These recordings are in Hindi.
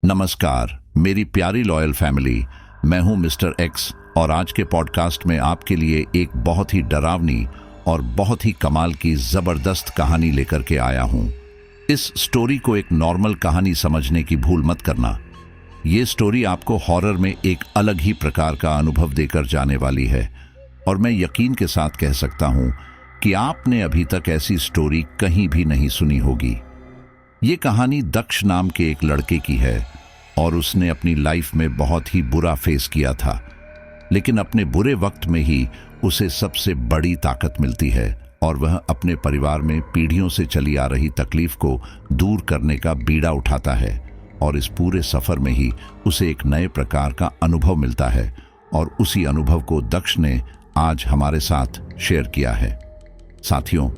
नमस्कार मेरी प्यारी लॉयल फैमिली, मैं हूं मिस्टर एक्स और आज के पॉडकास्ट में आपके लिए एक बहुत ही डरावनी और बहुत ही कमाल की जबरदस्त कहानी लेकर के आया हूं। इस स्टोरी को एक नॉर्मल कहानी समझने की भूल मत करना। ये स्टोरी आपको हॉरर में एक अलग ही प्रकार का अनुभव देकर जाने वाली है और मैं यकीन के साथ कह सकता हूं कि आपने अभी तक ऐसी स्टोरी कहीं भी नहीं सुनी होगी। ये कहानी दक्ष नाम के एक लड़के की है और उसने अपनी लाइफ में बहुत ही बुरा फेस किया था, लेकिन अपने बुरे वक्त में ही उसे सबसे बड़ी ताकत मिलती है और वह अपने परिवार में पीढ़ियों से चली आ रही तकलीफ को दूर करने का बीड़ा उठाता है और इस पूरे सफर में ही उसे एक नए प्रकार का अनुभव मिलता है और उसी अनुभव को दक्ष ने आज हमारे साथ शेयर किया है। साथियों,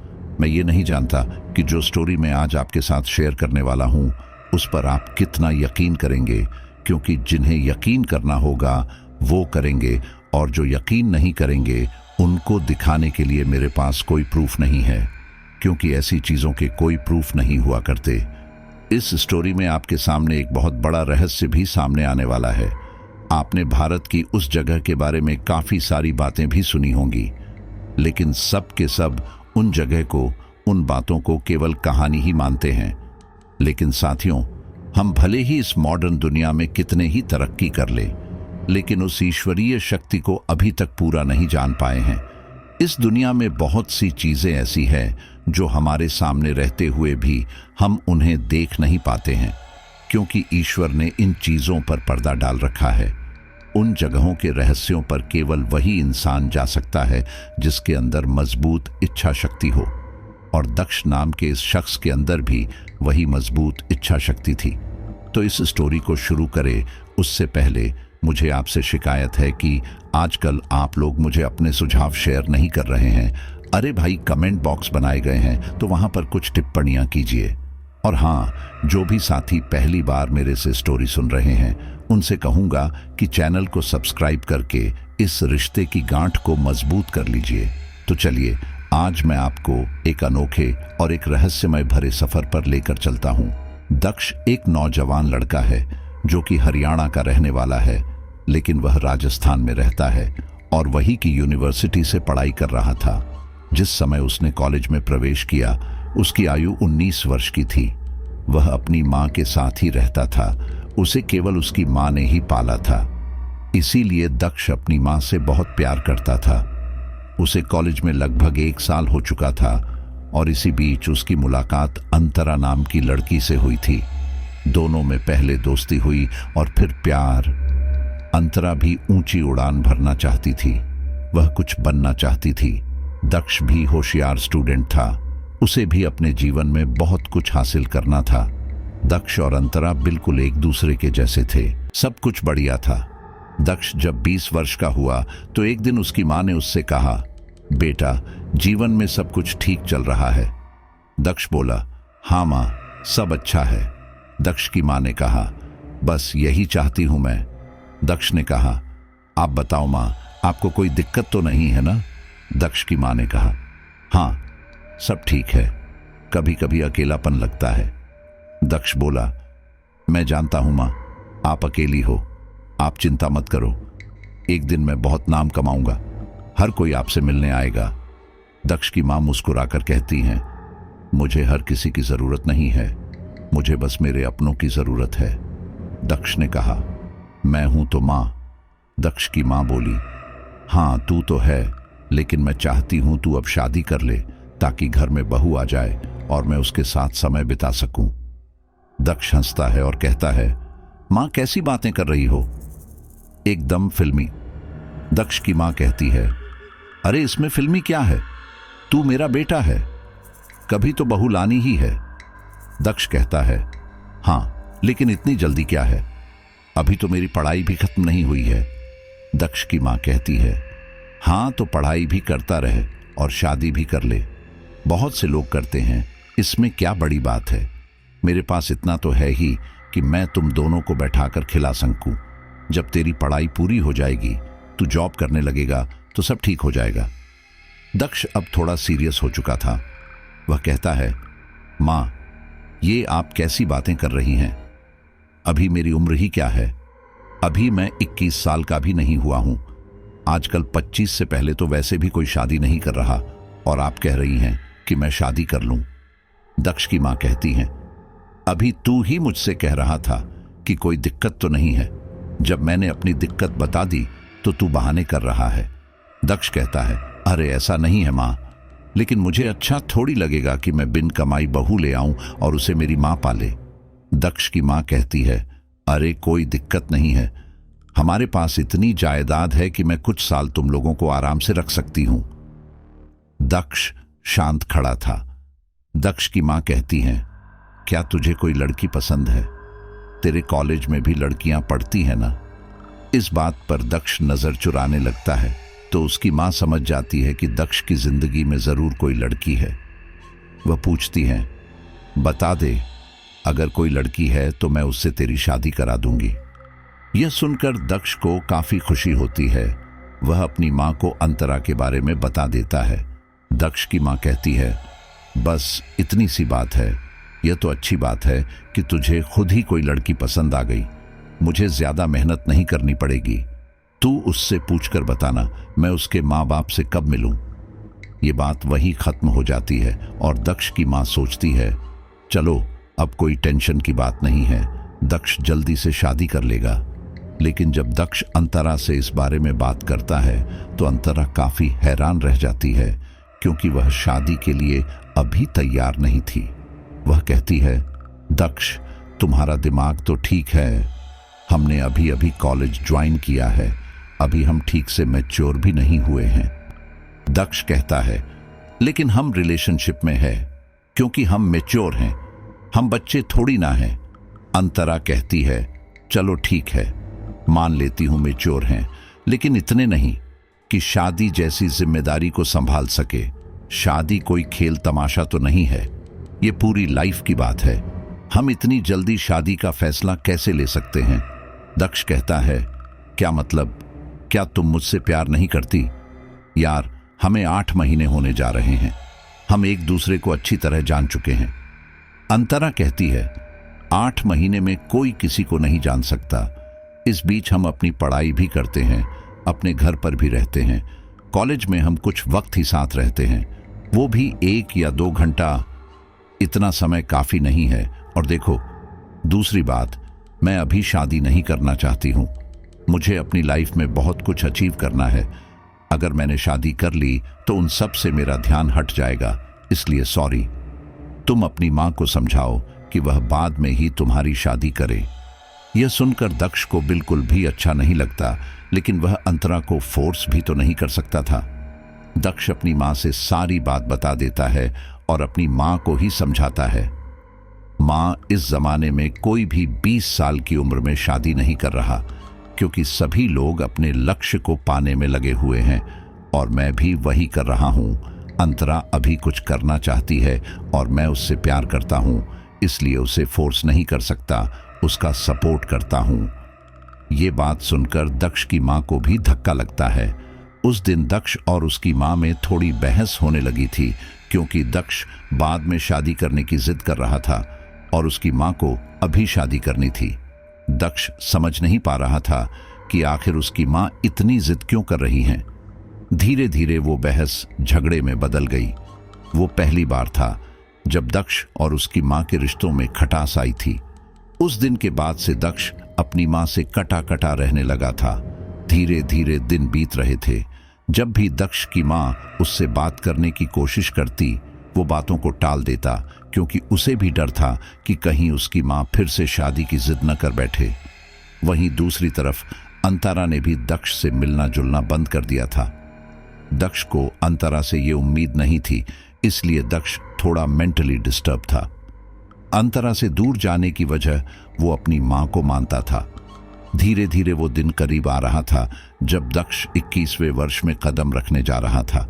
मैं ये नहीं जानता कि जो स्टोरी मैं आज आपके साथ शेयर करने वाला हूँ उस पर आप कितना यकीन करेंगे, क्योंकि जिन्हें यकीन करना होगा वो करेंगे और जो यकीन नहीं करेंगे उनको दिखाने के लिए मेरे पास कोई प्रूफ नहीं है, क्योंकि ऐसी चीज़ों के कोई प्रूफ नहीं हुआ करते। इस स्टोरी में आपके सामने एक बहुत बड़ा रहस्य भी सामने आने वाला है। आपने भारत की उस जगह के बारे में काफ़ी सारी बातें भी सुनी होंगी, लेकिन सब के सब उन जगह को, उन बातों को केवल कहानी ही मानते हैं। लेकिन साथियों, हम भले ही इस मॉडर्न दुनिया में कितने ही तरक्की कर ले, लेकिन उस ईश्वरीय शक्ति को अभी तक पूरा नहीं जान पाए हैं। इस दुनिया में बहुत सी चीजें ऐसी हैं जो हमारे सामने रहते हुए भी हम उन्हें देख नहीं पाते हैं, क्योंकि ईश्वर ने इन चीजों पर पर्दा डाल रखा है। उन जगहों के रहस्यों पर केवल वही इंसान जा सकता है जिसके अंदर मजबूत इच्छा शक्ति हो, और दक्ष नाम के इस शख्स के अंदर भी वही मजबूत इच्छा शक्ति थी। तो इस स्टोरी को शुरू करें उससे पहले मुझे आपसे शिकायत है कि आजकल आप लोग मुझे अपने सुझाव शेयर नहीं कर रहे हैं। अरे भाई, कमेंट बॉक्स बनाए गए हैं तो वहां पर कुछ टिप्पणियां कीजिए। और हाँ, जो भी साथी पहली बार मेरे से स्टोरी सुन रहे हैं उनसे कहूंगा कि चैनल को सब्सक्राइब करके इस रिश्ते की गांठ को मजबूत कर लीजिए। तो चलिए, आज मैं आपको एक अनोखे और एक रहस्यमय भरे सफर पर लेकर चलता हूं। दक्ष एक नौजवान लड़का है जो कि हरियाणा का रहने वाला है, लेकिन वह राजस्थान में रहता है और वही की यूनिवर्सिटी से पढ़ाई कर रहा था। जिस समय उसने कॉलेज में प्रवेश किया उसकी आयु 19 वर्ष की थी। वह अपनी माँ के साथ ही रहता था, उसे केवल उसकी माँ ने ही पाला था। इसीलिए दक्ष अपनी माँ से बहुत प्यार करता था। उसे कॉलेज में लगभग 1 साल हो चुका था और इसी बीच उसकी मुलाकात अंतरा नाम की लड़की से हुई थी। दोनों में पहले दोस्ती हुई और फिर प्यार। अंतरा भी ऊंची उड़ान भरना चाहती थी, वह कुछ बनना चाहती थी। दक्ष भी होशियार स्टूडेंट था, उसे भी अपने जीवन में बहुत कुछ हासिल करना था। दक्ष और अंतरा बिल्कुल एक दूसरे के जैसे थे, सब कुछ बढ़िया था। दक्ष जब 20 वर्ष का हुआ तो एक दिन उसकी माँ ने उससे कहा, बेटा, जीवन में सब कुछ ठीक चल रहा है। दक्ष बोला, हाँ माँ, सब अच्छा है। दक्ष की माँ ने कहा, बस यही चाहती हूं मैं। दक्ष ने कहा, आप बताओ माँ, आपको कोई दिक्कत तो नहीं है ना? दक्ष की माँ ने कहा, हाँ, सब ठीक है, कभी कभी अकेलापन लगता है। दक्ष बोला, मैं जानता हूं माँ, आप अकेली हो, आप चिंता मत करो, एक दिन मैं बहुत नाम कमाऊंगा, हर कोई आपसे मिलने आएगा। दक्ष की माँ मुस्कुराकर कहती हैं, मुझे हर किसी की जरूरत नहीं है, मुझे बस मेरे अपनों की जरूरत है। दक्ष ने कहा, मैं हूं तो माँ। दक्ष की माँ बोली, हाँ तू तो है, लेकिन मैं चाहती हूं तू अब शादी कर ले ताकि घर में बहू आ जाए और मैं उसके साथ समय बिता सकूं। दक्ष हंसता है और कहता है, माँ कैसी बातें कर रही हो, एकदम फिल्मी। दक्ष की माँ कहती है, अरे इसमें फिल्मी क्या है, तू मेरा बेटा है, कभी तो बहू लानी ही है। दक्ष कहता है, हाँ लेकिन इतनी जल्दी क्या है, अभी तो मेरी पढ़ाई भी खत्म नहीं हुई है। दक्ष की माँ कहती है, हाँ तो पढ़ाई भी करता रहे और शादी भी कर ले, बहुत से लोग करते हैं, इसमें क्या बड़ी बात है। मेरे पास इतना तो है ही कि मैं तुम दोनों को बैठाकर खिला सकूं। जब तेरी पढ़ाई पूरी हो जाएगी, तू जॉब करने लगेगा तो सब ठीक हो जाएगा। दक्ष अब थोड़ा सीरियस हो चुका था। वह कहता है, माँ, ये आप कैसी बातें कर रही हैं? अभी मेरी उम्र ही क्या है, अभी मैं 21 साल का भी नहीं हुआ हूं। आजकल 25 से पहले तो वैसे भी कोई शादी नहीं कर रहा, और आप कह रही हैं कि मैं शादी कर लूं। दक्ष की मां कहती हैं, अभी तू ही मुझसे कह रहा था कि कोई दिक्कत तो नहीं है। जब मैंने अपनी दिक्कत बता दी तो तू बहाने कर रहा है। दक्ष कहता है, अरे ऐसा नहीं है मां, लेकिन मुझे अच्छा थोड़ी लगेगा कि मैं बिन कमाई बहू ले आऊं और उसे मेरी मां पाले। दक्ष की मां कहती है, अरे कोई दिक्कत नहीं है, हमारे पास इतनी जायदाद है कि मैं कुछ साल तुम लोगों को आराम से रख सकती हूं। दक्ष शांत खड़ा था। दक्ष की मां कहती हैं, क्या तुझे कोई लड़की पसंद है? तेरे कॉलेज में भी लड़कियां पढ़ती हैं ना? इस बात पर दक्ष नजर चुराने लगता है तो उसकी मां समझ जाती है कि दक्ष की जिंदगी में जरूर कोई लड़की है। वह पूछती हैं, बता दे, अगर कोई लड़की है तो मैं उससे तेरी शादी करा दूंगी। यह सुनकर दक्ष को काफी खुशी होती है। वह अपनी मां को अंतरा के बारे में बता देता है। दक्ष की मां कहती है, बस इतनी सी बात है। यह तो अच्छी बात है कि तुझे खुद ही कोई लड़की पसंद आ गई। मुझे ज्यादा मेहनत नहीं करनी पड़ेगी। तू उससे पूछकर बताना मैं उसके माँ बाप से कब मिलूं। ये बात वहीं खत्म हो जाती है और दक्ष की माँ सोचती है, चलो अब कोई टेंशन की बात नहीं है, दक्ष जल्दी से शादी कर लेगा। लेकिन जब दक्ष अंतरा से इस बारे में बात करता है तो अंतरा काफी हैरान रह जाती है, क्योंकि वह शादी के लिए अभी तैयार नहीं थी। वह कहती है, दक्ष तुम्हारा दिमाग तो ठीक है, हमने अभी अभी कॉलेज ज्वाइन किया है, अभी हम ठीक से मैच्योर भी नहीं हुए हैं। दक्ष कहता है, लेकिन हम रिलेशनशिप में है, क्योंकि हम मैच्योर हैं, हम बच्चे थोड़ी ना हैं। अंतरा कहती है, चलो ठीक है, मान लेती हूं मैच्योर हैं, लेकिन इतने नहीं कि शादी जैसी जिम्मेदारी को संभाल सके। शादी कोई खेल तमाशा तो नहीं है, ये पूरी लाइफ की बात है। हम इतनी जल्दी शादी का फैसला कैसे ले सकते हैं? दक्ष कहता है, क्या मतलब, क्या तुम मुझसे प्यार नहीं करती? यार, हमें 8 महीने होने जा रहे हैं, हम एक दूसरे को अच्छी तरह जान चुके हैं। अंतरा कहती है, 8 महीने में कोई किसी को नहीं जान सकता। इस बीच हम अपनी पढ़ाई भी करते हैं, अपने घर पर भी रहते हैं, कॉलेज में हम कुछ वक्त ही साथ रहते हैं, वो भी 1 या 2 घंटा। इतना समय काफी नहीं है। और देखो, दूसरी बात, मैं अभी शादी नहीं करना चाहती हूं। मुझे अपनी लाइफ में बहुत कुछ अचीव करना है। अगर मैंने शादी कर ली तो उन सब से मेरा ध्यान हट जाएगा, इसलिए सॉरी। तुम अपनी मां को समझाओ कि वह बाद में ही तुम्हारी शादी करे। यह सुनकर दक्ष को बिल्कुल भी अच्छा नहीं लगता, लेकिन वह अंतरा को फोर्स भी तो नहीं कर सकता था। दक्ष अपनी मां से सारी बात बता देता है और अपनी मां को ही समझाता है। मां, इस जमाने में कोई भी 20 साल की उम्र में शादी नहीं कर रहा, क्योंकि सभी लोग अपने लक्ष्य को पाने में लगे हुए हैं, और मैं भी वही कर रहा हूं। अंतरा अभी कुछ करना चाहती है और मैं उससे प्यार करता हूं, इसलिए उसे फोर्स नहीं कर सकता, उसका सपोर्ट करता हूं। ये बात सुनकर दक्ष की मां को भी धक्का लगता है। उस दिन दक्ष और उसकी मां में थोड़ी बहस होने लगी थी, क्योंकि दक्ष बाद में शादी करने की जिद कर रहा था और उसकी मां को अभी शादी करनी थी। दक्ष समझ नहीं पा रहा था कि आखिर उसकी मां इतनी जिद क्यों कर रही हैं। धीरे धीरे वो बहस झगड़े में बदल गई। वो पहली बार था जब दक्ष और उसकी मां के रिश्तों में खटास आई थी। उस दिन के बाद से दक्ष अपनी मां से कटा कटा रहने लगा था। धीरे धीरे दिन बीत रहे थे। जब भी दक्ष की मां उससे बात करने की कोशिश करती, वो बातों को टाल देता, क्योंकि उसे भी डर था कि कहीं उसकी मां फिर से शादी की जिद न कर बैठे। वहीं दूसरी तरफ अंतरा ने भी दक्ष से मिलना जुलना बंद कर दिया था। दक्ष को अंतरा से ये उम्मीद नहीं थी, इसलिए दक्ष थोड़ा मेंटली डिस्टर्ब था। अंतरा से दूर जाने की वजह वो अपनी मां को मानता था। धीरे धीरे वो दिन करीब आ रहा था जब दक्ष 21वें वर्ष में कदम रखने जा रहा था।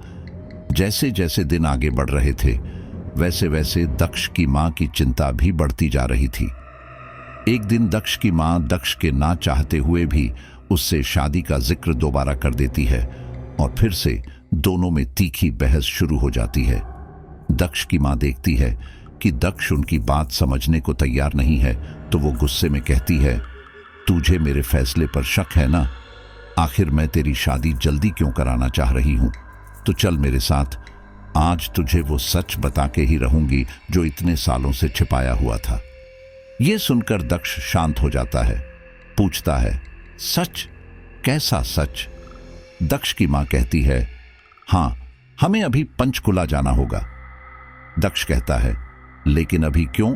जैसे जैसे दिन आगे बढ़ रहे थे, वैसे वैसे दक्ष की मां की चिंता भी बढ़ती जा रही थी। एक दिन दक्ष की मां दक्ष के ना चाहते हुए भी उससे शादी का जिक्र दोबारा कर देती है और फिर से दोनों में तीखी बहस शुरू हो जाती है। दक्ष की मां देखती है कि दक्ष उनकी बात समझने को तैयार नहीं है तो वो गुस्से में कहती है, तुझे मेरे फैसले पर शक है ना? आखिर मैं तेरी शादी जल्दी क्यों कराना चाह रही हूं? तो चल मेरे साथ, आज तुझे वो सच बता के ही रहूंगी जो इतने सालों से छिपाया हुआ था। ये सुनकर दक्ष शांत हो जाता है, पूछता है, सच? कैसा सच? दक्ष की मां कहती है, हां, हमें अभी पंचकुला जाना होगा। दक्ष कहता है, लेकिन अभी क्यों?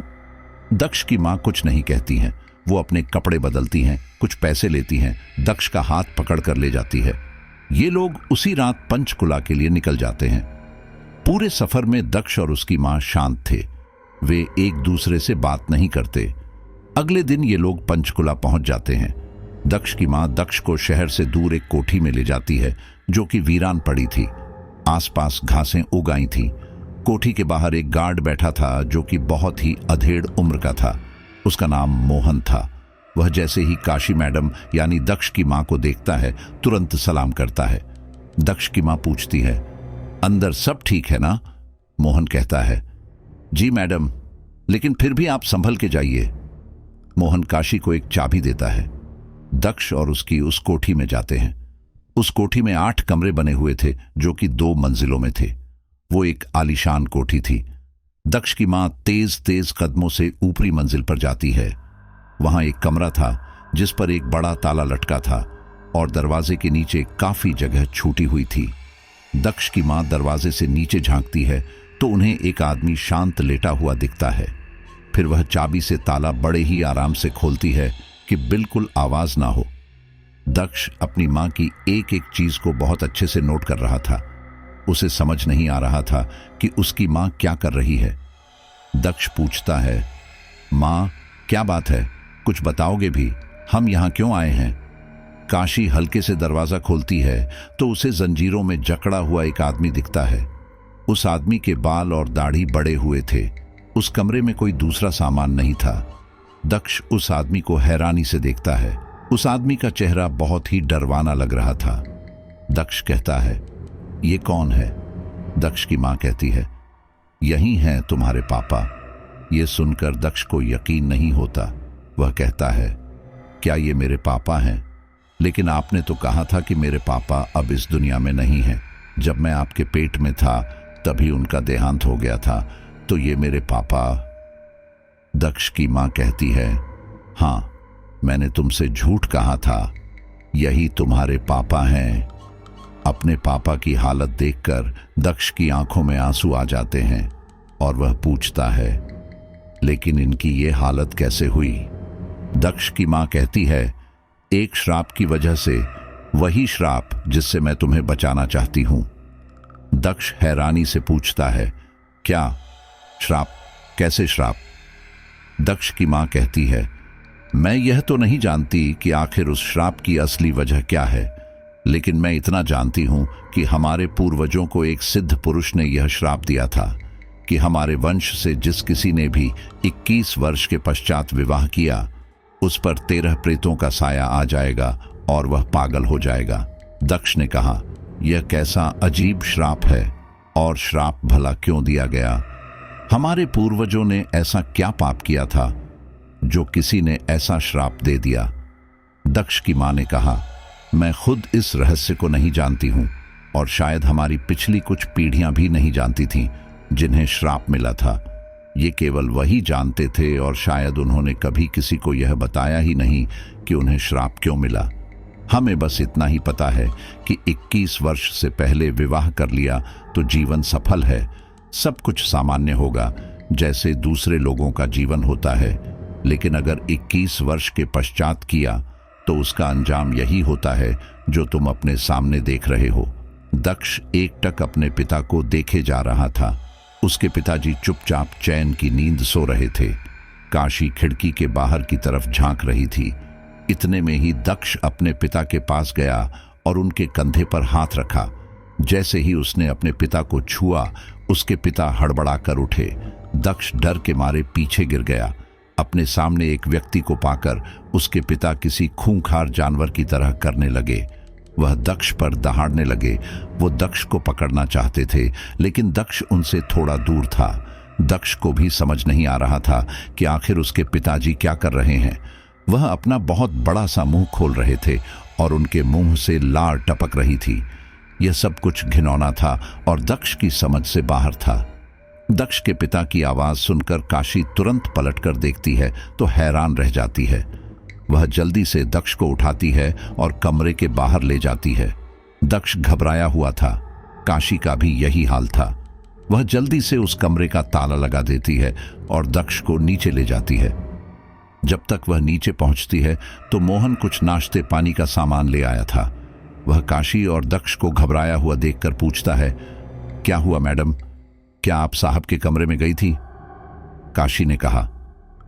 दक्ष की मां कुछ नहीं कहती हैं। वो अपने कपड़े बदलती हैं, कुछ पैसे लेती हैं, दक्ष का हाथ पकड़कर ले जाती है। ये लोग उसी रात पंचकुला के लिए निकल जाते हैं। पूरे सफर में दक्ष और उसकी मां शांत थे। वे एक दूसरे से बात नहीं करते। अगले दिन ये लोग पंचकुला पहुंच जाते हैं। दक्ष की मां दक्ष को शहर से दूर एक कोठी में ले जाती है जो कि वीरान पड़ी थी। आसपास घासें उग आई थीं। कोठी के बाहर एक गार्ड बैठा था जो कि बहुत ही अधेड़ उम्र का था। उसका नाम मोहन था। वह जैसे ही काशी मैडम यानी दक्ष की मां को देखता है तुरंत सलाम करता है। दक्ष की मां पूछती है, अंदर सब ठीक है ना? मोहन कहता है, जी मैडम, लेकिन फिर भी आप संभल के जाइए। मोहन काशी को एक चाबी देता है। दक्ष और उसकी उस कोठी में जाते हैं। उस कोठी में 8 कमरे बने हुए थे जो कि 2 मंजिलों में थे। वो एक आलीशान कोठी थी। दक्ष की मां तेज तेज कदमों से ऊपरी मंजिल पर जाती है। वहां एक कमरा था जिस पर एक बड़ा ताला लटका था और दरवाजे के नीचे काफी जगह छूटी हुई थी। दक्ष की मां दरवाजे से नीचे झांकती है तो उन्हें एक आदमी शांत लेटा हुआ दिखता है। फिर वह चाबी से ताला बड़े ही आराम से खोलती है कि बिल्कुल आवाज ना हो। दक्ष अपनी मां की एक एक चीज को बहुत अच्छे से नोट कर रहा था। उसे समझ नहीं आ रहा था कि उसकी मां क्या कर रही है। दक्ष पूछता है, मां, क्या बात है? कुछ बताओगे भी? हम यहां क्यों आए हैं? काशी हल्के से दरवाजा खोलती है तो उसे जंजीरों में जकड़ा हुआ एक आदमी दिखता है। उस आदमी के बाल और दाढ़ी बड़े हुए थे। उस कमरे में कोई दूसरा सामान नहीं था। दक्ष उस आदमी को हैरानी से देखता है। उस आदमी का चेहरा बहुत ही डरवाना लग रहा था। दक्ष कहता है, ये कौन है? दक्ष की मां कहती है, यही हैं तुम्हारे पापा। ये सुनकर दक्ष को यकीन नहीं होता। वह कहता है, क्या ये मेरे पापा हैं? लेकिन आपने तो कहा था कि मेरे पापा अब इस दुनिया में नहीं हैं। जब मैं आपके पेट में था तभी उनका देहांत हो गया था, तो ये मेरे पापा। दक्ष की मां कहती है, हां, मैंने तुमसे झूठ कहा था, यही तुम्हारे पापा हैं। अपने पापा की हालत देखकर दक्ष की आंखों में आंसू आ जाते हैं और वह पूछता है, लेकिन इनकी ये हालत कैसे हुई? दक्ष की मां कहती है, एक श्राप की वजह से, वही श्राप जिससे मैं तुम्हें बचाना चाहती हूं। दक्ष हैरानी से पूछता है, क्या श्राप? कैसे श्राप? दक्ष की मां कहती है, मैं यह तो नहीं जानती कि आखिर उस श्राप की असली वजह क्या है, लेकिन मैं इतना जानती हूं कि हमारे पूर्वजों को एक सिद्ध पुरुष ने यह श्राप दिया था कि हमारे वंश से जिस किसी ने भी 21 वर्ष के पश्चात विवाह किया, उस पर 13 प्रेतों का साया आ जाएगा और वह पागल हो जाएगा। दक्ष ने कहा, यह कैसा अजीब श्राप है और श्राप भला क्यों दिया गया? हमारे पूर्वजों ने ऐसा क्या पाप किया था जो किसी ने ऐसा श्राप दे दिया? दक्ष की मां ने कहा, मैं खुद इस रहस्य को नहीं जानती हूं और शायद हमारी पिछली कुछ पीढ़ियां भी नहीं जानती थीं जिन्हें श्राप मिला था। ये केवल वही जानते थे और शायद उन्होंने कभी किसी को यह बताया ही नहीं कि उन्हें श्राप क्यों मिला। हमें बस इतना ही पता है कि 21 वर्ष से पहले विवाह कर लिया तो जीवन सफल है, सब कुछ सामान्य होगा जैसे दूसरे लोगों का जीवन होता है। लेकिन अगर 21 वर्ष के पश्चात किया तो उसका अंजाम यही होता है जो तुम अपने सामने देख रहे हो। दक्ष एकटक अपने पिता को देखे जा रहा था। उसके पिताजी चुपचाप चैन की नींद सो रहे थे। काशी खिड़की के बाहर की तरफ झांक रही थी। इतने में ही दक्ष अपने पिता के पास गया और उनके कंधे पर हाथ रखा। जैसे ही उसने अपने पिता को छुआ, उसके पिता हड़बड़ा कर उठे। दक्ष डर के मारे पीछे गिर गया। अपने सामने एक व्यक्ति को पाकर उसके पिता किसी खूंखार जानवर की तरह करने लगे। वह दक्ष पर दहाड़ने लगे। वो दक्ष को पकड़ना चाहते थे, लेकिन दक्ष उनसे थोड़ा दूर था। दक्ष को भी समझ नहीं आ रहा था कि आखिर उसके पिताजी क्या कर रहे हैं। वह अपना बहुत बड़ा सा मुंह खोल रहे थे और उनके मुंह से लार टपक रही थी। यह सब कुछ घिनौना था और दक्ष की समझ से बाहर था। दक्ष के पिता की आवाज सुनकर काशी तुरंत पलटकर देखती है तो हैरान रह जाती है। वह जल्दी से दक्ष को उठाती है और कमरे के बाहर ले जाती है। दक्ष घबराया हुआ था। काशी का भी यही हाल था। वह जल्दी से उस कमरे का ताला लगा देती है और दक्ष को नीचे ले जाती है। जब तक वह नीचे पहुंचती है तो मोहन कुछ नाश्ते पानी का सामान ले आया था। वह काशी और दक्ष को घबराया हुआ देखकर पूछता है, क्या हुआ मैडम, क्या आप साहब के कमरे में गई थी? काशी ने कहा,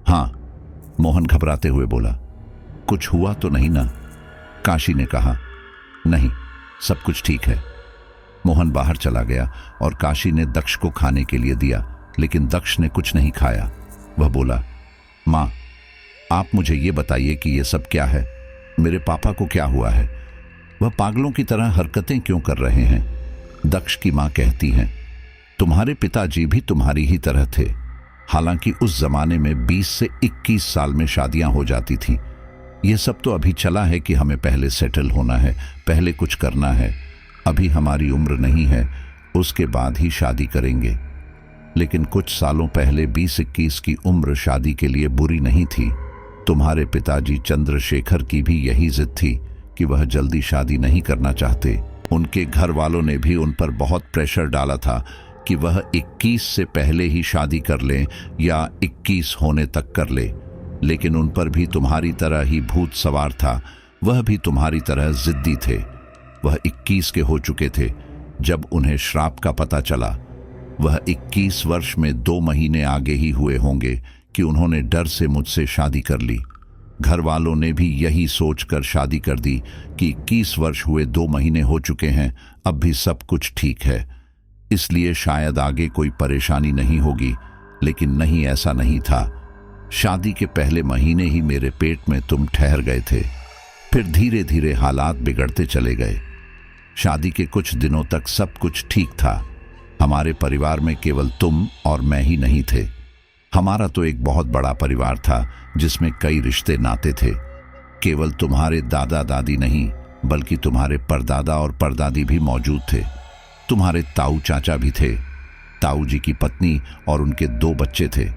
हाँ। मोहन घबराते हुए बोला, कुछ हुआ तो नहीं ना? काशी ने कहा, नहीं, सब कुछ ठीक है। मोहन बाहर चला गया और काशी ने दक्ष को खाने के लिए दिया, लेकिन दक्ष ने कुछ नहीं खाया। वह बोला, माँ, आप मुझे ये बताइए कि ये सब क्या है? मेरे पापा को क्या हुआ है? वह पागलों की तरह हरकतें क्यों कर रहे हैं? दक्ष की माँ कहती हैं, तुम्हारे पिताजी भी तुम्हारी ही तरह थे। हालांकि उस जमाने में 20 से 21 साल में शादियां हो जाती थीं। ये सब तो अभी चला है कि हमें पहले सेटल होना है, पहले कुछ करना है। अभी हमारी उम्र नहीं है, उसके बाद ही शादी करेंगे। लेकिन कुछ सालों पहले 20-21 की उम्र शादी के लिए बुरी नहीं थी। तुम्हारे पिताजी चंद्रशेखर की भी यही जिद थी कि वह जल्दी शादी नहीं करना चाहते। उनके घर वालों ने भी उन पर बहुत प्रेशर डाला था कि वह 21 से पहले ही शादी कर लें या 21 होने तक कर ले। लेकिन उन पर भी तुम्हारी तरह ही भूत सवार था। वह भी तुम्हारी तरह जिद्दी थे। वह 21 के हो चुके थे जब उन्हें श्राप का पता चला। वह 21 वर्ष में 2 महीने आगे ही हुए होंगे कि उन्होंने डर से मुझसे शादी कर ली। घर वालों ने भी यही सोचकर शादी कर दी कि 21 वर्ष हुए, 2 महीने हो चुके हैं, अब भी सब कुछ ठीक है, इसलिए शायद आगे कोई परेशानी नहीं होगी। लेकिन नहीं, ऐसा नहीं था। शादी के पहले महीने ही मेरे पेट में तुम ठहर गए थे। फिर धीरे धीरे हालात बिगड़ते चले गए। शादी के कुछ दिनों तक सब कुछ ठीक था। हमारे परिवार में केवल तुम और मैं ही नहीं थे। हमारा तो एक बहुत बड़ा परिवार था जिसमें कई रिश्ते नाते थे। केवल तुम्हारे दादा दादी नहीं, बल्कि तुम्हारे परदादा और परदादी भी मौजूद थे। तुम्हारे ताऊ चाचा भी थे। ताऊ जी की पत्नी और उनके 2 बच्चे थे।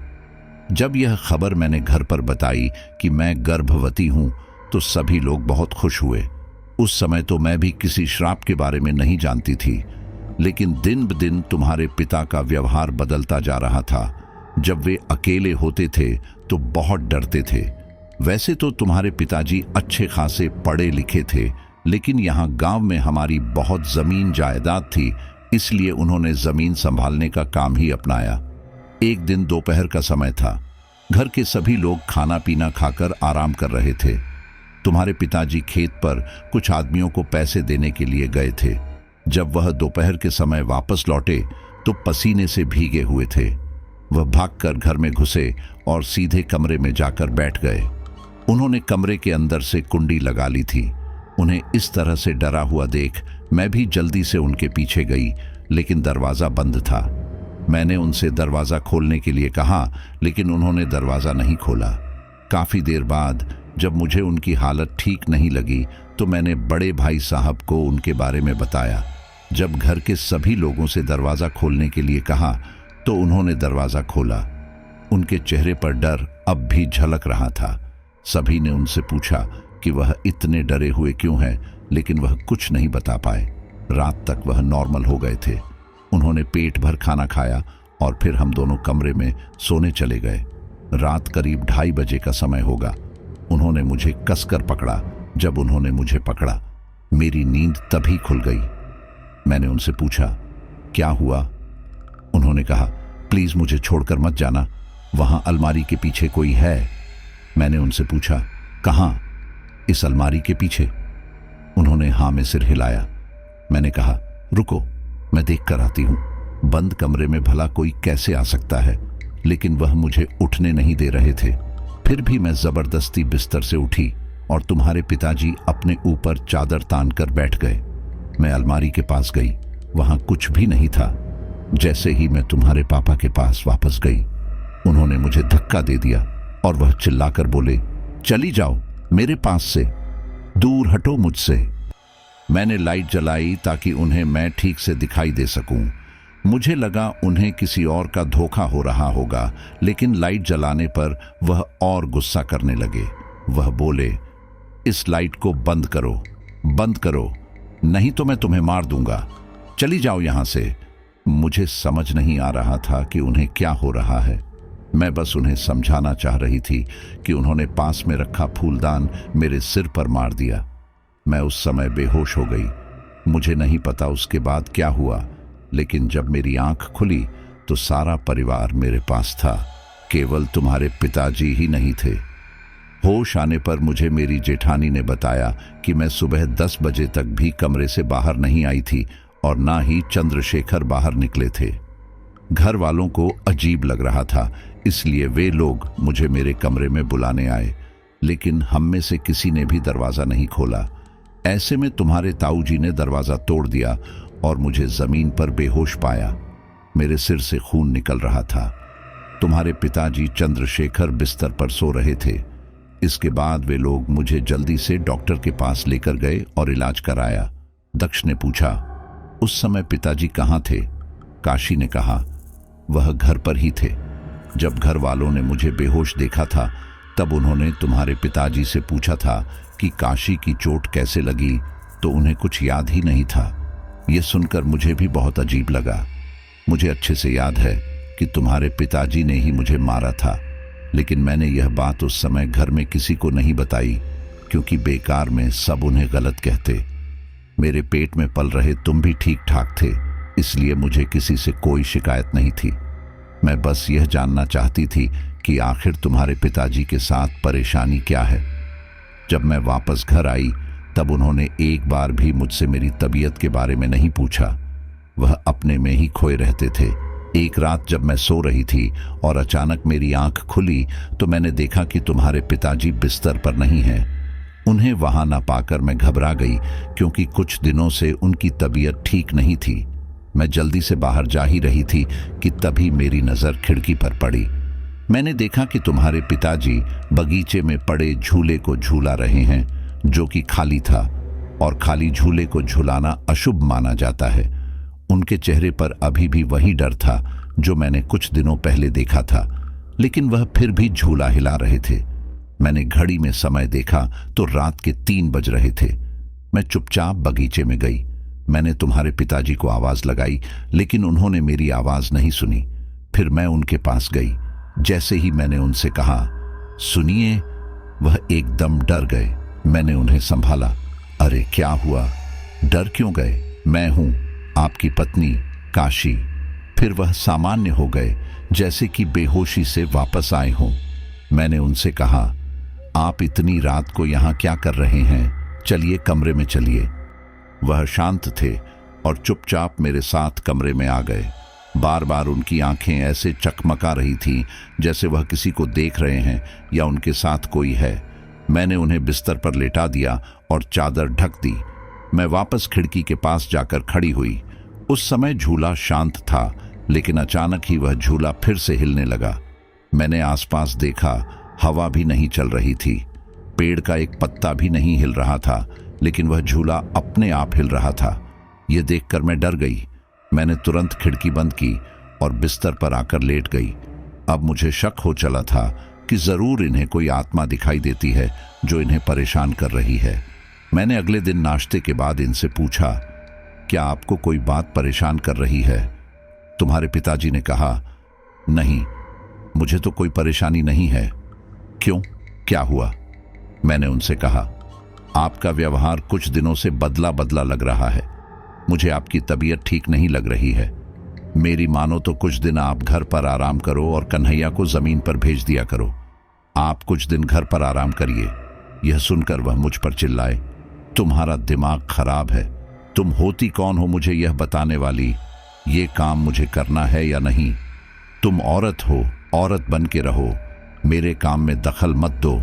जब यह खबर मैंने घर पर बताई कि मैं गर्भवती हूं तो सभी लोग बहुत खुश हुए। उस समय तो मैं भी किसी श्राप के बारे में नहीं जानती थी। लेकिन दिन ब दिन तुम्हारे पिता का व्यवहार बदलता जा रहा था। जब वे अकेले होते थे तो बहुत डरते थे। वैसे तो तुम्हारे पिताजी अच्छे खासे पढ़े लिखे थे, लेकिन यहाँ गांव में हमारी बहुत जमीन जायदाद थी, इसलिए उन्होंने जमीन संभालने का काम ही अपनाया। एक दिन दोपहर का समय था। घर के सभी लोग खाना पीना खाकर आराम कर रहे थे। तुम्हारे पिताजी खेत पर कुछ आदमियों को पैसे देने के लिए गए थे। जब वह दोपहर के समय वापस लौटे तो पसीने से भीगे हुए थे। वह भागकर घर में घुसे और सीधे कमरे में जाकर बैठ गए। उन्होंने कमरे के अंदर से कुंडी लगा ली थी। उन्हें इस तरह से डरा हुआ देख मैं भी जल्दी से उनके पीछे गई, लेकिन दरवाज़ा बंद था। मैंने उनसे दरवाज़ा खोलने के लिए कहा, लेकिन उन्होंने दरवाज़ा नहीं खोला। काफ़ी देर बाद जब मुझे उनकी हालत ठीक नहीं लगी तो मैंने बड़े भाई साहब को उनके बारे में बताया। जब घर के सभी लोगों से दरवाज़ा खोलने के लिए कहा तो उन्होंने दरवाज़ा खोला। उनके चेहरे पर डर अब भी झलक रहा था। सभी ने उनसे पूछा कि वह इतने डरे हुए क्यों हैं, लेकिन वह कुछ नहीं बता पाए। रात तक वह नॉर्मल हो गए थे। उन्होंने पेट भर खाना खाया और फिर हम दोनों कमरे में सोने चले गए। रात करीब 2:30 बजे का समय होगा। उन्होंने मुझे कसकर पकड़ा। जब उन्होंने मुझे पकड़ा, मेरी नींद तभी खुल गई। मैंने उनसे पूछा, क्या हुआ? उन्होंने कहा, प्लीज मुझे छोड़कर मत जाना, वहां अलमारी के पीछे कोई है। मैंने उनसे पूछा, कहां? इस अलमारी के पीछे। उन्होंने हाँ में सिर हिलाया। मैंने कहा, रुको, मैं देख कर आती हूं। बंद कमरे में भला कोई कैसे आ सकता है? लेकिन वह मुझे उठने नहीं दे रहे थे। फिर भी मैं जबरदस्ती बिस्तर से उठी और तुम्हारे पिताजी अपने ऊपर चादर तान कर बैठ गए। मैं अलमारी के पास गई, वहां कुछ भी नहीं था। जैसे ही मैं तुम्हारे पापा के पास वापस गई, उन्होंने मुझे धक्का दे दिया और वह चिल्लाकर बोले, चली जाओ मेरे पास से, दूर हटो मुझसे। मैंने लाइट जलाई ताकि उन्हें मैं ठीक से दिखाई दे सकूं। मुझे लगा उन्हें किसी और का धोखा हो रहा होगा, लेकिन लाइट जलाने पर वह और गुस्सा करने लगे। वह बोले, इस लाइट को बंद करो, बंद करो, नहीं तो मैं तुम्हें मार दूंगा, चली जाओ यहां से। मुझे समझ नहीं आ रहा था कि उन्हें क्या हो रहा है। मैं बस उन्हें समझाना चाह रही थी कि उन्होंने पास में रखा फूलदान मेरे सिर पर मार दिया। मैं उस समय बेहोश हो गई। मुझे नहीं पता उसके बाद क्या हुआ, लेकिन जब मेरी आंख खुली तो सारा परिवार मेरे पास था, केवल तुम्हारे पिताजी ही नहीं थे। होश आने पर मुझे मेरी जेठानी ने बताया कि मैं सुबह 10 बजे तक भी कमरे से बाहर नहीं आई थी और ना ही चंद्रशेखर बाहर निकले थे। घर वालों को अजीब लग रहा था, इसलिए वे लोग मुझे मेरे कमरे में बुलाने आए, लेकिन हम में से किसी ने भी दरवाज़ा नहीं खोला। ऐसे में तुम्हारे ताऊ जी ने दरवाज़ा तोड़ दिया और मुझे ज़मीन पर बेहोश पाया। मेरे सिर से खून निकल रहा था। तुम्हारे पिताजी चंद्रशेखर बिस्तर पर सो रहे थे। इसके बाद वे लोग मुझे जल्दी से डॉक्टर के पास लेकर गए और इलाज कराया। दक्ष ने पूछा, उस समय पिताजी कहाँ थे? काशी ने कहा, वह घर पर ही थे। जब घर वालों ने मुझे बेहोश देखा था, तब उन्होंने तुम्हारे पिताजी से पूछा था कि काशी की चोट कैसे लगी, तो उन्हें कुछ याद ही नहीं था। यह सुनकर मुझे भी बहुत अजीब लगा। मुझे अच्छे से याद है कि तुम्हारे पिताजी ने ही मुझे मारा था, लेकिन मैंने यह बात उस समय घर में किसी को नहीं बताई, क्योंकि बेकार में सब उन्हें गलत कहते। मेरे पेट में पल रहे तुम भी ठीक ठाक थे, इसलिए मुझे किसी से कोई शिकायत नहीं थी। मैं बस यह जानना चाहती थी कि आखिर तुम्हारे पिताजी के साथ परेशानी क्या है। जब मैं वापस घर आई, तब उन्होंने एक बार भी मुझसे मेरी तबीयत के बारे में नहीं पूछा। वह अपने में ही खोए रहते थे। एक रात जब मैं सो रही थी और अचानक मेरी आंख खुली, तो मैंने देखा कि तुम्हारे पिताजी बिस्तर पर नहीं हैं। उन्हें वहां ना पाकर मैं घबरा गई, क्योंकि कुछ दिनों से उनकी तबीयत ठीक नहीं थी। मैं जल्दी से बाहर जा ही रही थी कि तभी मेरी नज़र खिड़की पर पड़ी। मैंने देखा कि तुम्हारे पिताजी बगीचे में पड़े झूले को झूला रहे हैं, जो कि खाली था, और खाली झूले को झुलाना अशुभ माना जाता है। उनके चेहरे पर अभी भी वही डर था जो मैंने कुछ दिनों पहले देखा था, लेकिन वह फिर भी झूला हिला रहे थे। मैंने घड़ी में समय देखा तो रात के 3 बज रहे थे। मैं चुपचाप बगीचे में गई। मैंने तुम्हारे पिताजी को आवाज लगाई, लेकिन उन्होंने मेरी आवाज नहीं सुनी। फिर मैं उनके पास गई। जैसे ही मैंने उनसे कहा, सुनिए, वह एकदम डर गए। मैंने उन्हें संभाला। अरे क्या हुआ? डर क्यों गए? मैं हूं आपकी पत्नी काशी। फिर वह सामान्य हो गए, जैसे कि बेहोशी से वापस आए हों। मैंने उनसे कहा, आप इतनी रात को यहां क्या कर रहे हैं? चलिए कमरे में चलिए। वह शांत थे और चुपचाप मेरे साथ कमरे में आ गए। बार बार उनकी आंखें ऐसे चकमका रही थीं जैसे वह किसी को देख रहे हैं या उनके साथ कोई है। मैंने उन्हें बिस्तर पर लेटा दिया और चादर ढक दी। मैं वापस खिड़की के पास जाकर खड़ी हुई। उस समय झूला शांत था, लेकिन अचानक ही वह झूला फिर से हिलने लगा। मैंने आसपास देखा, हवा भी नहीं चल रही थी, पेड़ का एक पत्ता भी नहीं हिल रहा था, लेकिन वह झूला अपने आप हिल रहा था। यह देखकर मैं डर गई। मैंने तुरंत खिड़की बंद की और बिस्तर पर आकर लेट गई। अब मुझे शक हो चला था कि जरूर इन्हें कोई आत्मा दिखाई देती है जो इन्हें परेशान कर रही है। मैंने अगले दिन नाश्ते के बाद इनसे पूछा, क्या आपको कोई बात परेशान कर रही है? तुम्हारे पिताजी ने कहा, नहीं, मुझे तो कोई परेशानी नहीं है। क्यों, क्या हुआ? मैंने उनसे कहा, आपका व्यवहार कुछ दिनों से बदला बदला लग रहा है। मुझे आपकी तबीयत ठीक नहीं लग रही है। मेरी मानो तो कुछ दिन आप घर पर आराम करो और कन्हैया को जमीन पर भेज दिया करो। आप कुछ दिन घर पर आराम करिए। यह सुनकर वह मुझ पर चिल्लाए, तुम्हारा दिमाग खराब है। तुम होती कौन हो मुझे यह बताने वाली? ये काम मुझे करना है या नहीं? तुम औरत हो, औरत बन के रहो, मेरे काम में दखल मत दो।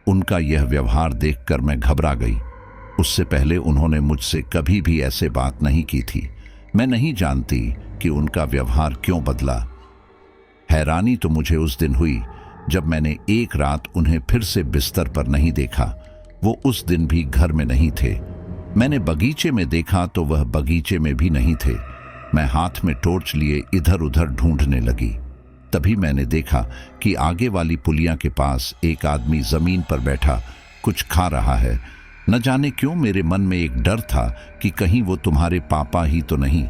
उनका यह व्यवहार देखकर मैं घबरा गई। उससे पहले उन्होंने मुझसे कभी भी ऐसे बात नहीं की थी। मैं नहीं जानती कि उनका व्यवहार क्यों बदला। हैरानी तो मुझे उस दिन हुई जब मैंने एक रात उन्हें फिर से बिस्तर पर नहीं देखा। वो उस दिन भी घर में नहीं थे। मैंने बगीचे में देखा तो वह बगीचे में भी नहीं थे। मैं हाथ में टॉर्च लिए इधर उधर ढूंढने लगी। तभी मैंने देखा कि आगे वाली पुलिया के पास एक आदमी जमीन पर बैठा कुछ खा रहा है। न जाने क्यों मेरे मन में एक डर था कि कहीं वो तुम्हारे पापा ही तो नहीं।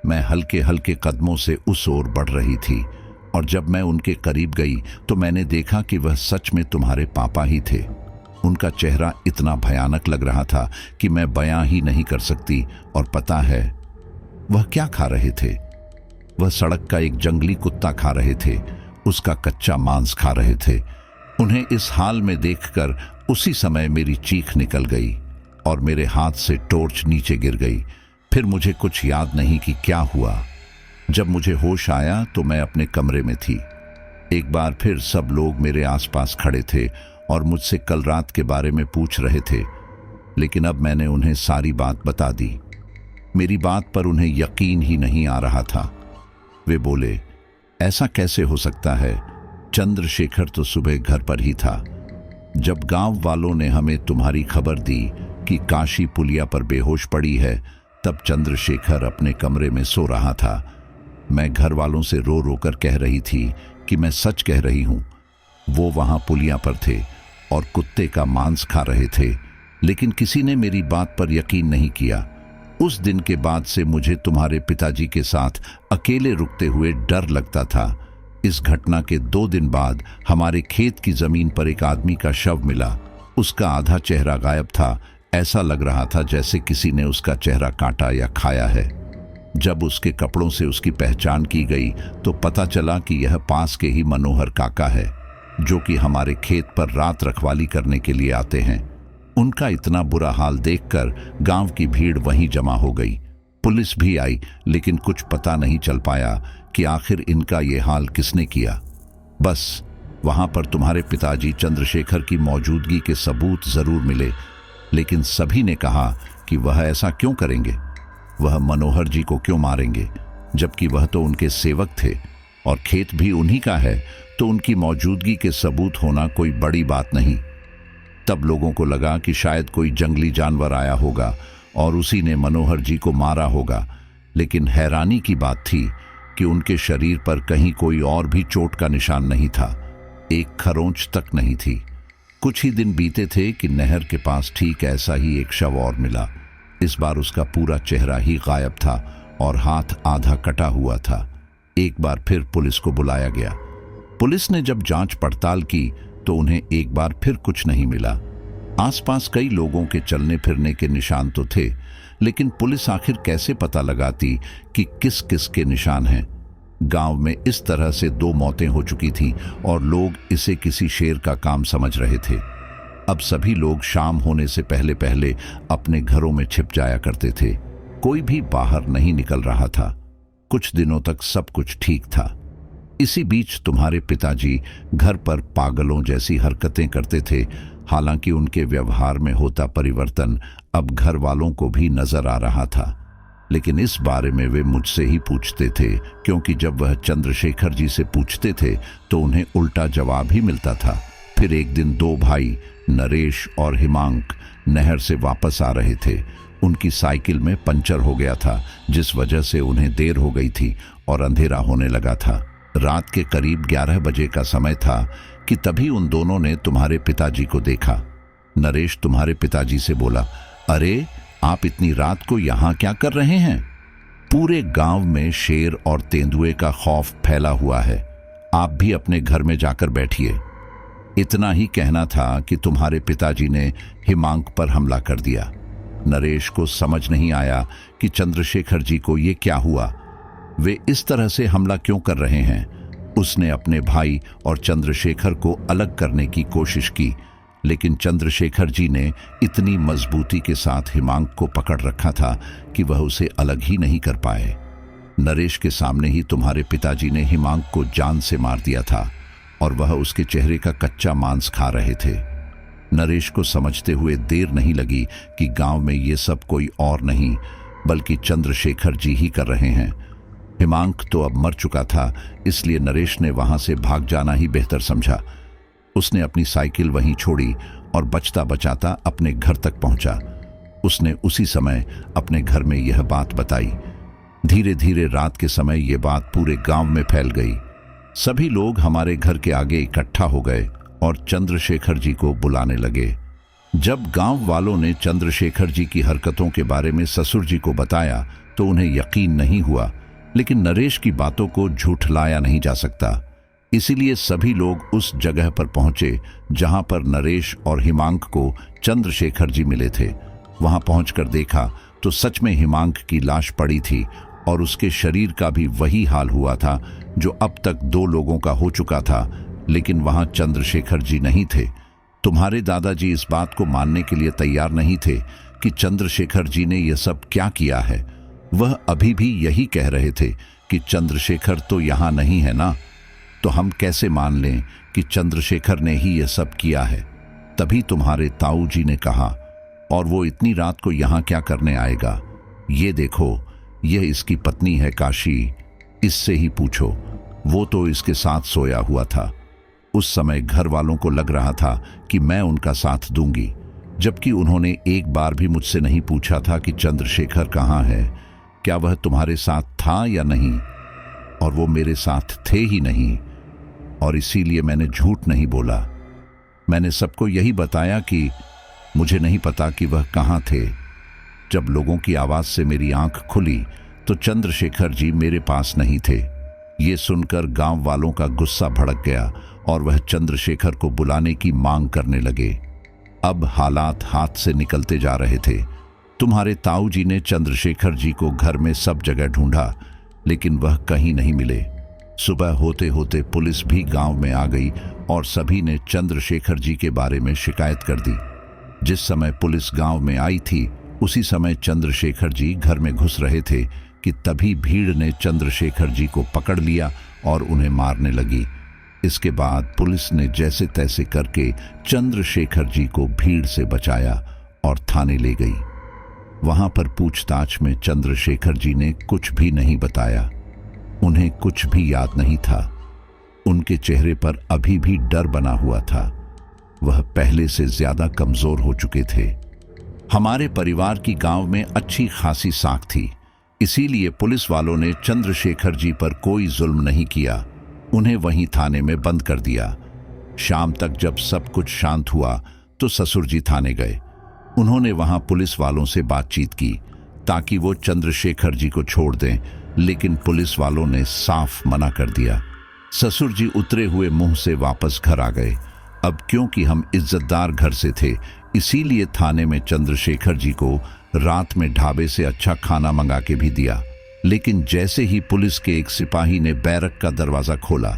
मैं हल्के हल्के कदमों से उस ओर बढ़ रही थी और जब मैं उनके करीब गई तो मैंने देखा कि वह सच में तुम्हारे पापा ही थे। उनका चेहरा इतना भयानक लग रहा था कि मैं बयां ही नहीं कर सकती। और पता है वह क्या खा रहे थे? वह सड़क का एक जंगली कुत्ता खा रहे थे। उसका कच्चा मांस खा रहे थे। उन्हें इस हाल में देखकर उसी समय मेरी चीख निकल गई और मेरे हाथ से टॉर्च नीचे गिर गई। फिर मुझे कुछ याद नहीं कि क्या हुआ। जब मुझे होश आया तो मैं अपने कमरे में थी। एक बार फिर सब लोग मेरे आसपास खड़े थे और मुझसे कल रात के बारे में पूछ रहे थे, लेकिन अब मैंने उन्हें सारी बात बता दी। मेरी बात पर उन्हें यकीन ही नहीं आ रहा था। वे बोले, ऐसा कैसे हो सकता है? चंद्रशेखर तो सुबह घर पर ही था। जब गांव वालों ने हमें तुम्हारी खबर दी कि काशी पुलिया पर बेहोश पड़ी है, तब चंद्रशेखर अपने कमरे में सो रहा था। मैं घर वालों से रो रो कर कह रही थी कि मैं सच कह रही हूं। वो वहां पुलिया पर थे और कुत्ते का मांस खा रहे थे, लेकिन किसी ने मेरी बात पर यकीन नहीं किया। उस दिन के बाद से मुझे तुम्हारे पिताजी के साथ अकेले रुकते हुए डर लगता था। इस घटना के 2 दिन बाद हमारे खेत की जमीन पर एक आदमी का शव मिला। उसका आधा चेहरा गायब था। ऐसा लग रहा था जैसे किसी ने उसका चेहरा काटा या खाया है। जब उसके कपड़ों से उसकी पहचान की गई तो पता चला कि यह पास के ही मनोहर काका है, जो कि हमारे खेत पर रात रखवाली करने के लिए आते हैं। उनका इतना बुरा हाल देखकर गांव की भीड़ वहीं जमा हो गई। पुलिस भी आई, लेकिन कुछ पता नहीं चल पाया कि आखिर इनका ये हाल किसने किया। बस वहां पर तुम्हारे पिताजी चंद्रशेखर की मौजूदगी के सबूत जरूर मिले, लेकिन सभी ने कहा कि वह ऐसा क्यों करेंगे, वह मनोहर जी को क्यों मारेंगे, जबकि वह तो उनके सेवक थे और खेत भी उन्हीं का है, तो उनकी मौजूदगी के सबूत होना कोई बड़ी बात नहीं। तब लोगों को लगा कि शायद कोई जंगली जानवर आया होगा और उसी ने मनोहर जी को मारा होगा। लेकिन हैरानी की बात थी कि उनके शरीर पर कहीं कोई और भी चोट का निशान नहीं था। एक खरोंच तक नहीं थी। कुछ ही दिन बीते थे कि नहर के पास ठीक ऐसा ही एक शव और मिला। इस बार उसका पूरा चेहरा ही गायब था और हाथ आधा कटा हुआ था। एक बार फिर पुलिस को बुलाया गया। पुलिस ने जब जांच पड़ताल की तो उन्हें एक बार फिर कुछ नहीं मिला। आसपास कई लोगों के चलने फिरने के निशान तो थे, लेकिन पुलिस आखिर कैसे पता लगाती कि किस किस के निशान हैं। गांव में इस तरह से 2 मौतें हो चुकी थीं और लोग इसे किसी शेर का काम समझ रहे थे। अब सभी लोग शाम होने से पहले पहले अपने घरों में छिप जाया करते थे। कोई भी बाहर नहीं निकल रहा था। कुछ दिनों तक सब कुछ ठीक था। इसी बीच तुम्हारे पिताजी घर पर पागलों जैसी हरकतें करते थे। हालांकि उनके व्यवहार में होता परिवर्तन अब घर वालों को भी नजर आ रहा था, लेकिन इस बारे में वे मुझसे ही पूछते थे, क्योंकि जब वह चंद्रशेखर जी से पूछते थे तो उन्हें उल्टा जवाब ही मिलता था। फिर एक दिन 2 भाई नरेश और हिमांक नहर से वापस आ रहे थे। उनकी साइकिल में पंचर हो गया था, जिस वजह से उन्हें देर हो गई थी और अंधेरा होने लगा था। रात के करीब 11 बजे का समय था कि तभी उन दोनों ने तुम्हारे पिताजी को देखा। नरेश तुम्हारे पिताजी से बोला, अरे आप इतनी रात को यहाँ क्या कर रहे हैं? पूरे गांव में शेर और तेंदुए का खौफ फैला हुआ है। आप भी अपने घर में जाकर बैठिए। इतना ही कहना था कि तुम्हारे पिताजी ने हिमांक पर हमला कर दिया। नरेश को समझ नहीं आया कि चंद्रशेखर जी को ये क्या हुआ, वे इस तरह से हमला क्यों कर रहे हैं। उसने अपने भाई और चंद्रशेखर को अलग करने की कोशिश की, लेकिन चंद्रशेखर जी ने इतनी मजबूती के साथ हिमांक को पकड़ रखा था कि वह उसे अलग ही नहीं कर पाए। नरेश के सामने ही तुम्हारे पिताजी ने हिमांक को जान से मार दिया था और वह उसके चेहरे का कच्चा मांस खा रहे थे। नरेश को समझते हुए देर नहीं लगी कि गांव में ये सब कोई और नहीं, बल्कि चंद्रशेखर जी ही कर रहे हैं। हिमांक तो अब मर चुका था, इसलिए नरेश ने वहां से भाग जाना ही बेहतर समझा। उसने अपनी साइकिल वहीं छोड़ी और बचता बचाता अपने घर तक पहुंचा। उसने उसी समय अपने घर में यह बात बताई। धीरे धीरे रात के समय यह बात पूरे गांव में फैल गई। सभी लोग हमारे घर के आगे इकट्ठा हो गए और चंद्रशेखर जी को बुलाने लगे। जब गांव वालों ने चंद्रशेखर जी की हरकतों के बारे में ससुर जी को बताया तो उन्हें यकीन नहीं हुआ, लेकिन नरेश की बातों को झूठलाया नहीं जा सकता। इसीलिए सभी लोग उस जगह पर पहुंचे जहां पर नरेश और हिमांक को चंद्रशेखर जी मिले थे। वहां पहुंचकर देखा तो सच में हिमांक की लाश पड़ी थी और उसके शरीर का भी वही हाल हुआ था जो अब तक 2 लोगों का हो चुका था, लेकिन वहां चंद्रशेखर जी नहीं थे। तुम्हारे दादाजी इस बात को मानने के लिए तैयार नहीं थे कि चंद्रशेखर जी ने यह सब क्या किया है। वह अभी भी यही कह रहे थे कि चंद्रशेखर तो यहां नहीं है ना, तो हम कैसे मान लें कि चंद्रशेखर ने ही यह सब किया है। तभी तुम्हारे ताऊ जी ने कहा, और वो इतनी रात को यहां क्या करने आएगा? ये देखो, यह इसकी पत्नी है काशी, इससे ही पूछो, वो तो इसके साथ सोया हुआ था। उस समय घर वालों को लग रहा था कि मैं उनका साथ दूंगी, जबकि उन्होंने एक बार भी मुझसे नहीं पूछा था कि चंद्रशेखर कहाँ है, क्या वह तुम्हारे साथ था या नहीं। और वो मेरे साथ थे ही नहीं, और इसीलिए मैंने झूठ नहीं बोला। मैंने सबको यही बताया कि मुझे नहीं पता कि वह कहाँ थे। जब लोगों की आवाज से मेरी आंख खुली तो चंद्रशेखर जी मेरे पास नहीं थे। ये सुनकर गांव वालों का गुस्सा भड़क गया और वह चंद्रशेखर को बुलाने की मांग करने लगे। अब हालात हाथ से निकलते जा रहे थे। तुम्हारे ताऊ जी ने चंद्रशेखर जी को घर में सब जगह ढूंढा, लेकिन वह कहीं नहीं मिले। सुबह होते होते पुलिस भी गांव में आ गई और सभी ने चंद्रशेखर जी के बारे में शिकायत कर दी। जिस समय पुलिस गांव में आई थी उसी समय चंद्रशेखर जी घर में घुस रहे थे कि तभी भीड़ ने चंद्रशेखर जी को पकड़ लिया और उन्हें मारने लगी। इसके बाद पुलिस ने जैसे तैसे करके चंद्रशेखर जी को भीड़ से बचाया और थाने ले गई। वहां पर पूछताछ में चंद्रशेखर जी ने कुछ भी नहीं बताया। उन्हें कुछ भी याद नहीं था। उनके चेहरे पर अभी भी डर बना हुआ था। वह पहले से ज्यादा कमजोर हो चुके थे। हमारे परिवार की गांव में अच्छी खासी साख थी, इसीलिए पुलिस वालों ने चंद्रशेखर जी पर कोई जुल्म नहीं किया। उन्हें वहीं थाने में बंद कर दिया। शाम तक जब सब कुछ शांत हुआ तो ससुर जी थाने गए। उन्होंने वहां पुलिस वालों से बातचीत की ताकि वो चंद्रशेखर जी को छोड़ दें, लेकिन पुलिस वालों ने साफ मना कर दिया। ससुर जी उतरे हुए मुंह से वापस घर आ गए। अब क्योंकि हम इज्जतदार घर से थे, इसीलिए थाने में चंद्रशेखर जी को रात में ढाबे से अच्छा खाना मंगा के भी दिया। लेकिन जैसे ही पुलिस के एक सिपाही ने बैरक का दरवाजा खोला,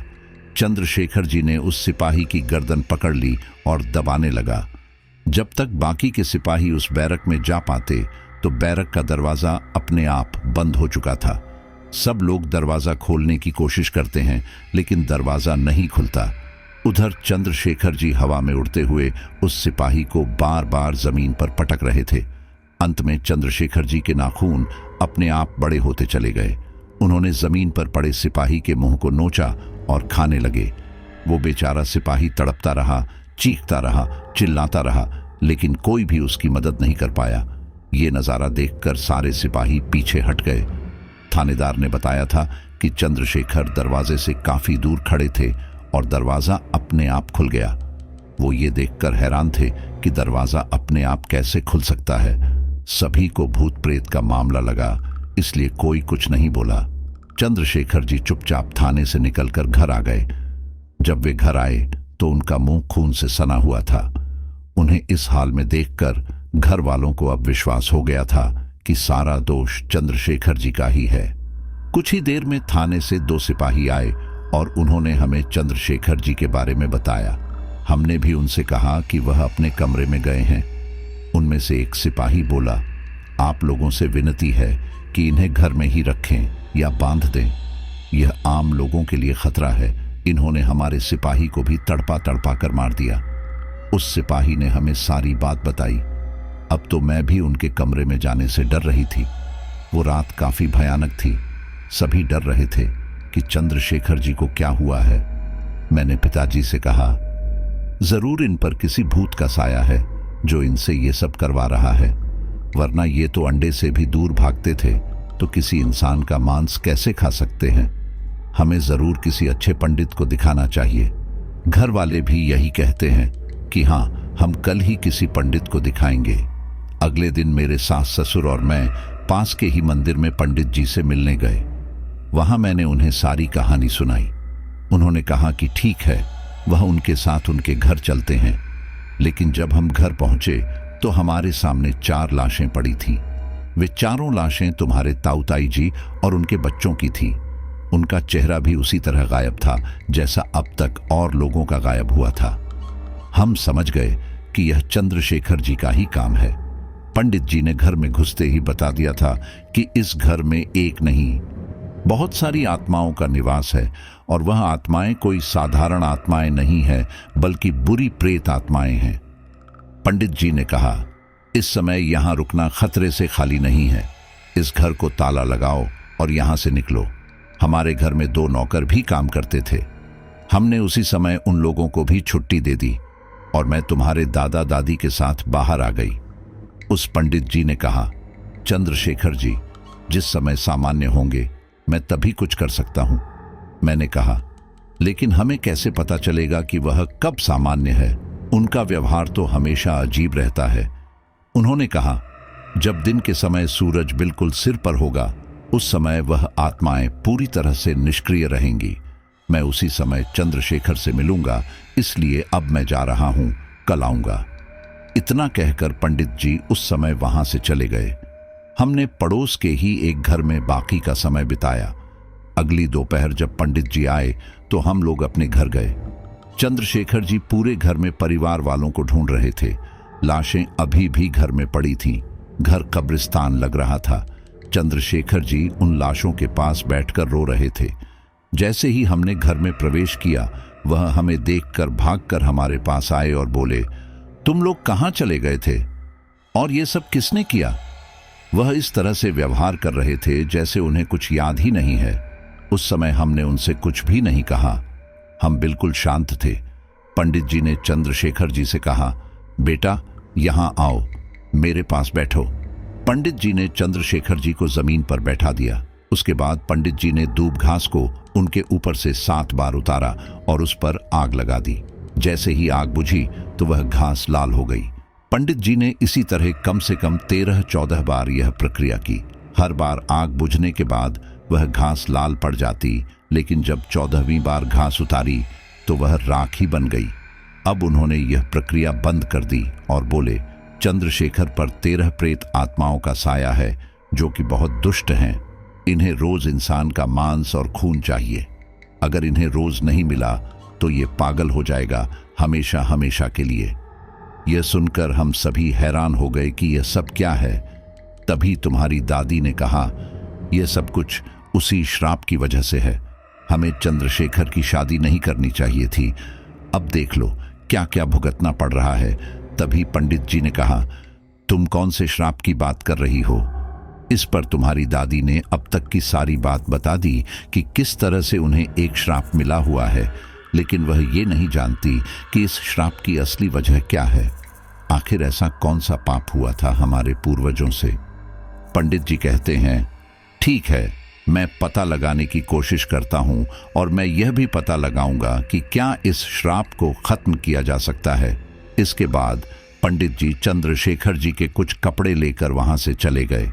चंद्रशेखर जी ने उस सिपाही की गर्दन पकड़ ली और दबाने लगा। जब तक बाकी के सिपाही उस बैरक में जा पाते तो बैरक का दरवाजा अपने आप बंद हो चुका था। सब लोग दरवाजा खोलने की कोशिश करते हैं, लेकिन दरवाजा नहीं खुलता। उधर चंद्रशेखर जी हवा में उड़ते हुए उस सिपाही को बार बार जमीन पर पटक रहे थे। अंत में चंद्रशेखर जी के नाखून अपने आप बड़े होते चले गए। उन्होंने जमीन पर पड़े सिपाही के मुंह को नोचा और खाने लगे। वो बेचारा सिपाही तड़पता रहा, चीखता रहा, चिल्लाता रहा, लेकिन कोई भी उसकी मदद नहीं कर पाया। ये नजारा देखकर सारे सिपाही पीछे हट गए। थानेदार ने बताया था कि चंद्रशेखर दरवाजे से काफी दूर खड़े थे और दरवाजा अपने आप खुल गया। वो ये देखकर हैरान थे कि दरवाजा अपने आप कैसे खुल सकता है। सभी को भूत प्रेत का मामला लगा, इसलिए कोई कुछ नहीं बोला। चंद्रशेखर जी चुपचाप थाने से निकलकर घर आ गए। जब वे घर आए तो उनका मुंह खून से सना हुआ था। उन्हें इस हाल में देखकर घर वालों को अब विश्वास हो गया था कि सारा दोष चंद्रशेखर जी का ही है। कुछ ही देर में थाने से 2 सिपाही आए और उन्होंने हमें चंद्रशेखर जी के बारे में बताया। हमने भी उनसे कहा कि वह अपने कमरे में गए हैं। उनमें से एक सिपाही बोला, आप लोगों से विनती है कि इन्हें घर में ही रखें या बांध दें। यह आम लोगों के लिए खतरा है। इन्होंने हमारे सिपाही को भी तड़पा तड़पा कर मार दिया। उस सिपाही ने हमें सारी बात बताई। अब तो मैं भी उनके कमरे में जाने से डर रही थी। वो रात काफी भयानक थी। सभी डर रहे थे कि चंद्रशेखर जी को क्या हुआ है। मैंने पिताजी से कहा, जरूर इन पर किसी भूत का साया है जो इनसे ये सब करवा रहा है, वरना ये तो अंडे से भी दूर भागते थे, तो किसी इंसान का मांस कैसे खा सकते हैं। हमें जरूर किसी अच्छे पंडित को दिखाना चाहिए। घर वाले भी यही कहते हैं कि हाँ, हम कल ही किसी पंडित को दिखाएंगे। अगले दिन मेरे सास ससुर और मैं पास के ही मंदिर में पंडित जी से मिलने गए। वहां मैंने उन्हें सारी कहानी सुनाई। उन्होंने कहा कि ठीक है, वह उनके साथ उनके घर चलते हैं। लेकिन जब हम घर पहुंचे तो हमारे सामने 4 लाशें पड़ी थीं। वे चारों लाशें तुम्हारे ताऊ-ताई जी और उनके बच्चों की थी। उनका चेहरा भी उसी तरह गायब था जैसा अब तक और लोगों का गायब हुआ था। हम समझ गए कि यह चंद्रशेखर जी का ही काम है। पंडित जी ने घर में घुसते ही बता दिया था कि इस घर में एक नहीं, बहुत सारी आत्माओं का निवास है, और वह आत्माएं कोई साधारण आत्माएं नहीं है, बल्कि बुरी प्रेत आत्माएं हैं। पंडित जी ने कहा, इस समय यहां रुकना खतरे से खाली नहीं है। इस घर को ताला लगाओ और यहां से निकलो। हमारे घर में 2 नौकर भी काम करते थे। हमने उसी समय उन लोगों को भी छुट्टी दे दी और मैं तुम्हारे दादा दादी के साथ बाहर आ गई। उस पंडित जी ने कहा, चंद्रशेखर जी जिस समय सामान्य होंगे मैं तभी कुछ कर सकता हूं। मैंने कहा, लेकिन हमें कैसे पता चलेगा कि वह कब सामान्य है? उनका व्यवहार तो हमेशा अजीब रहता है। उन्होंने कहा, जब दिन के समय सूरज बिल्कुल सिर पर होगा उस समय वह आत्माएं पूरी तरह से निष्क्रिय रहेंगी। मैं उसी समय चंद्रशेखर से मिलूंगा, इसलिए अब मैं जा रहा हूं, कल आऊंगा। इतना कहकर पंडित जी उस समय वहां से चले गए। हमने पड़ोस के ही एक घर में बाकी का समय बिताया। अगली दोपहर जब पंडित जी आए तो हम लोग अपने घर गए। चंद्रशेखर जी पूरे घर में परिवार वालों को ढूंढ रहे थे। लाशें अभी भी घर में पड़ी थीं। घर कब्रिस्तान लग रहा था। चंद्रशेखर जी उन लाशों के पास बैठकर रो रहे थे। जैसे ही हमने घर में प्रवेश किया, वह हमें देखकर भागकर हमारे पास आए और बोले, तुम लोग कहां चले गए थे और ये सब किसने किया? वह इस तरह से व्यवहार कर रहे थे जैसे उन्हें कुछ याद ही नहीं है। उस समय हमने उनसे कुछ भी नहीं कहा। हम बिल्कुल शांत थे। पंडित जी ने चंद्रशेखर जी से कहा, बेटा यहां आओ, मेरे पास बैठो। पंडित जी ने चंद्रशेखर जी को जमीन पर बैठा दिया। उसके बाद पंडित जी ने दूब घास को उनके ऊपर से 7 बार उतारा और उस पर आग लगा दी। जैसे ही आग बुझी तो वह घास लाल हो गई। पंडित जी ने इसी तरह कम से कम 13-14 बार यह प्रक्रिया की। हर बार आग बुझने के बाद वह घास लाल पड़ जाती, लेकिन जब 14वीं बार घास उतारी तो वह राख ही बन गई। अब उन्होंने यह प्रक्रिया बंद कर दी और बोले, चंद्रशेखर पर 13 प्रेत आत्माओं का साया है जो कि बहुत दुष्ट हैं। इन्हें रोज इंसान का मांस और खून चाहिए। अगर इन्हें रोज नहीं मिला तो ये पागल हो जाएगा हमेशा हमेशा के लिए। यह सुनकर हम सभी हैरान हो गए कि यह सब क्या है। तभी तुम्हारी दादी ने कहा, यह सब कुछ उसी श्राप की वजह से है। हमें चंद्रशेखर की शादी नहीं करनी चाहिए थी। अब देख लो क्या क्या भुगतना पड़ रहा है। तभी पंडित जी ने कहा, तुम कौन से श्राप की बात कर रही हो? इस पर तुम्हारी दादी ने अब तक की सारी बात बता दी कि किस तरह से उन्हें एक श्राप मिला हुआ है, लेकिन वह ये नहीं जानती कि इस श्राप की असली वजह क्या है। आखिर ऐसा कौन सा पाप हुआ था हमारे पूर्वजों से? पंडित जी कहते हैं, ठीक है, मैं पता लगाने की कोशिश करता हूं और मैं यह भी पता लगाऊंगा कि क्या इस श्राप को खत्म किया जा सकता है। इसके बाद पंडित जी चंद्रशेखर जी के कुछ कपड़े लेकर वहां से चले गए।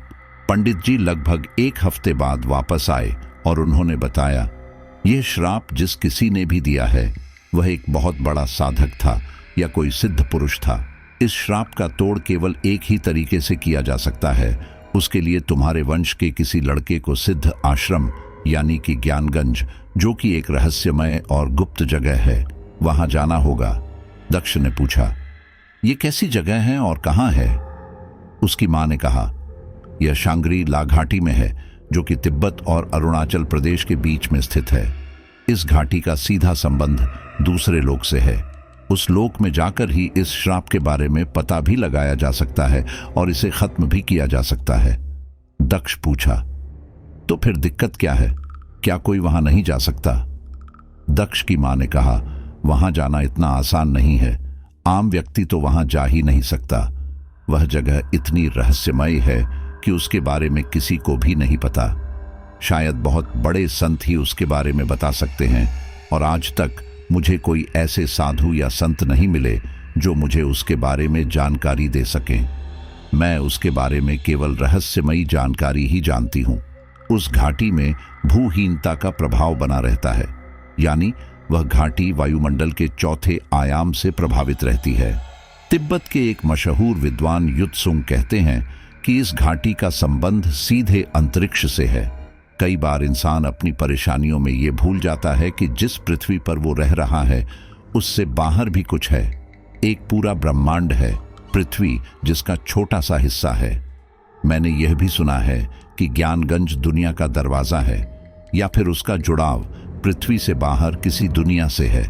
पंडित जी लगभग 1 हफ्ते बाद वापस आए और उन्होंने बताया, यह श्राप जिस किसी ने भी दिया है वह एक बहुत बड़ा साधक था या कोई सिद्ध पुरुष था। इस श्राप का तोड़ केवल एक ही तरीके से किया जा सकता है। उसके लिए तुम्हारे वंश के किसी लड़के को सिद्ध आश्रम यानी कि ज्ञानगंज, जो कि एक रहस्यमय और गुप्त जगह है, वहां जाना होगा। दक्ष ने पूछा, ये कैसी जगह है और कहां है? उसकी मां ने कहा, यह शांग्री-ला घाटी में है, जो कि तिब्बत और अरुणाचल प्रदेश के बीच में स्थित है। इस घाटी का सीधा संबंध दूसरे लोक से है। उस लोक में जाकर ही इस श्राप के बारे में पता भी लगाया जा सकता है और इसे खत्म भी किया जा सकता है। दक्ष पूछा। तो फिर दिक्कत क्या है? क्या कोई वहां नहीं जा सकता? दक्ष की मां ने कहा, वहां जाना इतना आसान नहीं है। आम व्यक्ति तो वहां जा ही नहीं सकता। वह जगह इतनी रहस्यमय है कि उसके बारे में किसी को भी नहीं पता। शायद बहुत बड़े संत ही उसके बारे में बता सकते हैं, और आज तक मुझे कोई ऐसे साधु या संत नहीं मिले जो मुझे उसके बारे में जानकारी दे सकें। मैं उसके बारे में केवल रहस्यमयी जानकारी ही जानती हूँ। उस घाटी में भूहीनता का प्रभाव बना रहता है, यानी वह घाटी वायुमंडल के चौथे आयाम से प्रभावित रहती है। तिब्बत के एक मशहूर विद्वान युत्सुंग कहते हैं कि इस घाटी का संबंध सीधे अंतरिक्ष से है। कई बार इंसान अपनी परेशानियों में ये भूल जाता है कि जिस पृथ्वी पर वो रह रहा है उससे बाहर भी कुछ है। एक पूरा ब्रह्मांड है, पृथ्वी जिसका छोटा सा हिस्सा है। मैंने यह भी सुना है कि ज्ञानगंज दुनिया का दरवाजा है, या फिर उसका जुड़ाव पृथ्वी से बाहर किसी दुनिया से है।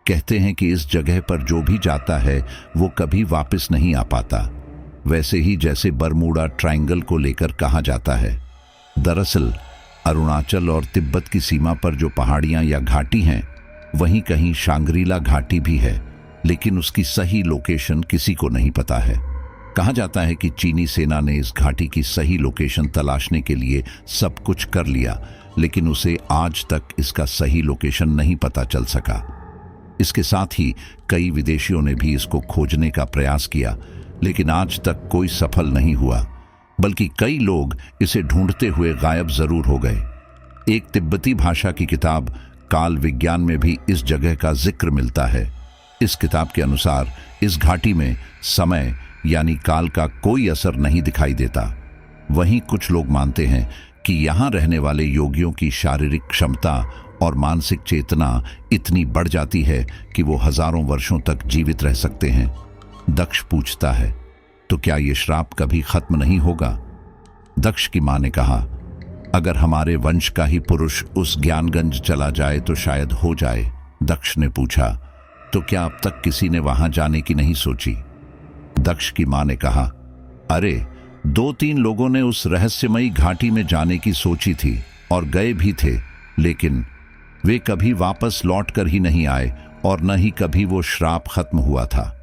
कहते हैं कि इस जगह पर जो भी जाता है वो कभी वापस नहीं आ पाता, वैसे ही जैसे बरमूडा ट्रायंगल को लेकर कहा जाता है। दरअसल अरुणाचल और तिब्बत की सीमा पर जो पहाड़ियां या घाटी हैं, वहीं कहीं शांग्रीला घाटी भी है, लेकिन उसकी सही लोकेशन किसी को नहीं पता है। कहा जाता है कि चीनी सेना ने इस घाटी की सही लोकेशन तलाशने के लिए सब कुछ कर लिया, लेकिन उसे आज तक इसका सही लोकेशन नहीं पता चल सका। इसके साथ ही कई विदेशियों ने भी इसको खोजने का प्रयास किया, लेकिन आज तक कोई सफल नहीं हुआ, बल्कि कई लोग इसे ढूंढते हुए गायब जरूर हो गए। एक तिब्बती भाषा की किताब काल विज्ञान में भी इस जगह का जिक्र मिलता है। इस किताब के अनुसार इस घाटी में समय यानी काल का कोई असर नहीं दिखाई देता। वहीं कुछ लोग मानते हैं कि यहाँ रहने वाले योगियों की शारीरिक क्षमता और मानसिक चेतना इतनी बढ़ जाती है कि वो हजारों वर्षों तक जीवित रह सकते हैं। दक्ष पूछता है, तो क्या ये श्राप कभी खत्म नहीं होगा? दक्ष की मां ने कहा, अगर हमारे वंश का ही पुरुष उस ज्ञानगंज चला जाए तो शायद हो जाए। दक्ष ने पूछा, तो क्या अब तक किसी ने वहां जाने की नहीं सोची? दक्ष की मां ने कहा, अरे 2-3 लोगों ने उस रहस्यमयी घाटी में जाने की सोची थी और गए भी थे, लेकिन वे कभी वापस लौट कर ही नहीं आए और न ही कभी वो श्राप खत्म हुआ था।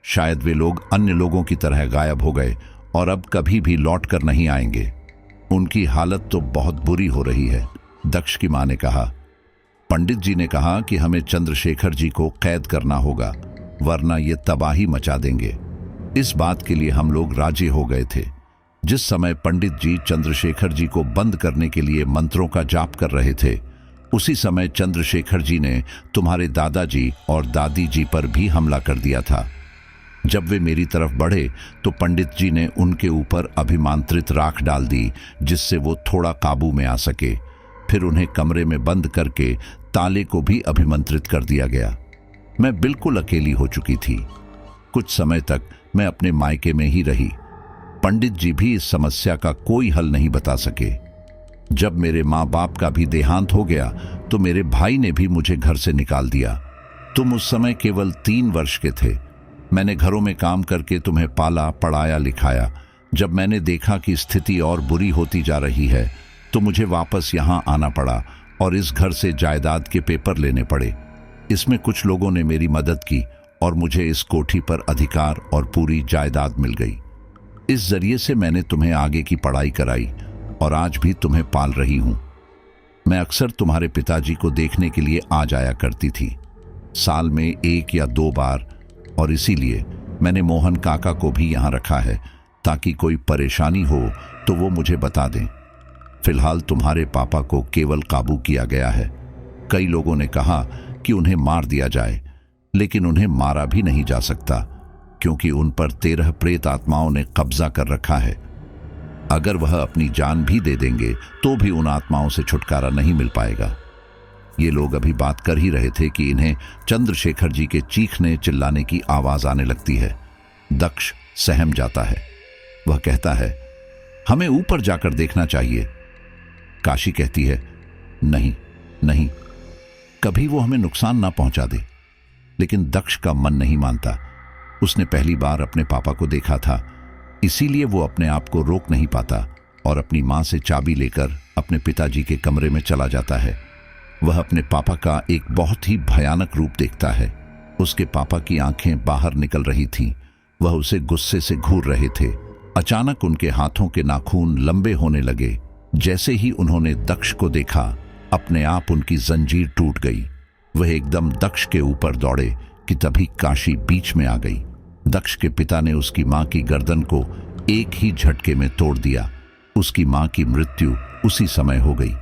शायद वे लोग अन्य लोगों की तरह गायब हो गए और अब कभी भी लौट कर नहीं आएंगे। उनकी हालत तो बहुत बुरी हो रही है। दक्ष की मां ने कहा, पंडित जी ने कहा कि हमें चंद्रशेखर जी को कैद करना होगा, वरना ये तबाही मचा देंगे। इस बात के लिए हम लोग राजी हो गए थे। जिस समय पंडित जी चंद्रशेखर जी को बंद करने के लिए मंत्रों का जाप कर रहे थे, उसी समय चंद्रशेखर जी ने तुम्हारे दादाजी और दादी जी पर भी हमला कर दिया था। जब वे मेरी तरफ बढ़े तो पंडित जी ने उनके ऊपर अभिमांत्रित राख डाल दी, जिससे वो थोड़ा काबू में आ सके। फिर उन्हें कमरे में बंद करके ताले को भी अभिमंत्रित कर दिया गया। मैं बिल्कुल अकेली हो चुकी थी। कुछ समय तक मैं अपने मायके में ही रही। पंडित जी भी इस समस्या का कोई हल नहीं बता सके। जब मेरे माँ बाप का भी देहांत हो गया तो मेरे भाई ने भी मुझे घर से निकाल दिया। तुम उस समय केवल 3 वर्ष के थे। मैंने घरों में काम करके तुम्हें पाला, पढ़ाया, लिखाया। जब मैंने देखा कि स्थिति और बुरी होती जा रही है तो मुझे वापस यहाँ आना पड़ा और इस घर से जायदाद के पेपर लेने पड़े। इसमें कुछ लोगों ने मेरी मदद की और मुझे इस कोठी पर अधिकार और पूरी जायदाद मिल गई। इस जरिए से मैंने तुम्हें आगे की पढ़ाई कराई और आज भी तुम्हें पाल रही हूं। मैं अक्सर तुम्हारे पिताजी को देखने के लिए आ जाया करती थी, साल में 1 या 2 बार, और इसीलिए मैंने मोहन काका को भी यहाँ रखा है ताकि कोई परेशानी हो तो वो मुझे बता दें। फिलहाल तुम्हारे पापा को केवल काबू किया गया है। कई लोगों ने कहा कि उन्हें मार दिया जाए, लेकिन उन्हें मारा भी नहीं जा सकता क्योंकि उन पर 13 प्रेत आत्माओं ने कब्जा कर रखा है। अगर वह अपनी जान भी दे देंगे तो भी उन आत्माओं से छुटकारा नहीं मिल पाएगा। ये लोग अभी बात कर ही रहे थे कि इन्हें चंद्रशेखर जी के चीखने चिल्लाने की आवाज आने लगती है। दक्ष सहम जाता है। वह कहता है, हमें ऊपर जाकर देखना चाहिए। काशी कहती है, नहीं नहीं, कभी वो हमें नुकसान ना पहुंचा दे। लेकिन दक्ष का मन नहीं मानता। उसने पहली बार अपने पापा को देखा था, इसीलिए वो अपने आप को रोक नहीं पाता और अपनी माँ से चाबी लेकर अपने पिताजी के कमरे में चला जाता है। वह अपने पापा का एक बहुत ही भयानक रूप देखता है। उसके पापा की आंखें बाहर निकल रही थीं। वह उसे गुस्से से घूर रहे थे। अचानक उनके हाथों के नाखून लंबे होने लगे। जैसे ही उन्होंने दक्ष को देखा, अपने आप उनकी जंजीर टूट गई। वह एकदम दक्ष के ऊपर दौड़े कि तभी काशी बीच में आ गई। दक्ष के पिता ने उसकी माँ की गर्दन को एक ही झटके में तोड़ दिया। उसकी माँ की मृत्यु उसी समय हो गई।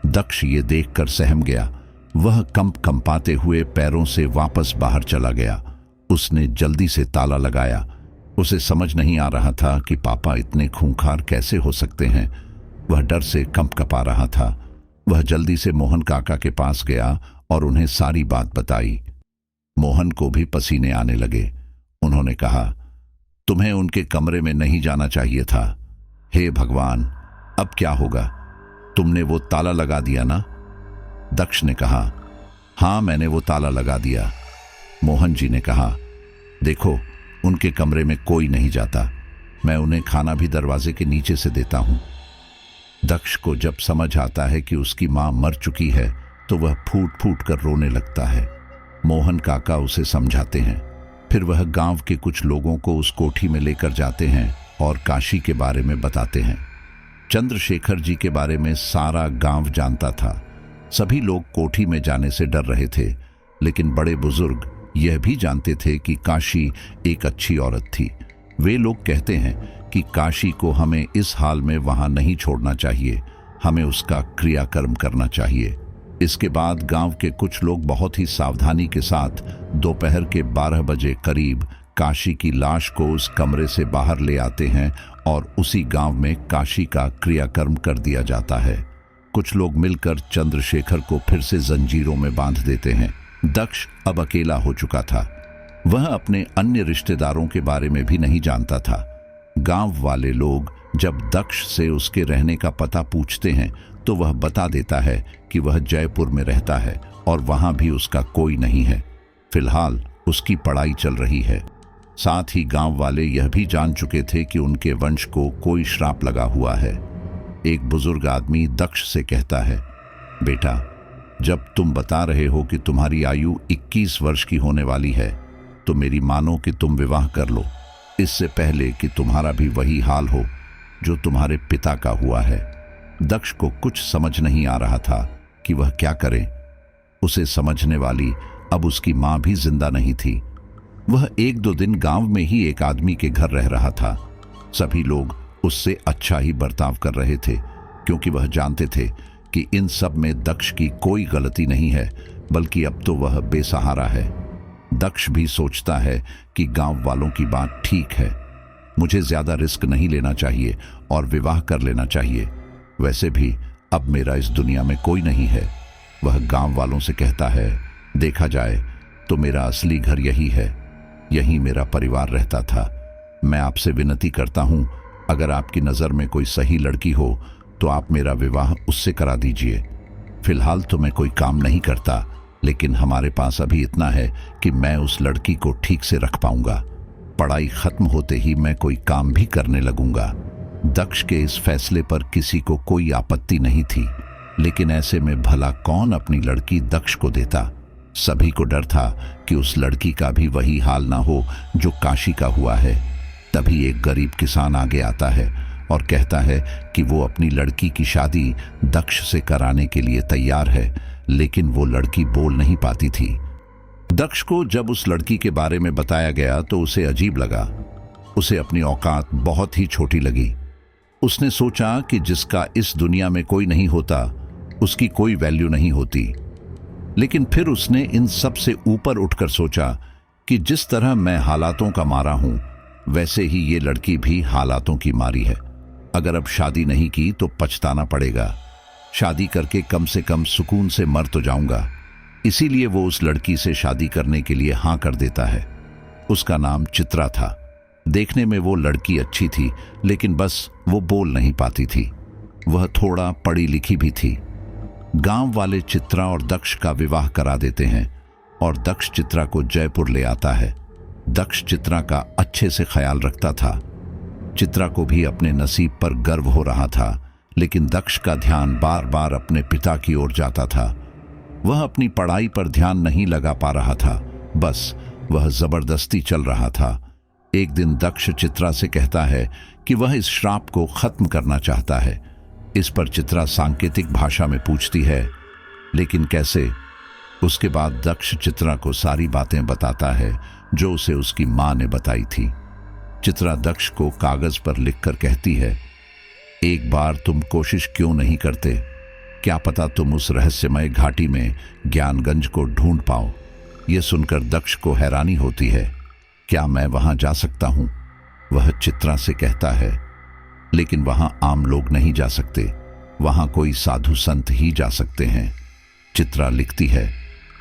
दक्ष ये देखकर सहम गया। वह कंपाते हुए पैरों से वापस बाहर चला गया। उसने जल्दी से ताला लगाया। उसे समझ नहीं आ रहा था कि पापा इतने खूंखार कैसे हो सकते हैं। वह डर से कंपा रहा था। वह जल्दी से मोहन काका के पास गया और उन्हें सारी बात बताई। मोहन को भी पसीने आने लगे। उन्होंने कहा, तुम्हें उनके कमरे में नहीं जाना चाहिए था। हे भगवान, अब क्या होगा? तुमने वो ताला लगा दिया ना? दक्ष ने कहा, हाँ, मैंने वो ताला लगा दिया। मोहन जी ने कहा, देखो, उनके कमरे में कोई नहीं जाता। मैं उन्हें खाना भी दरवाजे के नीचे से देता हूं। दक्ष को जब समझ आता है कि उसकी मां मर चुकी है तो वह फूट फूट कर रोने लगता है। मोहन काका उसे समझाते हैं। फिर वह गांव के कुछ लोगों को उस कोठी में लेकर जाते हैं और काशी के बारे में बताते हैं। चंद्रशेखर जी के बारे में सारा गांव जानता था। सभी लोग कोठी में जाने से डर रहे थे, लेकिन बड़े बुजुर्ग यह भी जानते थे कि काशी एक अच्छी औरत थी। वे लोग कहते हैं कि काशी को हमें इस हाल में वहां नहीं छोड़ना चाहिए। हमें उसका क्रियाकर्म करना चाहिए। इसके बाद गांव के कुछ लोग बहुत ही सावधानी के साथ दोपहर के 12 बजे करीब काशी की लाश को उस कमरे से बाहर ले आते हैं और उसी गांव में काशी का क्रियाकर्म कर दिया जाता है। कुछ लोग मिलकर चंद्रशेखर को फिर से जंजीरों में बांध देते हैं। दक्ष अब अकेला हो चुका था। वह अपने अन्य रिश्तेदारों के बारे में भी नहीं जानता था। गांव वाले लोग जब दक्ष से उसके रहने का पता पूछते हैं तो वह बता देता है कि वह जयपुर में रहता है और वहां भी उसका कोई नहीं है। फिलहाल उसकी पढ़ाई चल रही है। साथ ही गांव वाले यह भी जान चुके थे कि उनके वंश को कोई श्राप लगा हुआ है। एक बुजुर्ग आदमी दक्ष से कहता है, बेटा, जब तुम बता रहे हो कि तुम्हारी आयु 21 वर्ष की होने वाली है तो मेरी मानो कि तुम विवाह कर लो, इससे पहले कि तुम्हारा भी वही हाल हो जो तुम्हारे पिता का हुआ है। दक्ष को कुछ समझ नहीं आ रहा था कि वह क्या करे। उसे समझने वाली अब उसकी मां भी जिंदा नहीं थी। वह 1-2 दिन गांव में ही एक आदमी के घर रह रहा था। सभी लोग उससे अच्छा ही बर्ताव कर रहे थे, क्योंकि वह जानते थे कि इन सब में दक्ष की कोई गलती नहीं है, बल्कि अब तो वह बेसहारा है। दक्ष भी सोचता है कि गांव वालों की बात ठीक है, मुझे ज्यादा रिस्क नहीं लेना चाहिए और विवाह कर लेना चाहिए। वैसे भी अब मेरा इस दुनिया में कोई नहीं है। वह गांव वालों से कहता है, देखा जाए तो मेरा असली घर यही है, यहीं मेरा परिवार रहता था। मैं आपसे विनती करता हूं, अगर आपकी नज़र में कोई सही लड़की हो तो आप मेरा विवाह उससे करा दीजिए। फिलहाल तो मैं कोई काम नहीं करता, लेकिन हमारे पास अभी इतना है कि मैं उस लड़की को ठीक से रख पाऊंगा। पढ़ाई खत्म होते ही मैं कोई काम भी करने लगूंगा। दक्ष के इस फैसले पर किसी को कोई आपत्ति नहीं थी, लेकिन ऐसे में भला कौन अपनी लड़की दक्ष को देता। सभी को डर था कि उस लड़की का भी वही हाल ना हो जो काशी का हुआ है। तभी एक गरीब किसान आगे आता है और कहता है कि वो अपनी लड़की की शादी दक्ष से कराने के लिए तैयार है, लेकिन वो लड़की बोल नहीं पाती थी। दक्ष को जब उस लड़की के बारे में बताया गया तो उसे अजीब लगा। उसे अपनी औकात बहुत ही छोटी लगी। उसने सोचा कि जिसका इस दुनिया में कोई नहीं होता, उसकी कोई वैल्यू नहीं होती। लेकिन फिर उसने इन सब से ऊपर उठकर सोचा कि जिस तरह मैं हालातों का मारा हूं, वैसे ही ये लड़की भी हालातों की मारी है। अगर अब शादी नहीं की तो पछताना पड़ेगा। शादी करके कम से कम सुकून से मर तो जाऊंगा। इसीलिए वो उस लड़की से शादी करने के लिए हां कर देता है। उसका नाम चित्रा था। देखने में वो लड़की अच्छी थी, लेकिन बस वो बोल नहीं पाती थी। वह थोड़ा पढ़ी लिखी भी थी। गांव वाले चित्रा और दक्ष का विवाह करा देते हैं और दक्ष चित्रा को जयपुर ले आता है। दक्ष चित्रा का अच्छे से ख्याल रखता था। चित्रा को भी अपने नसीब पर गर्व हो रहा था, लेकिन दक्ष का ध्यान बार बार अपने पिता की ओर जाता था। वह अपनी पढ़ाई पर ध्यान नहीं लगा पा रहा था, बस वह जबरदस्ती चल रहा था। एक दिन दक्ष चित्रा से कहता है कि वह इस श्राप को खत्म करना चाहता है। इस पर चित्रा सांकेतिक भाषा में पूछती है, लेकिन कैसे? उसके बाद दक्ष चित्रा को सारी बातें बताता है जो उसे उसकी मां ने बताई थी। चित्रा दक्ष को कागज पर लिखकर कहती है, एक बार तुम कोशिश क्यों नहीं करते? क्या पता तुम उस रहस्यमय घाटी में ज्ञानगंज को ढूंढ पाओ। यह सुनकर दक्ष को हैरानी होती है। क्या मैं वहां जा सकता हूं? वह चित्रा से कहता है, लेकिन वहां आम लोग नहीं जा सकते, वहां कोई साधु संत ही जा सकते हैं। चित्रा लिखती है,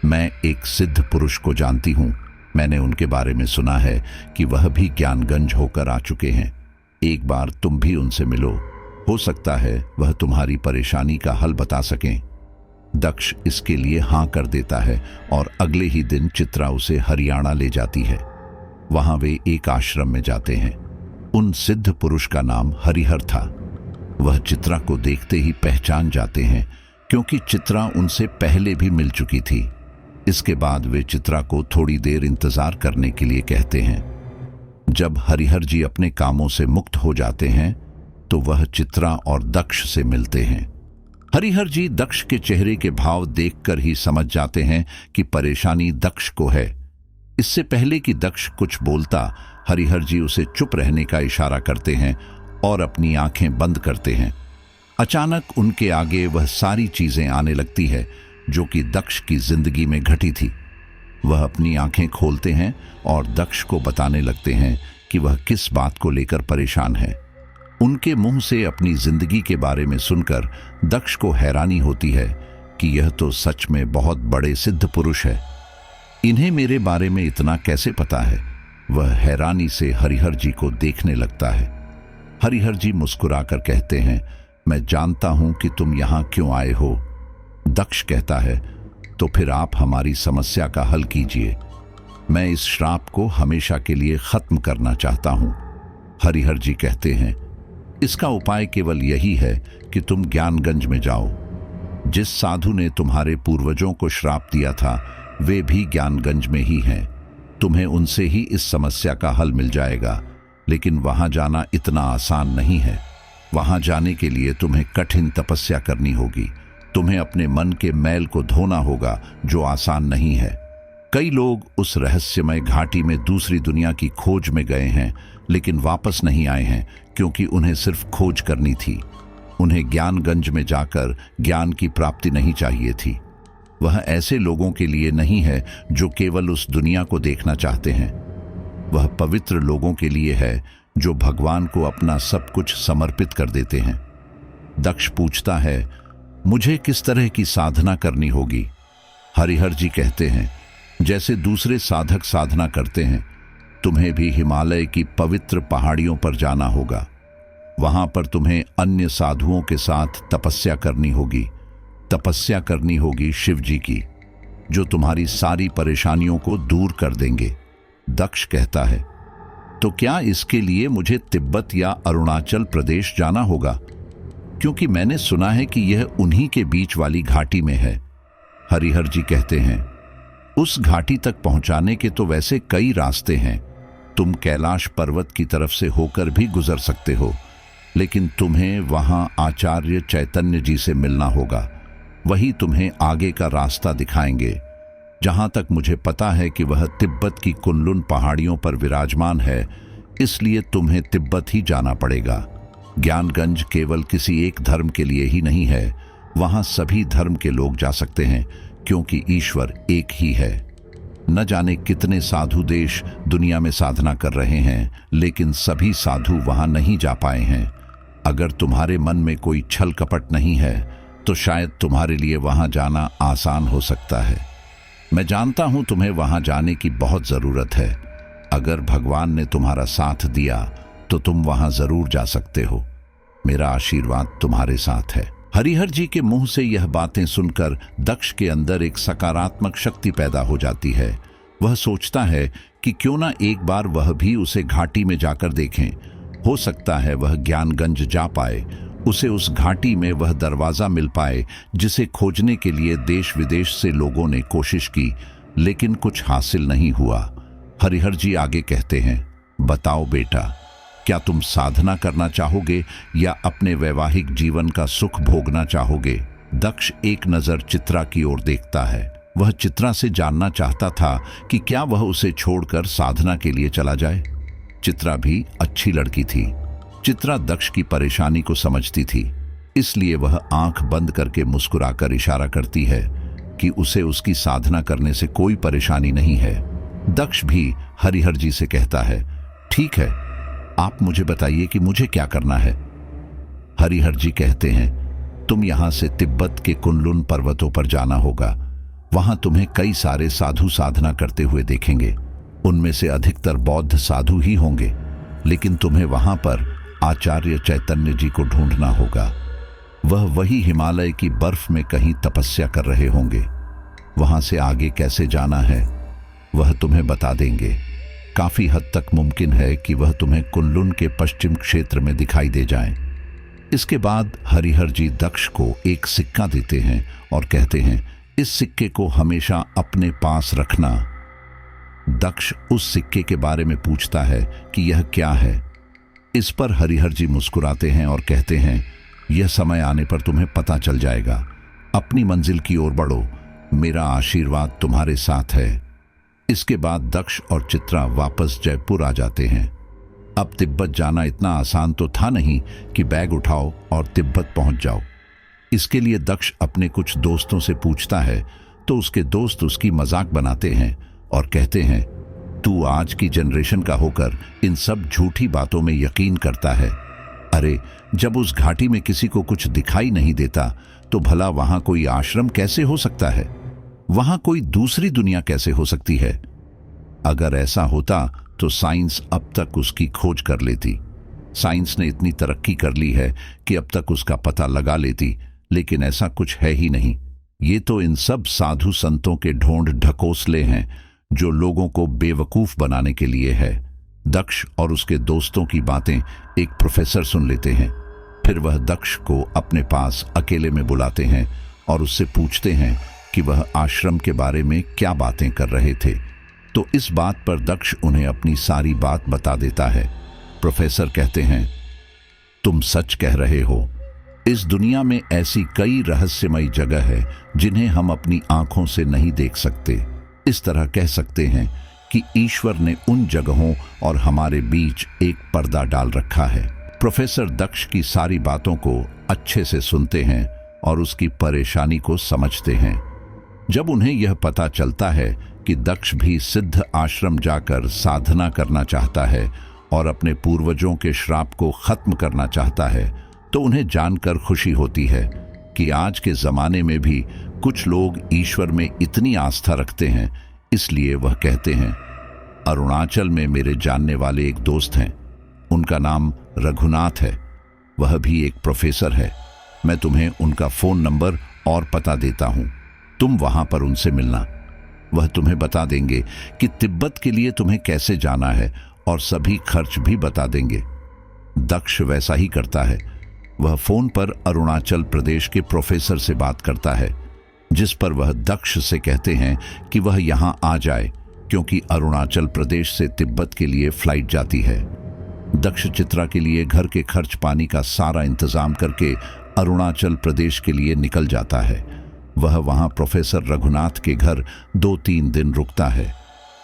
मैं एक सिद्ध पुरुष को जानती हूं। मैंने उनके बारे में सुना है कि वह भी ज्ञानगंज होकर आ चुके हैं। एक बार तुम भी उनसे मिलो, हो सकता है वह तुम्हारी परेशानी का हल बता सकें। दक्ष इसके लिए हां कर देता है और अगले ही दिन चित्रा उसे हरियाणा ले जाती है। वहां वे एक आश्रम में जाते हैं। उन सिद्ध पुरुष का नाम हरिहर था। वह चित्रा को देखते ही पहचान जाते हैं, क्योंकि चित्रा उनसे पहले भी मिल चुकी थी। इसके बाद वे चित्रा को थोड़ी देर इंतजार करने के लिए कहते हैं। जब हरिहर जी अपने कामों से मुक्त हो जाते हैं तो वह चित्रा और दक्ष से मिलते हैं। हरिहर जी दक्ष के चेहरे के भाव देखकर ही समझ जाते हैं कि परेशानी दक्ष को है। इससे पहले कि दक्ष कुछ बोलता, हरिहर जी उसे चुप रहने का इशारा करते हैं और अपनी आंखें बंद करते हैं। अचानक उनके आगे वह सारी चीजें आने लगती है जो कि दक्ष की जिंदगी में घटी थी। वह अपनी आंखें खोलते हैं और दक्ष को बताने लगते हैं कि वह किस बात को लेकर परेशान है। उनके मुंह से अपनी जिंदगी के बारे में सुनकर दक्ष को हैरानी होती है कि यह तो सच में बहुत बड़े सिद्ध पुरुष है। इन्हें मेरे बारे में इतना कैसे पता है? वह हैरानी से हरिहर जी को देखने लगता है। हरिहर जी मुस्कुराकर कहते हैं, मैं जानता हूं कि तुम यहां क्यों आए हो। दक्ष कहता है, तो फिर आप हमारी समस्या का हल कीजिए। मैं इस श्राप को हमेशा के लिए खत्म करना चाहता हूं। हरिहर जी कहते हैं, इसका उपाय केवल यही है कि तुम ज्ञानगंज में जाओ। जिस साधु ने तुम्हारे पूर्वजों को श्राप दिया था वे भी ज्ञानगंज में ही हैं। तुम्हें उनसे ही इस समस्या का हल मिल जाएगा, लेकिन वहां जाना इतना आसान नहीं है। वहां जाने के लिए तुम्हें कठिन तपस्या करनी होगी। तुम्हें अपने मन के मैल को धोना होगा, जो आसान नहीं है। कई लोग उस रहस्यमय घाटी में दूसरी दुनिया की खोज में गए हैं, लेकिन वापस नहीं आए हैं, क्योंकि उन्हें सिर्फ खोज करनी थी। उन्हें ज्ञानगंज में जाकर ज्ञान की प्राप्ति नहीं चाहिए थी। वह ऐसे लोगों के लिए नहीं है जो केवल उस दुनिया को देखना चाहते हैं। वह पवित्र लोगों के लिए है जो भगवान को अपना सब कुछ समर्पित कर देते हैं। दक्ष पूछता है, मुझे किस तरह की साधना करनी होगी? हरिहर जी कहते हैं, जैसे दूसरे साधक साधना करते हैं, तुम्हें भी हिमालय की पवित्र पहाड़ियों पर जाना होगा। वहां पर तुम्हें अन्य साधुओं के साथ तपस्या करनी होगी। तपस्या करनी होगी शिव जी की, जो तुम्हारी सारी परेशानियों को दूर कर देंगे। दक्ष कहता है, तो क्या इसके लिए मुझे तिब्बत या अरुणाचल प्रदेश जाना होगा? क्योंकि मैंने सुना है कि यह उन्हीं के बीच वाली घाटी में है। हरिहर जी कहते हैं, उस घाटी तक पहुंचाने के तो वैसे कई रास्ते हैं। तुम कैलाश पर्वत की तरफ से होकर भी गुजर सकते हो, लेकिन तुम्हें वहां आचार्य चैतन्य जी से मिलना होगा। वही तुम्हें आगे का रास्ता दिखाएंगे। जहां तक मुझे पता है कि वह तिब्बत की कुनलुन पहाड़ियों पर विराजमान है, इसलिए तुम्हें तिब्बत ही जाना पड़ेगा। ज्ञानगंज केवल किसी एक धर्म के लिए ही नहीं है, वहां सभी धर्म के लोग जा सकते हैं, क्योंकि ईश्वर एक ही है। न जाने कितने साधु देश दुनिया में साधना कर रहे हैं, लेकिन सभी साधु वहां नहीं जा पाए हैं। अगर तुम्हारे मन में कोई छल कपट नहीं है तो शायद तुम्हारे लिए वहां जाना आसान हो सकता है। मैं जानता हूं तुम्हें वहां जाने की बहुत जरूरत है। अगर भगवान ने तुम्हारा साथ दिया तो तुम वहां जरूर जा सकते हो। मेरा आशीर्वाद तुम्हारे साथ है। हरिहर जी के मुंह से यह बातें सुनकर दक्ष के अंदर एक सकारात्मक शक्ति पैदा हो जाती है। वह सोचता है कि क्यों ना एक बार वह भी उसे घाटी में जाकर देखें। हो सकता है वह ज्ञानगंज जा पाए, उसे उस घाटी में वह दरवाजा मिल पाए जिसे खोजने के लिए देश विदेश से लोगों ने कोशिश की, लेकिन कुछ हासिल नहीं हुआ। हरिहर जी आगे कहते हैं, बताओ बेटा, क्या तुम साधना करना चाहोगे या अपने वैवाहिक जीवन का सुख भोगना चाहोगे? दक्ष एक नजर चित्रा की ओर देखता है। वह चित्रा से जानना चाहता था कि क्या वह उसे छोड़कर साधना के लिए चला जाए। चित्रा भी अच्छी लड़की थी। चित्रा दक्ष की परेशानी को समझती थी, इसलिए वह आंख बंद करके मुस्कुराकर इशारा करती है कि उसे उसकी साधना करने से कोई परेशानी नहीं है। दक्ष भी हरिहर जी से कहता है, ठीक है, आप मुझे बताइए कि मुझे क्या करना है। हरिहर जी कहते हैं, तुम यहां से तिब्बत के कुनलुन पर्वतों पर जाना होगा। वहां तुम्हें कई सारे साधु साधना करते हुए देखेंगे। उनमें से अधिकतर बौद्ध साधु ही होंगे, लेकिन तुम्हें वहां पर आचार्य चैतन्य जी को ढूंढना होगा। वह वही हिमालय की बर्फ में कहीं तपस्या कर रहे होंगे। वहां से आगे कैसे जाना है वह तुम्हें बता देंगे। काफी हद तक मुमकिन है कि वह तुम्हें कुनलुन के पश्चिम क्षेत्र में दिखाई दे जाएं। इसके बाद हरिहर जी दक्ष को एक सिक्का देते हैं और कहते हैं, इस सिक्के को हमेशा अपने पास रखना। दक्ष उस सिक्के के बारे में पूछता है कि यह क्या है। इस पर हरिहर जी मुस्कुराते हैं और कहते हैं, यह समय आने पर तुम्हें पता चल जाएगा। अपनी मंजिल की ओर बढ़ो, मेरा आशीर्वाद तुम्हारे साथ है। इसके बाद दक्ष और चित्रा वापस जयपुर आ जाते हैं। अब तिब्बत जाना इतना आसान तो था नहीं कि बैग उठाओ और तिब्बत पहुंच जाओ। इसके लिए दक्ष अपने कुछ दोस्तों से पूछता है तो उसके दोस्त उसकी मजाक बनाते हैं और कहते हैं, तू आज की जनरेशन का होकर इन सब झूठी बातों में यकीन करता है। अरे, जब उस घाटी में किसी को कुछ दिखाई नहीं देता तो भला वहां कोई आश्रम कैसे हो सकता है? वहां कोई दूसरी दुनिया कैसे हो सकती है? अगर ऐसा होता तो साइंस अब तक उसकी खोज कर लेती। साइंस ने इतनी तरक्की कर ली है कि अब तक उसका पता लगा लेती, लेकिन ऐसा कुछ है ही नहीं। ये तो इन सब साधु संतों के ढोंढ ढकोसले हैं जो लोगों को बेवकूफ बनाने के लिए है। दक्ष और उसके दोस्तों की बातें एक प्रोफेसर सुन लेते हैं। फिर वह दक्ष को अपने पास अकेले में बुलाते हैं और उससे पूछते हैं कि वह आश्रम के बारे में क्या बातें कर रहे थे। तो इस बात पर दक्ष उन्हें अपनी सारी बात बता देता है। प्रोफेसर कहते हैं, तुम सच कह रहे हो। इस दुनिया में ऐसी कई रहस्यमयी जगह है जिन्हें हम अपनी आंखों से नहीं देख सकते। इस तरह कह सकते हैं कि ईश्वर ने उन जगहों और हमारे बीच एक पर्दा डाल रखा है। प्रोफेसर दक्ष की सारी बातों को अच्छे से सुनते हैं और उसकी परेशानी को समझते हैं। जब उन्हें यह पता चलता है कि दक्ष भी सिद्ध आश्रम जाकर साधना करना चाहता है और अपने पूर्वजों के श्राप को खत्म करना चाहता है, तो उन्हें जानकर खुशी होती है कि आज के जमाने में भी कुछ लोग ईश्वर में इतनी आस्था रखते हैं। इसलिए वह कहते हैं, अरुणाचल में मेरे जानने वाले एक दोस्त हैं, उनका नाम रघुनाथ है, वह भी एक प्रोफेसर है। मैं तुम्हें उनका फोन नंबर और पता देता हूं, तुम वहां पर उनसे मिलना। वह तुम्हें बता देंगे कि तिब्बत के लिए तुम्हें कैसे जाना है और सभी खर्च भी बता देंगे। दक्ष वैसा ही करता है। वह फोन पर अरुणाचल प्रदेश के प्रोफेसर से बात करता है, जिस पर वह दक्ष से कहते हैं कि वह यहां आ जाए क्योंकि अरुणाचल प्रदेश से तिब्बत के लिए फ्लाइट जाती है। दक्ष चित्रा के लिए घर के खर्च पानी का सारा इंतजाम करके अरुणाचल प्रदेश के लिए निकल जाता है। वह वहां प्रोफेसर रघुनाथ के घर 2-3 दिन रुकता है।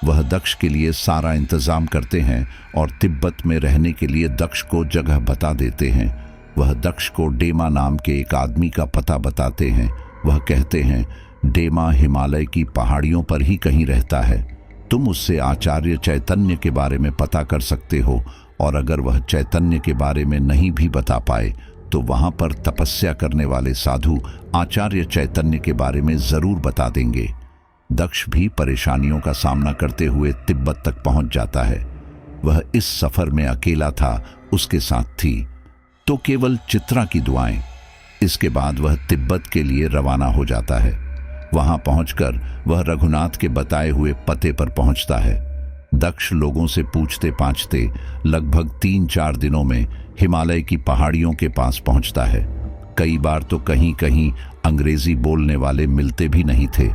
वह दक्ष के लिए सारा इंतजाम करते हैं और तिब्बत में रहने के लिए दक्ष को जगह बता देते हैं। वह दक्ष को डेमा नाम के एक आदमी का पता बताते हैं। वह कहते हैं, डेमा हिमालय की पहाड़ियों पर ही कहीं रहता है। तुम उससे आचार्य चैतन्य के बारे में पता कर सकते हो, और अगर वह चैतन्य के बारे में नहीं भी बता पाए तो वहां पर तपस्या करने वाले साधु आचार्य चैतन्य के बारे में जरूर बता देंगे। दक्ष भी परेशानियों का सामना करते हुए तिब्बत तक पहुंच जाता है। वह इस सफर में अकेला था, उसके साथ थी तो केवल चित्रा की दुआएं। इसके बाद वह तिब्बत के लिए रवाना हो जाता है। वहां पहुंचकर वह रघुनाथ के बताए हुए पते पर पहुंचता है। दक्ष लोगों से पूछते पाछते लगभग 3-4 दिनों में हिमालय की पहाड़ियों के पास पहुंचता है। कई बार तो कहीं कहीं अंग्रेजी बोलने वाले मिलते भी नहीं थे।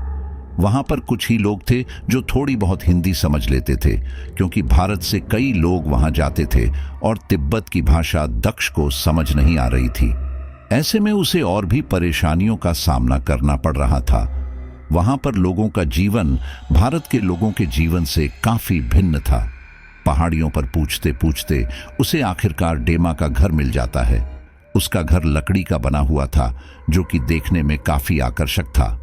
वहां पर कुछ ही लोग थे जो थोड़ी बहुत हिंदी समझ लेते थे, क्योंकि भारत से कई लोग वहां जाते थे और तिब्बत की भाषा दक्ष को समझ नहीं आ रही थी। ऐसे में उसे और भी परेशानियों का सामना करना पड़ रहा था। वहां पर लोगों का जीवन भारत के लोगों के जीवन से काफी भिन्न था। पहाड़ियों पर पूछते पूछते उसे आखिरकार डेमा का घर मिल जाता है। उसका घर लकड़ी का बना हुआ था, जो कि देखने में काफी आकर्षक था।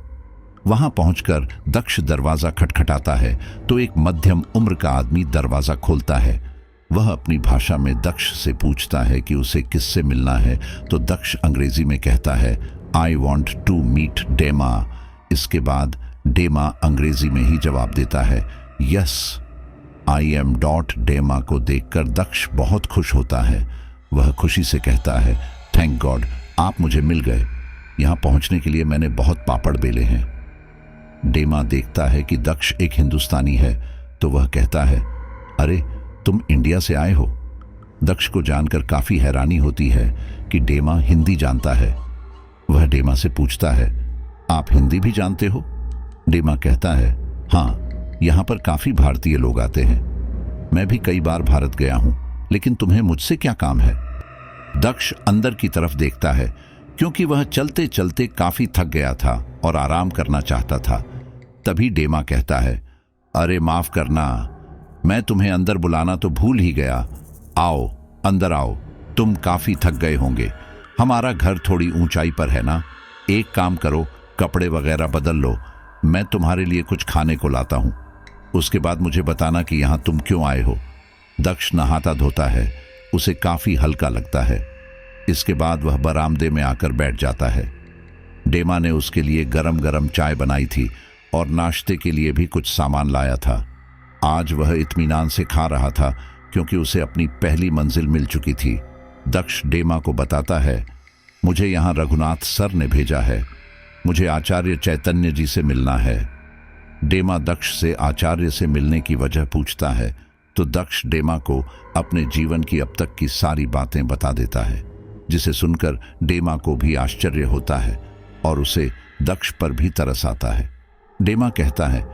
वहां पहुंचकर दक्ष दरवाजा खटखटाता है तो एक मध्यम उम्र का आदमी दरवाजा खोलता है। वह अपनी भाषा में दक्ष से पूछता है कि उसे किससे मिलना है, तो दक्ष अंग्रेजी में कहता है, आई वॉन्ट टू मीट डेमा। इसके बाद डेमा अंग्रेजी में ही जवाब देता है, यस आई एम डॉट। डेमा को देखकर दक्ष बहुत खुश होता है। वह खुशी से कहता है, थैंक गॉड, आप मुझे मिल गए। यहां पहुंचने के लिए मैंने बहुत पापड़ बेले हैं। डेमा देखता है कि दक्ष एक हिंदुस्तानी है तो वह कहता है, अरे तुम इंडिया से आए हो। दक्ष को जानकर काफी हैरानी होती है कि डेमा हिंदी जानता है। वह डेमा से पूछता है, आप हिंदी भी जानते हो? डेमा कहता है, हाँ, यहां पर काफी भारतीय लोग आते हैं। मैं भी कई बार भारत गया हूं, लेकिन तुम्हें मुझसे क्या काम है? दक्ष अंदर की तरफ देखता है, क्योंकि वह चलते चलते काफी थक गया था और आराम करना चाहता था। तभी डेमा कहता है, अरे माफ करना, मैं तुम्हें अंदर बुलाना तो भूल ही गया। आओ, अंदर आओ, तुम काफी थक गए होंगे। हमारा घर थोड़ी ऊंचाई पर है ना। एक काम करो, कपड़े वगैरह बदल लो, मैं तुम्हारे लिए कुछ खाने को लाता हूं। उसके बाद मुझे बताना कि यहां तुम क्यों आए हो। दक्ष नहाता धोता है, उसे काफी हल्का लगता है। इसके बाद वह बरामदे में आकर बैठ जाता है। डेमा ने उसके लिए गरम गरम चाय बनाई थी और नाश्ते के लिए भी कुछ सामान लाया था। आज वह इत्मीनान से खा रहा था, क्योंकि उसे अपनी पहली मंजिल मिल चुकी थी। दक्ष डेमा को बताता है, मुझे यहाँ रघुनाथ सर ने भेजा है, मुझे आचार्य चैतन्य जी से मिलना है। डेमा दक्ष से आचार्य से मिलने की वजह पूछता है, तो दक्ष डेमा को अपने जीवन की अब तक की सारी बातें बता देता है, जिसे सुनकर डेमा को भी आश्चर्य होता है और उसे दक्ष पर भी तरस आता है। डेमा कहता है,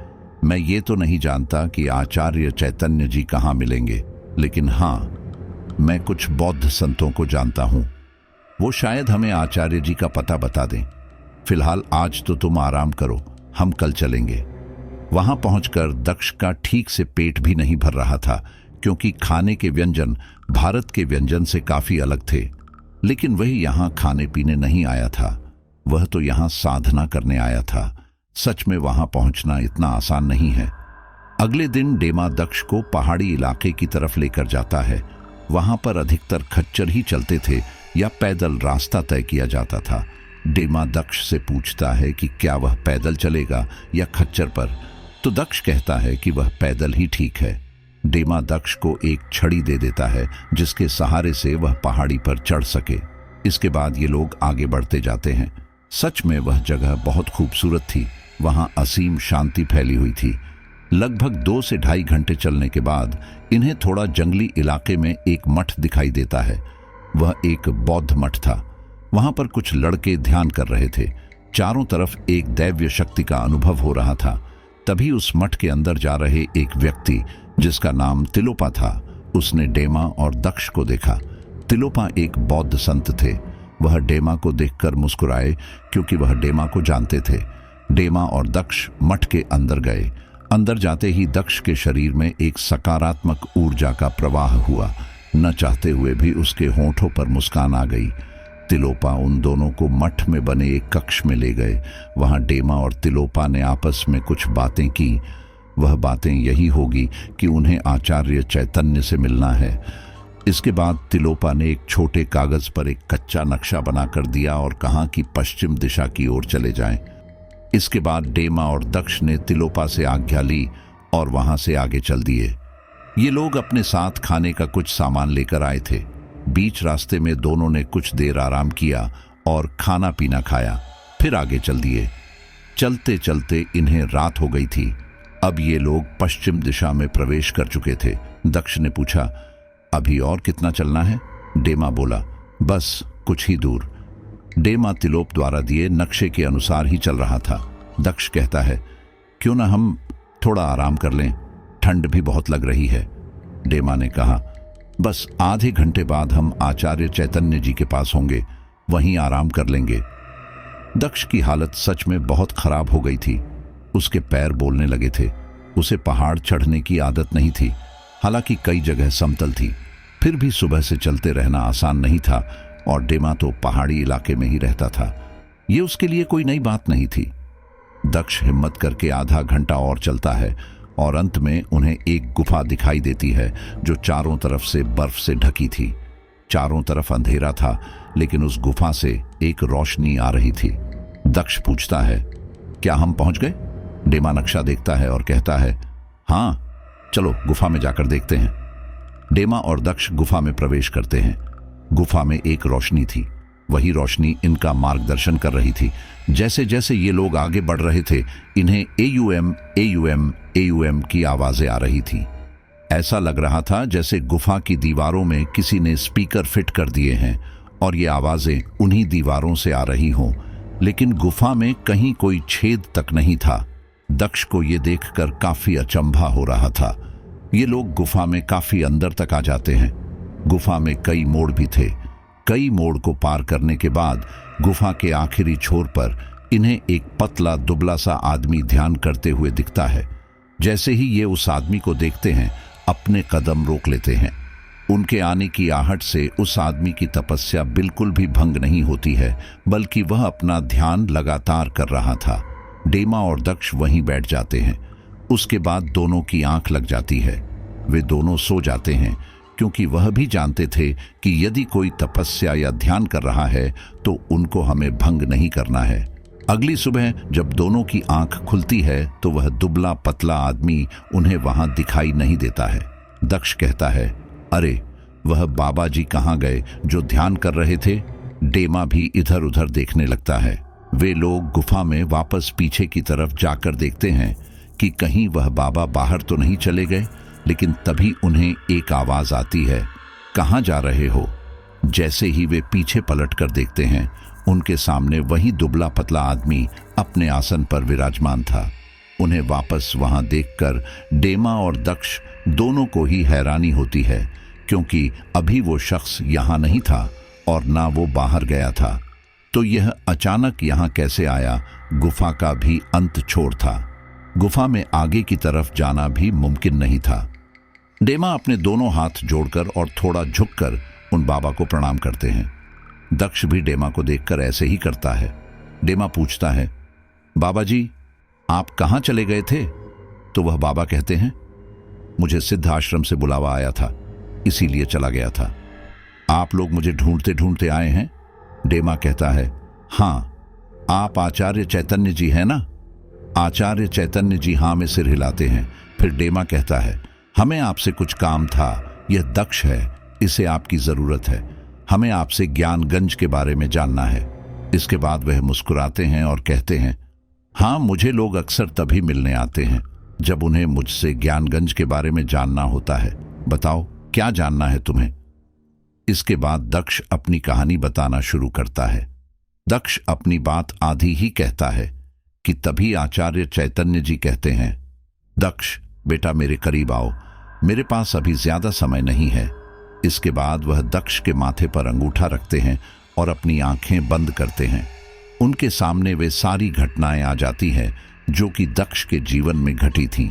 मैं ये तो नहीं जानता कि आचार्य चैतन्य जी कहाँ मिलेंगे, लेकिन हाँ, मैं कुछ बौद्ध संतों को जानता हूँ। वो शायद हमें आचार्य जी का पता बता दें। फिलहाल आज तो तुम आराम करो, हम कल चलेंगे। वहां पहुंचकर दक्ष का ठीक से पेट भी नहीं भर रहा था, क्योंकि खाने के व्यंजन भारत के व्यंजन से काफी अलग थे। लेकिन वही यहां खाने पीने नहीं आया था, वह तो यहां साधना करने आया था। सच में वहां पहुंचना इतना आसान नहीं है। अगले दिन डेमा दक्ष को पहाड़ी इलाके की तरफ लेकर जाता है। वहां पर अधिकतर खच्चर ही चलते थे या पैदल रास्ता तय किया जाता था। डेमा दक्ष से पूछता है कि क्या वह पैदल चलेगा या खच्चर पर, तो दक्ष कहता है कि वह पैदल ही ठीक है। डेमा दक्ष को एक छड़ी दे देता है, जिसके सहारे से वह पहाड़ी पर चढ़ सके। इसके बाद ये लोग आगे बढ़ते जाते हैं। सच में वह जगह बहुत खूबसूरत थी। वहां असीम शांति फैली हुई थी। लगभग 2 से ढाई घंटे चलने के बाद इन्हें थोड़ा जंगली इलाके में एक मठ दिखाई देता है। वह एक बौद्ध मठ था। वहां पर कुछ लड़के ध्यान कर रहे थे। चारों तरफ एक दैव्य शक्ति का अनुभव हो रहा था। तभी उस मठ के अंदर जा रहे एक व्यक्ति, जिसका नाम तिलोपा था, उसने डेमा और दक्ष को देखा। तिलोपा एक बौद्ध संत थे। वह डेमा को देखकर मुस्कुराए, क्योंकि वह डेमा को जानते थे। डेमा और दक्ष मठ के अंदर गए। अंदर जाते ही दक्ष के शरीर में एक सकारात्मक ऊर्जा का प्रवाह हुआ। न चाहते हुए भी उसके होंठों पर मुस्कान आ गई। तिलोपा उन दोनों को मठ में बने एक कक्ष में ले गए। वहां डेमा और तिलोपा ने आपस में कुछ बातें की। वह बातें यही होगी कि उन्हें आचार्य चैतन्य से मिलना है। इसके बाद तिलोपा ने एक छोटे कागज पर एक कच्चा नक्शा बनाकर दिया और कहा कि पश्चिम दिशा की ओर चले जाएं। इसके बाद डेमा और दक्ष ने तिलोपा से आज्ञा ली और वहां से आगे चल दिए। ये लोग अपने साथ खाने का कुछ सामान लेकर आए थे। बीच रास्ते में दोनों ने कुछ देर आराम किया और खाना पीना खाया, फिर आगे चल दिए। चलते चलते इन्हें रात हो गई थी। अब ये लोग पश्चिम दिशा में प्रवेश कर चुके थे। दक्ष ने पूछा, अभी और कितना चलना है? डेमा बोला, बस कुछ ही दूर। डेमा तिलोप द्वारा दिए नक्शे के अनुसार ही चल रहा था। दक्ष कहता है, क्यों ना हम थोड़ा आराम कर लें, ठंड भी बहुत लग रही है। डेमा ने कहा, बस आधे घंटे बाद हम आचार्य चैतन्य जी के पास होंगे, वहीं आराम कर लेंगे। दक्ष की हालत सच में बहुत खराब हो गई थी। उसके पैर बोलने लगे थे। उसे पहाड़ चढ़ने की आदत नहीं थी, हालांकि कई जगह समतल थी। फिर भी सुबह से चलते रहना आसान नहीं था और डेमा तो पहाड़ी इलाके में ही रहता था। ये उसके लिए कोई नई बात नहीं थी। दक्ष हिम्मत करके आधा घंटा और चलता है और अंत में उन्हें एक गुफा दिखाई देती है जो चारों तरफ से बर्फ से ढकी थी। चारों तरफ अंधेरा था, लेकिन उस गुफा से एक रोशनी आ रही थी। दक्ष पूछता है, क्या हम पहुंच गए? डेमा नक्शा देखता है और कहता है, हाँ, चलो गुफा में जाकर देखते हैं। डेमा और दक्ष गुफा में प्रवेश करते हैं। गुफा में एक रोशनी थी। वही रोशनी इनका मार्गदर्शन कर रही थी। जैसे जैसे ये लोग आगे बढ़ रहे थे, इन्हें एयूएम एयूएम एयूएम की आवाजें आ रही थी। ऐसा लग रहा था जैसे गुफा की दीवारों में किसी ने स्पीकर फिट कर दिए हैं और ये आवाजें उन्हीं दीवारों से आ रही हों, लेकिन गुफा में कहीं कोई छेद तक नहीं था। दक्ष को ये देखकर काफी अचंभा हो रहा था। ये लोग गुफा में काफी अंदर तक आ जाते हैं। गुफा में कई मोड़ भी थे। कई मोड़ को पार करने के बाद गुफा के आखिरी छोर पर इन्हें एक पतला दुबला सा आदमी ध्यान करते हुए दिखता है। जैसे ही ये उस आदमी को देखते हैं, अपने कदम रोक लेते हैं। उनके आने की आहट से उस आदमी की तपस्या बिल्कुल भी भंग नहीं होती है, बल्कि वह अपना ध्यान लगातार कर रहा था। डेमा और दक्ष वहीं बैठ जाते हैं। उसके बाद दोनों की आंख लग जाती है। वे दोनों सो जाते हैं, क्योंकि वह भी जानते थे कि यदि कोई तपस्या या ध्यान कर रहा है तो उनको हमें भंग नहीं करना है। अगली सुबह जब दोनों की आंख खुलती है तो वह दुबला पतला आदमी उन्हें वहां दिखाई नहीं देता है। दक्ष कहता है, अरे वह बाबा जी कहाँ गए जो ध्यान कर रहे थे? डेमा भी इधर उधर देखने लगता है। वे लोग गुफा में वापस पीछे की तरफ जाकर देखते हैं कि कहीं वह बाबा बाहर तो नहीं चले गए, लेकिन तभी उन्हें एक आवाज आती है, कहाँ जा रहे हो? जैसे ही वे पीछे पलट कर देखते हैं, उनके सामने वही दुबला पतला आदमी अपने आसन पर विराजमान था। उन्हें वापस वहां देखकर डेमा और दक्ष दोनों को ही हैरानी होती है, क्योंकि अभी वो शख्स यहां नहीं था और ना वो बाहर गया था। तो यह अचानक यहां कैसे आया? गुफा का भी अंत छोर था। गुफा में आगे की तरफ जाना भी मुमकिन नहीं था। डेमा अपने दोनों हाथ जोड़कर और थोड़ा झुककर उन बाबा को प्रणाम करते हैं। दक्ष भी डेमा को देखकर ऐसे ही करता है। डेमा पूछता है, बाबा जी आप कहाँ चले गए थे? तो वह बाबा कहते हैं, मुझे सिद्ध आश्रम से बुलावा आया था, इसीलिए चला गया था। आप लोग मुझे ढूंढते ढूंढते आए हैं? डेमा कहता है, हाँ, आप आचार्य चैतन्य जी हैं ना? आचार्य चैतन्य जी हाँ में सिर हिलाते हैं। फिर डेमा कहता है, हमें आपसे कुछ काम था। यह दक्ष है, इसे आपकी जरूरत है। हमें आपसे ज्ञानगंज के बारे में जानना है। इसके बाद वह मुस्कुराते हैं और कहते हैं, हाँ, मुझे लोग अक्सर तभी मिलने आते हैं जब उन्हें मुझसे ज्ञानगंज के बारे में जानना होता है। बताओ क्या जानना है तुम्हें? इसके बाद दक्ष अपनी कहानी बताना शुरू करता है। दक्ष अपनी बात आधी ही कहता है कि तभी आचार्य चैतन्य जी कहते हैं, दक्ष बेटा मेरे करीब आओ, मेरे पास अभी ज्यादा समय नहीं है। इसके बाद वह दक्ष के माथे पर अंगूठा रखते हैं और अपनी आंखें बंद करते हैं। उनके सामने वे सारी घटनाएं आ जाती हैं जो कि दक्ष के जीवन में घटी थीं।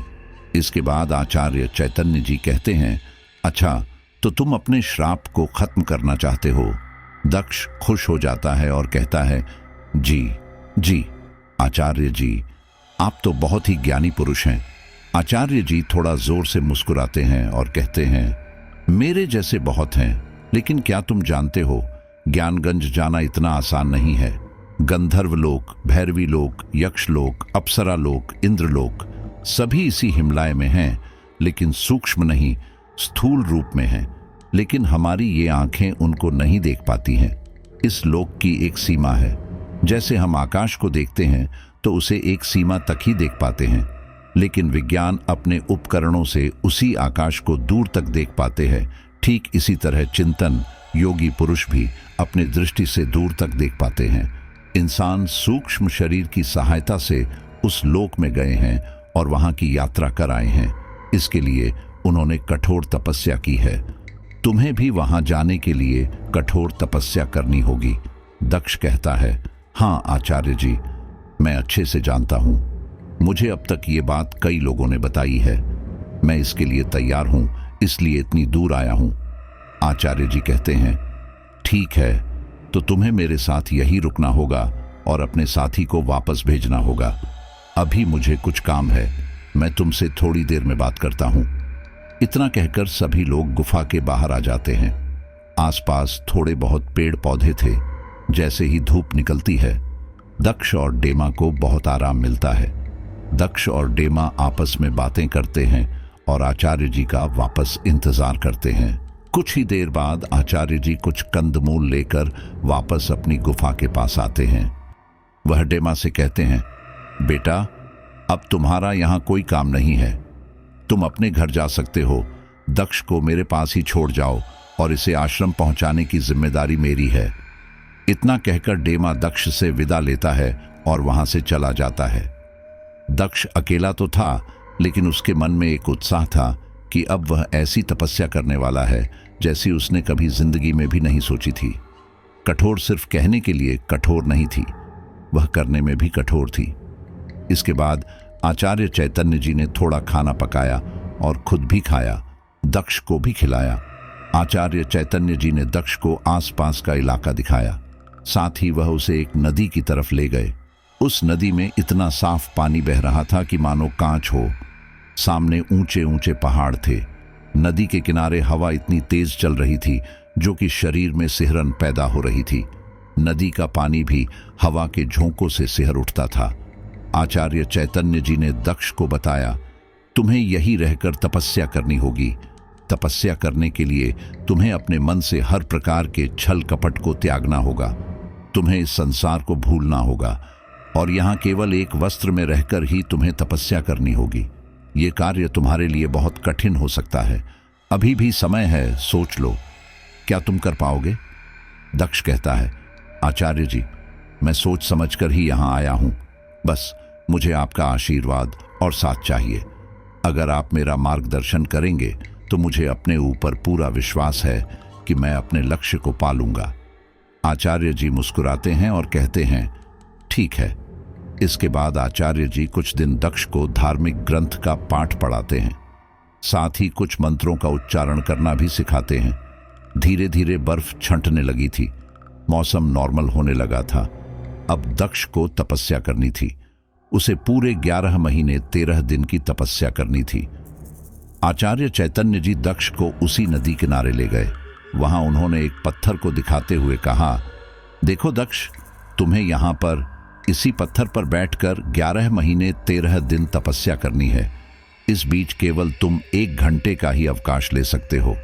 इसके बाद आचार्य चैतन्य जी कहते हैं, अच्छा तो तुम अपने श्राप को खत्म करना चाहते हो? दक्ष खुश हो जाता है और कहता है, जी जी आचार्य जी, आप तो बहुत ही ज्ञानी पुरुष हैं। आचार्य जी थोड़ा जोर से मुस्कुराते हैं और कहते हैं, मेरे जैसे बहुत हैं, लेकिन क्या तुम जानते हो ज्ञानगंज जाना इतना आसान नहीं है। गंधर्व लोक, भैरवी लोक, यक्ष लोक, अप्सरा लोक, इंद्र लोक सभी इसी हिमालय में हैं, लेकिन सूक्ष्म नहीं, स्थूल रूप में हैं। लेकिन हमारी ये आंखें उनको नहीं देख पाती हैं। इस लोक की एक सीमा है। जैसे हम आकाश को देखते हैं तो उसे एक सीमा तक ही देख पाते हैं। लेकिन विज्ञान अपने उपकरणों से उसी आकाश को दूर तक देख पाते हैं। ठीक इसी तरह चिंतन योगी पुरुष भी अपनी दृष्टि से दूर तक देख पाते हैं। इंसान सूक्ष्म शरीर की सहायता से उस लोक में गए हैं और वहां की यात्रा कर आए हैं। इसके लिए उन्होंने कठोर तपस्या की है। तुम्हें भी वहां जाने के लिए कठोर तपस्या करनी होगी। दक्ष कहता है, हाँ आचार्य जी, मैं अच्छे से जानता हूं। मुझे अब तक ये बात कई लोगों ने बताई है। मैं इसके लिए तैयार हूं, इसलिए इतनी दूर आया हूं। आचार्य जी कहते हैं, ठीक है, तो तुम्हें मेरे साथ यही रुकना होगा और अपने साथी को वापस भेजना होगा। अभी मुझे कुछ काम है, मैं तुमसे थोड़ी देर में बात करता हूं। इतना कहकर सभी लोग गुफा के बाहर आ जाते हैं। आसपास थोड़े बहुत पेड़ पौधे थे। जैसे ही धूप निकलती है, दक्ष और डेमा को बहुत आराम मिलता है। दक्ष और डेमा आपस में बातें करते हैं और आचार्य जी का वापस इंतजार करते हैं। कुछ ही देर बाद आचार्य जी कुछ कंदमूल लेकर वापस अपनी गुफा के पास आते हैं। वह डेमा से कहते हैं, बेटा, अब तुम्हारा यहाँ कोई काम नहीं है, तुम अपने घर जा सकते हो। दक्ष को मेरे पास ही छोड़ जाओ और इसे आश्रम पहुंचाने की जिम्मेदारी मेरी है। इतना कहकर डेमा दक्ष से विदा लेता है और वहां से चला जाता है। दक्ष अकेला तो था, लेकिन उसके मन में एक उत्साह था कि अब वह ऐसी तपस्या करने वाला है जैसी उसने कभी जिंदगी में भी नहीं सोची थी। कठोर सिर्फ कहने के लिए कठोर नहीं थी, वह करने में भी कठोर थी। इसके बाद आचार्य चैतन्य जी ने थोड़ा खाना पकाया और खुद भी खाया, दक्ष को भी खिलाया। आचार्य चैतन्य जी ने दक्ष को आसपास का इलाका दिखाया। साथ ही वह उसे एक नदी की तरफ ले गए। उस नदी में इतना साफ पानी बह रहा था कि मानो कांच हो। सामने ऊंचे ऊंचे पहाड़ थे। नदी के किनारे हवा इतनी तेज चल रही थी जो कि शरीर में सिहरन पैदा हो रही थी। नदी का पानी भी हवा के झोंकों से सिहर उठता था। आचार्य चैतन्य जी ने दक्ष को बताया, तुम्हें यही रहकर तपस्या करनी होगी। तपस्या करने के लिए तुम्हें अपने मन से हर प्रकार के छल कपट को त्यागना होगा। तुम्हें इस संसार को भूलना होगा और यहाँ केवल एक वस्त्र में रहकर ही तुम्हें तपस्या करनी होगी। ये कार्य तुम्हारे लिए बहुत कठिन हो सकता है। अभी भी समय है, सोच लो, क्या तुम कर पाओगे? दक्ष कहता है, आचार्य जी, मैं सोच समझकर ही यहाँ आया हूँ। बस मुझे आपका आशीर्वाद और साथ चाहिए। अगर आप मेरा मार्गदर्शन करेंगे तो मुझे अपने ऊपर पूरा विश्वास है कि मैं अपने लक्ष्य को पालूंगा। आचार्य जी मुस्कुराते हैं और कहते हैं, ठीक है। इसके बाद आचार्य जी कुछ दिन दक्ष को धार्मिक ग्रंथ का पाठ पढ़ाते हैं। साथ ही कुछ मंत्रों का उच्चारण करना भी सिखाते हैं। धीरे धीरे बर्फ छंटने लगी थी। मौसम नॉर्मल होने लगा था। अब दक्ष को तपस्या करनी थी। उसे पूरे 11 महीने 13 दिन की तपस्या करनी थी। आचार्य चैतन्य जी दक्ष को उसी नदी किनारे ले गए। वहां उन्होंने एक पत्थर को दिखाते हुए कहा, देखो दक्ष, तुम्हें यहां पर इसी पत्थर पर बैठकर 11 महीने 13 दिन तपस्या करनी है। इस बीच केवल तुम 1 घंटे का ही अवकाश ले सकते हो।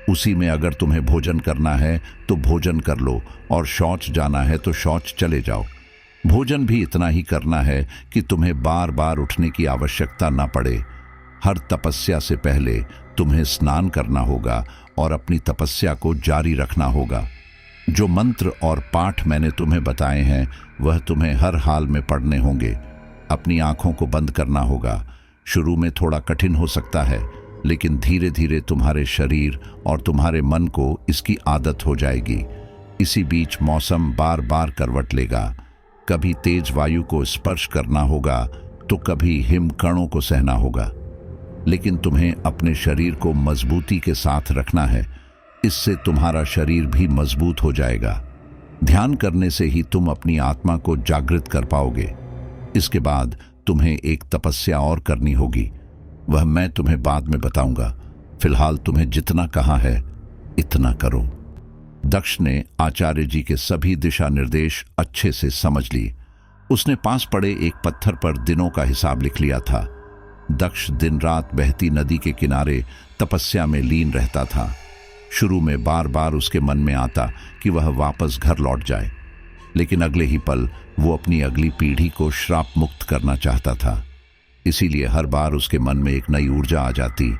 उसी में अगर तुम्हें भोजन करना है तो भोजन कर लो और शौच जाना है तो शौच चले जाओ। भोजन भी इतना ही करना है कि तुम्हें बार बार उठने की आवश्यकता न पड़े। हर तपस्या से पहले तुम्हें स्नान करना होगा और अपनी तपस्या को जारी रखना होगा। जो मंत्र और पाठ मैंने तुम्हें बताए हैं वह तुम्हें हर हाल में पढ़ने होंगे। अपनी आंखों को बंद करना होगा। शुरू में थोड़ा कठिन हो सकता है, लेकिन धीरे धीरे तुम्हारे शरीर और तुम्हारे मन को इसकी आदत हो जाएगी। इसी बीच मौसम बार बार करवट लेगा। कभी तेज वायु को स्पर्श करना होगा तो कभी हिमकणों को सहना होगा, लेकिन तुम्हें अपने शरीर को मजबूती के साथ रखना है। इससे तुम्हारा शरीर भी मजबूत हो जाएगा। ध्यान करने से ही तुम अपनी आत्मा को जागृत कर पाओगे। इसके बाद तुम्हें एक तपस्या और करनी होगी, वह मैं तुम्हें बाद में बताऊंगा। फिलहाल तुम्हें जितना कहा है इतना करो। दक्ष ने आचार्य जी के सभी दिशा निर्देश अच्छे से समझ ली। उसने पास पड़े एक पत्थर पर दिनों का हिसाब लिख लिया था। दक्ष दिन रात बहती नदी के किनारे तपस्या में लीन रहता था। शुरू में बार बार उसके मन में आता कि वह वापस घर लौट जाए, लेकिन अगले ही पल वो अपनी अगली पीढ़ी को श्राप मुक्त करना चाहता था। इसीलिए हर बार उसके मन में एक नई ऊर्जा आ जाती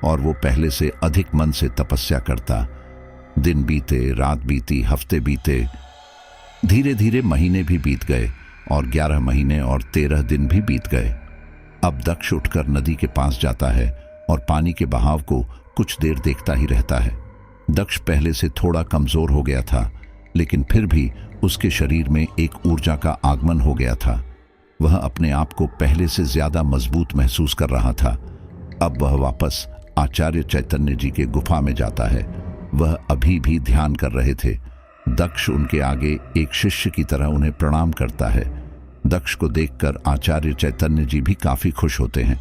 और वो पहले से अधिक मन से तपस्या करता। दिन बीते, रात बीती, हफ्ते बीते, धीरे धीरे महीने भी बीत गए और 11 महीने और 13 दिन भी बीत गए। अब दक्ष उठकर नदी के पास जाता है और पानी के बहाव को कुछ देर देखता ही रहता है। दक्ष पहले से थोड़ा कमजोर हो गया था, लेकिन फिर भी उसके शरीर में एक ऊर्जा का आगमन हो गया था। वह अपने आप को पहले से ज्यादा मजबूत महसूस कर रहा था। अब वह वापस आचार्य चैतन्य जी के गुफा में जाता है। वह अभी भी ध्यान कर रहे थे। दक्ष उनके आगे एक शिष्य की तरह उन्हें प्रणाम करता है। दक्ष को देखकर आचार्य चैतन्य जी भी काफी खुश होते हैं।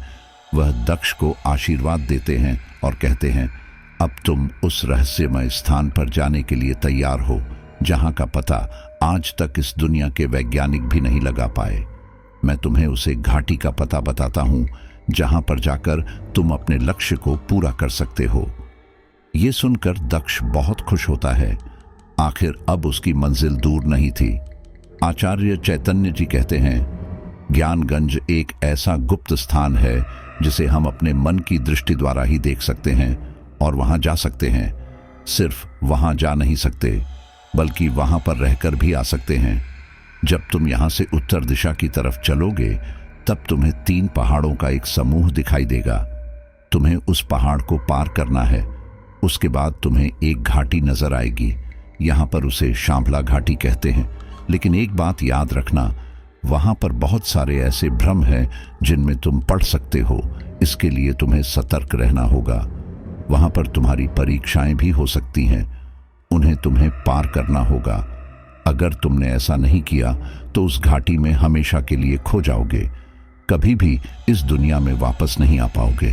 वह दक्ष को आशीर्वाद देते हैं और कहते हैं, अब तुम उस रहस्यमय स्थान पर जाने के लिए तैयार हो जहां का पता आज तक इस दुनिया के वैज्ञानिक भी नहीं लगा पाए। मैं तुम्हें उसे घाटी का पता बताता हूं जहां पर जाकर तुम अपने लक्ष्य को पूरा कर सकते हो। ये सुनकर दक्ष बहुत खुश होता है। आखिर अब उसकी मंजिल दूर नहीं थी। आचार्य चैतन्य जी कहते हैं, ज्ञानगंज एक ऐसा गुप्त स्थान है जिसे हम अपने मन की दृष्टि द्वारा ही देख सकते हैं और वहां जा सकते हैं। सिर्फ वहां जा नहीं सकते, बल्कि वहां पर रहकर भी आ सकते हैं। जब तुम यहां से उत्तर दिशा की तरफ चलोगे, तब तुम्हें 3 पहाड़ों का एक समूह दिखाई देगा। तुम्हें उस पहाड़ को पार करना है। उसके बाद तुम्हें एक घाटी नजर आएगी। यहां पर उसे शांभला घाटी कहते हैं। लेकिन एक बात याद रखना, वहां पर बहुत सारे ऐसे भ्रम हैं जिनमें तुम पड़ सकते हो। इसके लिए तुम्हें सतर्क रहना होगा। वहां पर तुम्हारी परीक्षाएं भी हो सकती हैं। उन्हें तुम्हें पार करना होगा। अगर तुमने ऐसा नहीं किया तो उस घाटी में हमेशा के लिए खो जाओगे। कभी भी इस दुनिया में वापस नहीं आ पाओगे।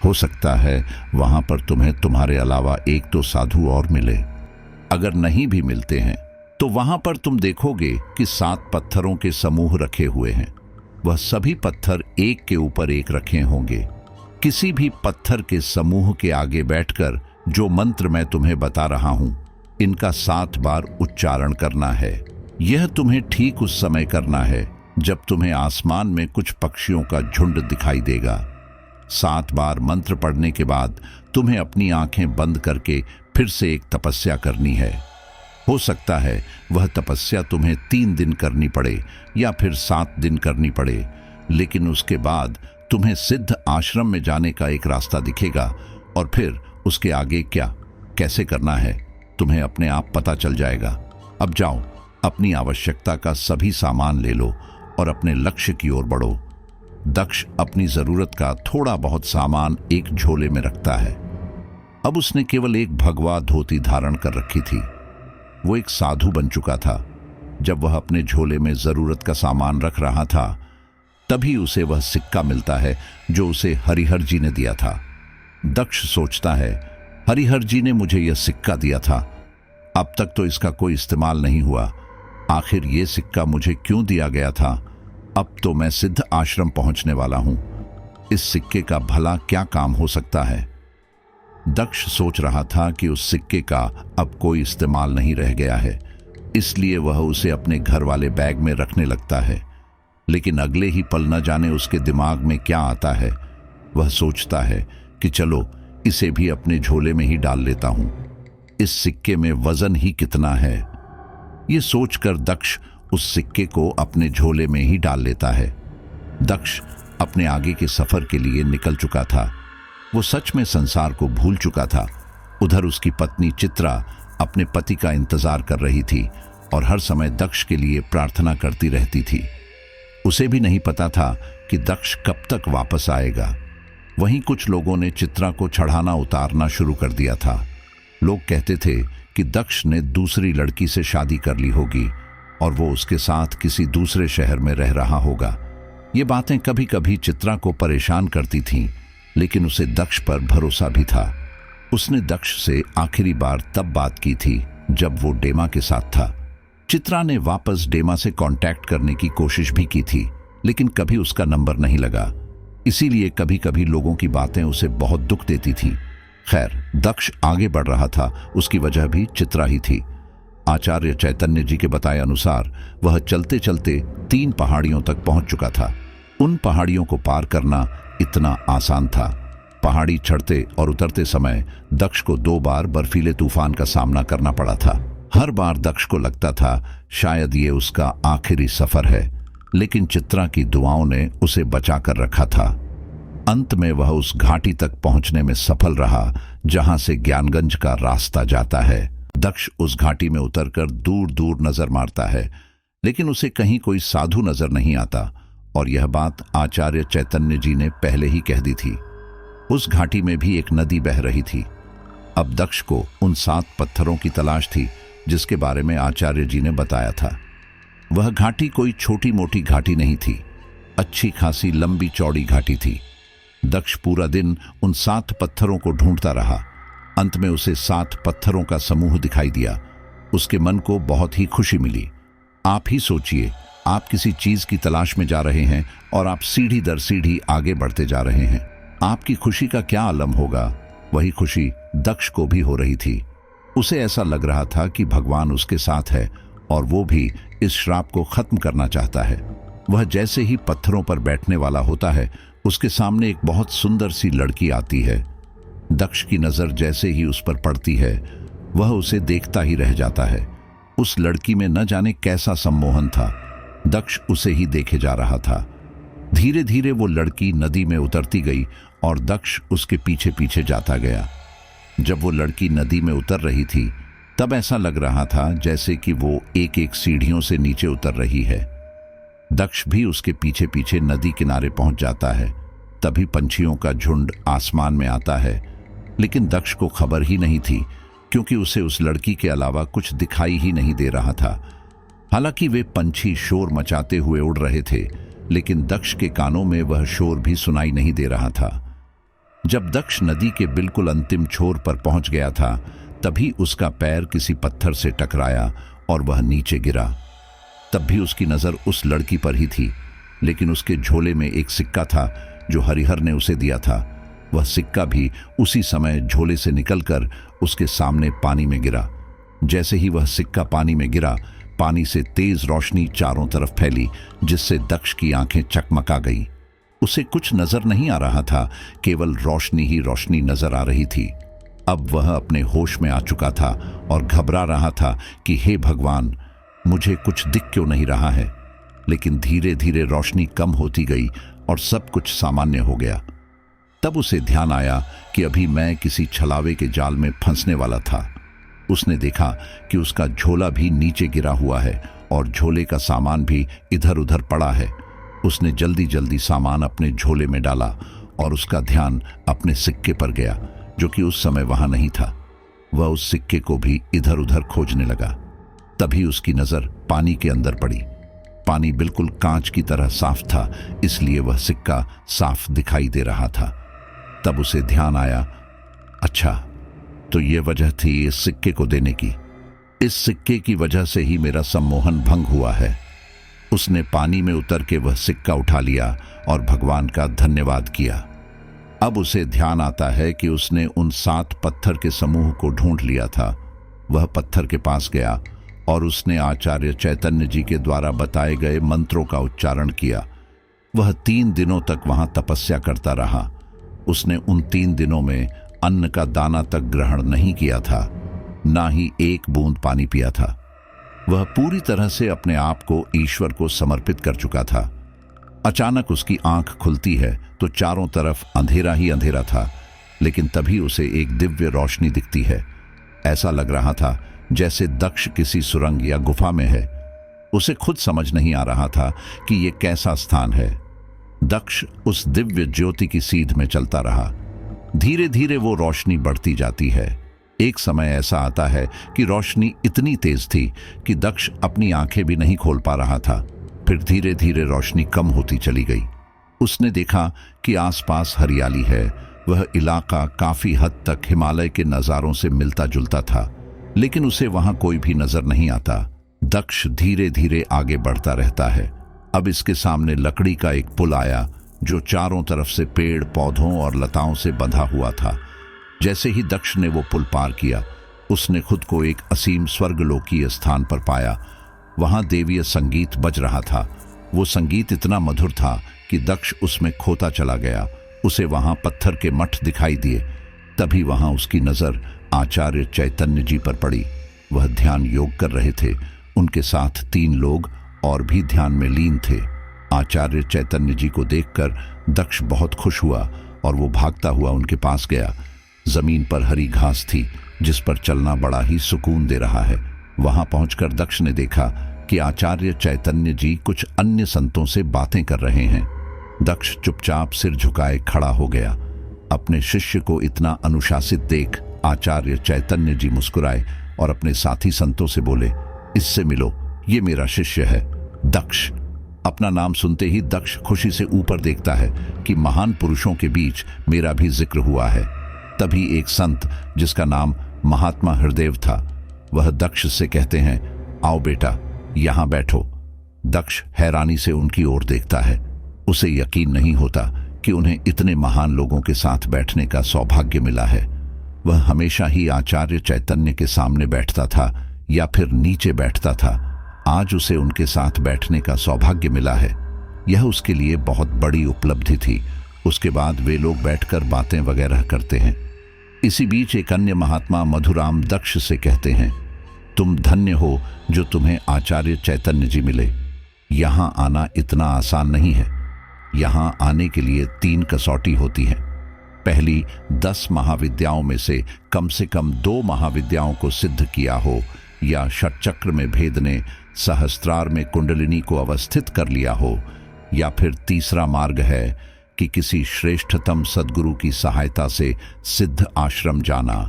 हो सकता है वहां पर तुम्हें तुम्हारे अलावा एक तो साधु और मिले। अगर नहीं भी मिलते हैं तो वहां पर तुम देखोगे कि 7 पत्थरों के समूह रखे हुए हैं। वह सभी पत्थर एक के ऊपर एक रखे होंगे। किसी भी पत्थर के समूह के आगे बैठकर जो मंत्र मैं तुम्हें बता रहा हूं, इनका 7 बार उच्चारण करना है। यह तुम्हें ठीक उस समय करना है जब तुम्हें आसमान में कुछ पक्षियों का झुंड दिखाई देगा। 7 बार मंत्र पढ़ने के बाद तुम्हें अपनी आंखें बंद करके फिर से एक तपस्या करनी है। हो सकता है वह तपस्या तुम्हें 3 दिन करनी पड़े या फिर 7 दिन करनी पड़े, लेकिन उसके बाद तुम्हें सिद्ध आश्रम में जाने का एक रास्ता दिखेगा और फिर उसके आगे क्या कैसे करना है तुम्हें अपने आप पता चल जाएगा। अब जाओ, अपनी आवश्यकता का सभी सामान ले लो और अपने लक्ष्य की ओर बढ़ो। दक्ष अपनी जरूरत का थोड़ा बहुत सामान एक झोले में रखता है। अब उसने केवल एक भगवा धोती धारण कर रखी थी। वो एक साधु बन चुका था। जब वह अपने झोले में जरूरत का सामान रख रहा था, तभी उसे वह सिक्का मिलता है जो उसे हरिहर जी ने दिया था। दक्ष सोचता है, हरिहर जी ने मुझे यह सिक्का दिया था, अब तक तो इसका कोई इस्तेमाल नहीं हुआ। आखिर ये सिक्का मुझे क्यों दिया गया था? अब तो मैं सिद्ध आश्रम पहुंचने वाला हूं। इस सिक्के का भला क्या काम हो सकता है? दक्ष सोच रहा था कि उस सिक्के का अब कोई इस्तेमाल नहीं रह गया है, इसलिए वह उसे अपने घर वाले बैग में रखने लगता है। लेकिन अगले ही पल न जाने उसके दिमाग में क्या आता है। वह सोचता है कि चलो इसे भी अपने झोले में ही डाल लेता हूं। इस सिक्के में वजन ही कितना है। ये सोचकर दक्ष उस सिक्के को अपने झोले में ही डाल लेता है। दक्ष अपने आगे के सफर के लिए निकल चुका था। वो सच में संसार को भूल चुका था। उधर उसकी पत्नी चित्रा अपने पति का इंतजार कर रही थी और हर समय दक्ष के लिए प्रार्थना करती रहती थी। उसे भी नहीं पता था कि दक्ष कब तक वापस आएगा। वहीं कुछ लोगों ने चित्रा को चढ़ाना उतारना शुरू कर दिया था। लोग कहते थे कि दक्ष ने दूसरी लड़की से शादी कर ली होगी और वो उसके साथ किसी दूसरे शहर में रह रहा होगा। ये बातें कभी कभी चित्रा को परेशान करती थीं, लेकिन उसे दक्ष पर भरोसा भी था। उसने दक्ष से आखिरी बार तब बात की थी जब वो डेमा के साथ था। चित्रा ने वापस डेमा से कांटेक्ट करने की कोशिश भी की थी, लेकिन कभी उसका नंबर नहीं लगा। इसीलिए कभी कभी लोगों की बातें उसे बहुत दुख देती थीं। खैर, दक्ष आगे बढ़ रहा था, उसकी वजह भी चित्रा ही थी। आचार्य चैतन्य जी के बताए अनुसार वह चलते चलते 3 पहाड़ियों तक पहुंच चुका था। उन पहाड़ियों को पार करना इतना आसान था। पहाड़ी चढ़ते और उतरते समय दक्ष को 2 बार बर्फीले तूफान का सामना करना पड़ा था। हर बार दक्ष को लगता था शायद ये उसका आखिरी सफर है, लेकिन चित्रा की दुआओं ने उसे बचा कर रखा था। अंत में वह उस घाटी तक पहुंचने में सफल रहा जहां से ज्ञानगंज का रास्ता जाता है। दक्ष उस घाटी में उतरकर दूर दूर नजर मारता है, लेकिन उसे कहीं कोई साधु नजर नहीं आता, और यह बात आचार्य चैतन्य जी ने पहले ही कह दी थी। उस घाटी में भी एक नदी बह रही थी। अब दक्ष को उन 7 पत्थरों की तलाश थी जिसके बारे में आचार्य जी ने बताया था। वह घाटी कोई छोटी मोटी घाटी नहीं थी, अच्छी खासी लंबी चौड़ी घाटी थी। दक्ष पूरा दिन उन 7 पत्थरों को ढूंढता रहा। अंत में उसे 7 पत्थरों का समूह दिखाई दिया। उसके मन को बहुत ही खुशी मिली। आप ही सोचिए, आप किसी चीज की तलाश में जा रहे हैं और आप सीढ़ी दर सीढ़ी आगे बढ़ते जा रहे हैं। आपकी खुशी का क्या आलम होगा? वही खुशी दक्ष को भी हो रही थी। उसे ऐसा लग रहा था कि भगवान उसके साथ है और वो भी इस श्राप को खत्म करना चाहता है। वह जैसे ही पत्थरों पर बैठने वाला होता है, उसके सामने एक बहुत सुंदर सी लड़की आती है। दक्ष की नजर जैसे ही उस पर पड़ती है, वह उसे देखता ही रह जाता है। उस लड़की में न जाने कैसा सम्मोहन था। दक्ष उसे ही देखे जा रहा था। धीरे धीरे वो लड़की नदी में उतरती गई और दक्ष उसके पीछे पीछे जाता गया। जब वो लड़की नदी में उतर रही थी, तब ऐसा लग रहा था जैसे कि वो एक एक सीढ़ियों से नीचे उतर रही है। दक्ष भी उसके पीछे पीछे नदी किनारे पहुंच जाता है। तभी पंछियों का झुंड आसमान में आता है, लेकिन दक्ष को खबर ही नहीं थी, क्योंकि उसे उस लड़की के अलावा कुछ दिखाई ही नहीं दे रहा था। हालांकि वे पंछी शोर मचाते हुए उड़ रहे थे, लेकिन दक्ष के कानों में वह शोर भी सुनाई नहीं दे रहा था। जब दक्ष नदी के बिल्कुल अंतिम छोर पर पहुंच गया था, तभी उसका पैर किसी पत्थर से टकराया और वह नीचे गिरा। तब भी उसकी नजर उस लड़की पर ही थी, लेकिन उसके झोले में एक सिक्का था जो हरिहर ने उसे दिया था। वह सिक्का भी उसी समय झोले से निकलकर उसके सामने पानी में गिरा। जैसे ही वह सिक्का पानी में गिरा, पानी से तेज रोशनी चारों तरफ फैली, जिससे दक्ष की आंखें चकमका गई। उसे कुछ नजर नहीं आ रहा था, केवल रोशनी ही रोशनी नजर आ रही थी। अब वह अपने होश में आ चुका था और घबरा रहा था कि हे भगवान, मुझे कुछ दिख क्यों नहीं रहा है। लेकिन धीरे धीरे रोशनी कम होती गई और सब कुछ सामान्य हो गया। तब उसे ध्यान आया कि अभी मैं किसी छलावे के जाल में फंसने वाला था। उसने देखा कि उसका झोला भी नीचे गिरा हुआ है और झोले का सामान भी इधर उधर पड़ा है। उसने जल्दी जल्दी सामान अपने झोले में डाला और उसका ध्यान अपने सिक्के पर गया, जो कि उस समय वहां नहीं था। वह उस सिक्के को भी इधर उधर खोजने लगा। तभी उसकी नजर पानी के अंदर पड़ी। पानी बिल्कुल कांच की तरह साफ था, इसलिए वह सिक्का साफ दिखाई दे रहा था। तब उसे ध्यान आया, अच्छा, तो ये वजह थी इस सिक्के को देने की। इस सिक्के की वजह से ही मेरा सम्मोहन भंग हुआ है। उसने पानी में उतर के वह सिक्का उठा लिया और भगवान का धन्यवाद किया। अब उसे ध्यान आता है कि उसने उन 7 पत्थर के समूह को ढूंढ लिया था। वह पत्थर के पास गया और उसने आचार्य चैतन्य जी के द्वारा बताए गए मंत्रों का उच्चारण किया। वह 3 दिनों तक वहां तपस्या करता रहा। उसने उन 3 दिनों में अन्न का दाना तक ग्रहण नहीं किया था, ना ही एक बूंद पानी पिया था। वह पूरी तरह से अपने आप को ईश्वर को समर्पित कर चुका था। अचानक उसकी आंख खुलती है तो चारों तरफ अंधेरा ही अंधेरा था, लेकिन तभी उसे एक दिव्य रोशनी दिखती है। ऐसा लग रहा था जैसे दक्ष किसी सुरंग या गुफा में है। उसे खुद समझ नहीं आ रहा था कि यह कैसा स्थान है। दक्ष उस दिव्य ज्योति की सीध में चलता रहा। धीरे धीरे वो रोशनी बढ़ती जाती है। एक समय ऐसा आता है कि रोशनी इतनी तेज थी कि दक्ष अपनी आंखें भी नहीं खोल पा रहा था। फिर धीरे धीरे रोशनी कम होती चली गई। उसने देखा कि आसपास हरियाली है। वह इलाका काफी हद तक हिमालय के नजारों से मिलता जुलता था, लेकिन उसे वहां कोई भी नजर नहीं आता। दक्ष धीरे धीरे आगे बढ़ता रहता है। अब इसके सामने लकड़ी का एक पुल आया जो चारों तरफ से पेड़ पौधों और लताओं से बंधा हुआ था। जैसे ही दक्ष ने वो पुल पार किया, उसने खुद को एक असीम स्वर्गलोकीय स्थान पर पाया। वहां देवीय संगीत बज रहा था। वो संगीत इतना मधुर था कि दक्ष उसमें खोता चला गया। उसे वहां पत्थर के मठ दिखाई दिए। तभी वहां उसकी नजर आचार्य चैतन्य जी पर पड़ी। वह ध्यान योग कर रहे थे। उनके साथ 3 लोग और भी ध्यान में लीन थे। आचार्य चैतन्य जी को देखकर दक्ष बहुत खुश हुआ और वो भागता हुआ उनके पास गया। जमीन पर हरी घास थी जिस पर चलना बड़ा ही सुकून दे रहा है। वहां पहुंचकर दक्ष ने देखा कि आचार्य चैतन्य जी कुछ अन्य संतों से बातें कर रहे हैं। दक्ष चुपचाप सिर झुकाए खड़ा हो गया। अपने शिष्य को इतना अनुशासित देख आचार्य चैतन्य जी मुस्कुराए और अपने साथी संतों से बोले, इससे मिलो, ये मेरा शिष्य है दक्ष। अपना नाम सुनते ही दक्ष खुशी से ऊपर देखता है कि महान पुरुषों के बीच मेरा भी जिक्र हुआ है। तभी एक संत जिसका नाम महात्मा हृदय था, वह दक्ष से कहते हैं, आओ बेटा, यहां बैठो। दक्ष हैरानी से उनकी ओर देखता है। उसे यकीन नहीं होता कि उन्हें इतने महान लोगों के साथ बैठने का सौभाग्य मिला है। वह हमेशा ही आचार्य चैतन्य के सामने बैठता था या फिर नीचे बैठता था। आज उसे उनके साथ बैठने का सौभाग्य मिला है। यह उसके लिए बहुत बड़ी उपलब्धि थी। उसके बाद वे लोग बैठकर बातें वगैरह करते हैं। इसी बीच एक अन्य महात्मा मधुराम दक्ष से कहते हैं, तुम धन्य हो जो तुम्हें आचार्य चैतन्य जी मिले। यहां आना इतना आसान नहीं है। यहां आने के लिए 3 कसौटी होती है। पहली, 10 महाविद्याओं में से कम 2 महाविद्याओं को सिद्ध किया हो, या षटचक्र में भेद ने सहस्त्रार में कुंडलिनी को अवस्थित कर लिया हो, या फिर तीसरा मार्ग है कि किसी श्रेष्ठतम सद्गुरु की सहायता से सिद्ध आश्रम जाना।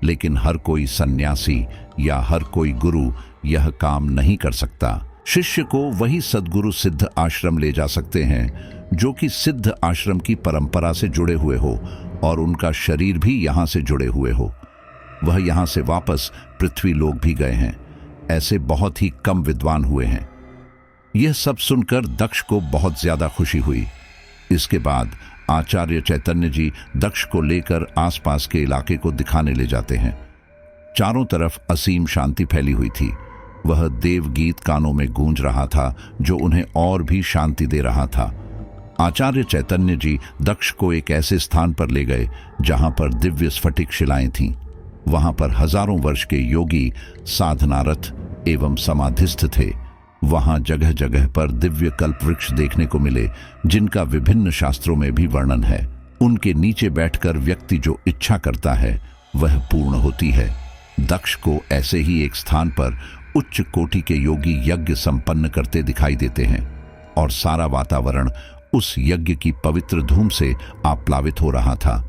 लेकिन हर कोई सन्यासी या हर कोई गुरु यह काम नहीं कर सकता। शिष्य को वही सद्गुरु सिद्ध आश्रम ले जा सकते हैं जो कि सिद्ध आश्रम की परंपरा से जुड़े हुए हो और उनका शरीर भी यहां से जुड़े हुए हो। वह यहां से वापस पृथ्वी लोक भी गए हैं। ऐसे बहुत ही कम विद्वान हुए हैं। यह सब सुनकर दक्ष को बहुत ज्यादा खुशी हुई। इसके बाद आचार्य चैतन्य जी दक्ष को लेकर आसपास के इलाके को दिखाने ले जाते हैं। चारों तरफ असीम शांति फैली हुई थी। वह देवगीत कानों में गूंज रहा था जो उन्हें और भी शांति दे रहा था। आचार्य चैतन्य जी दक्ष को एक ऐसे स्थान पर ले गए जहां पर दिव्य स्फटिक शिलाएं थीं। वहां पर हजारों वर्ष के योगी साधनारत एवं समाधिस्थ थे। वहां जगह जगह पर दिव्य कल्प वृक्ष देखने को मिले जिनका विभिन्न शास्त्रों में भी वर्णन है। उनके नीचे बैठकर व्यक्ति जो इच्छा करता है वह पूर्ण होती है। दक्ष को ऐसे ही एक स्थान पर उच्च कोटि के योगी यज्ञ संपन्न करते दिखाई देते हैं और सारा वातावरण उस यज्ञ की पवित्र धूम से आप्लावित हो रहा था।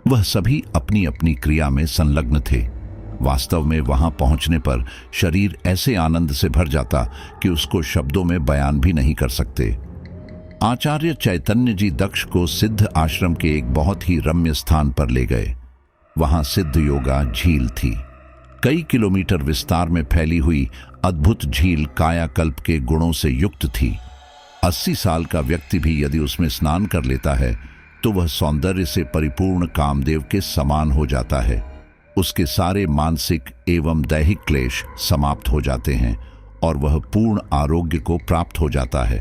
वह सभी अपनी अपनी क्रिया में संलग्न थे। वास्तव में वहां पहुंचने पर शरीर ऐसे आनंद से भर जाता कि उसको शब्दों में बयान भी नहीं कर सकते। आचार्य चैतन्य जी दक्ष को सिद्ध आश्रम के एक बहुत ही रम्य स्थान पर ले गए। वहां सिद्ध योगा झील थी। कई किलोमीटर विस्तार में फैली हुई अद्भुत झील कायाकल्प के गुणों से युक्त थी। 80 साल का व्यक्ति भी यदि उसमें स्नान कर लेता है तो वह सौंदर्य से परिपूर्ण कामदेव के समान हो जाता है। उसके सारे मानसिक एवं दैहिक क्लेश समाप्त हो जाते हैं और वह पूर्ण आरोग्य को प्राप्त हो जाता है।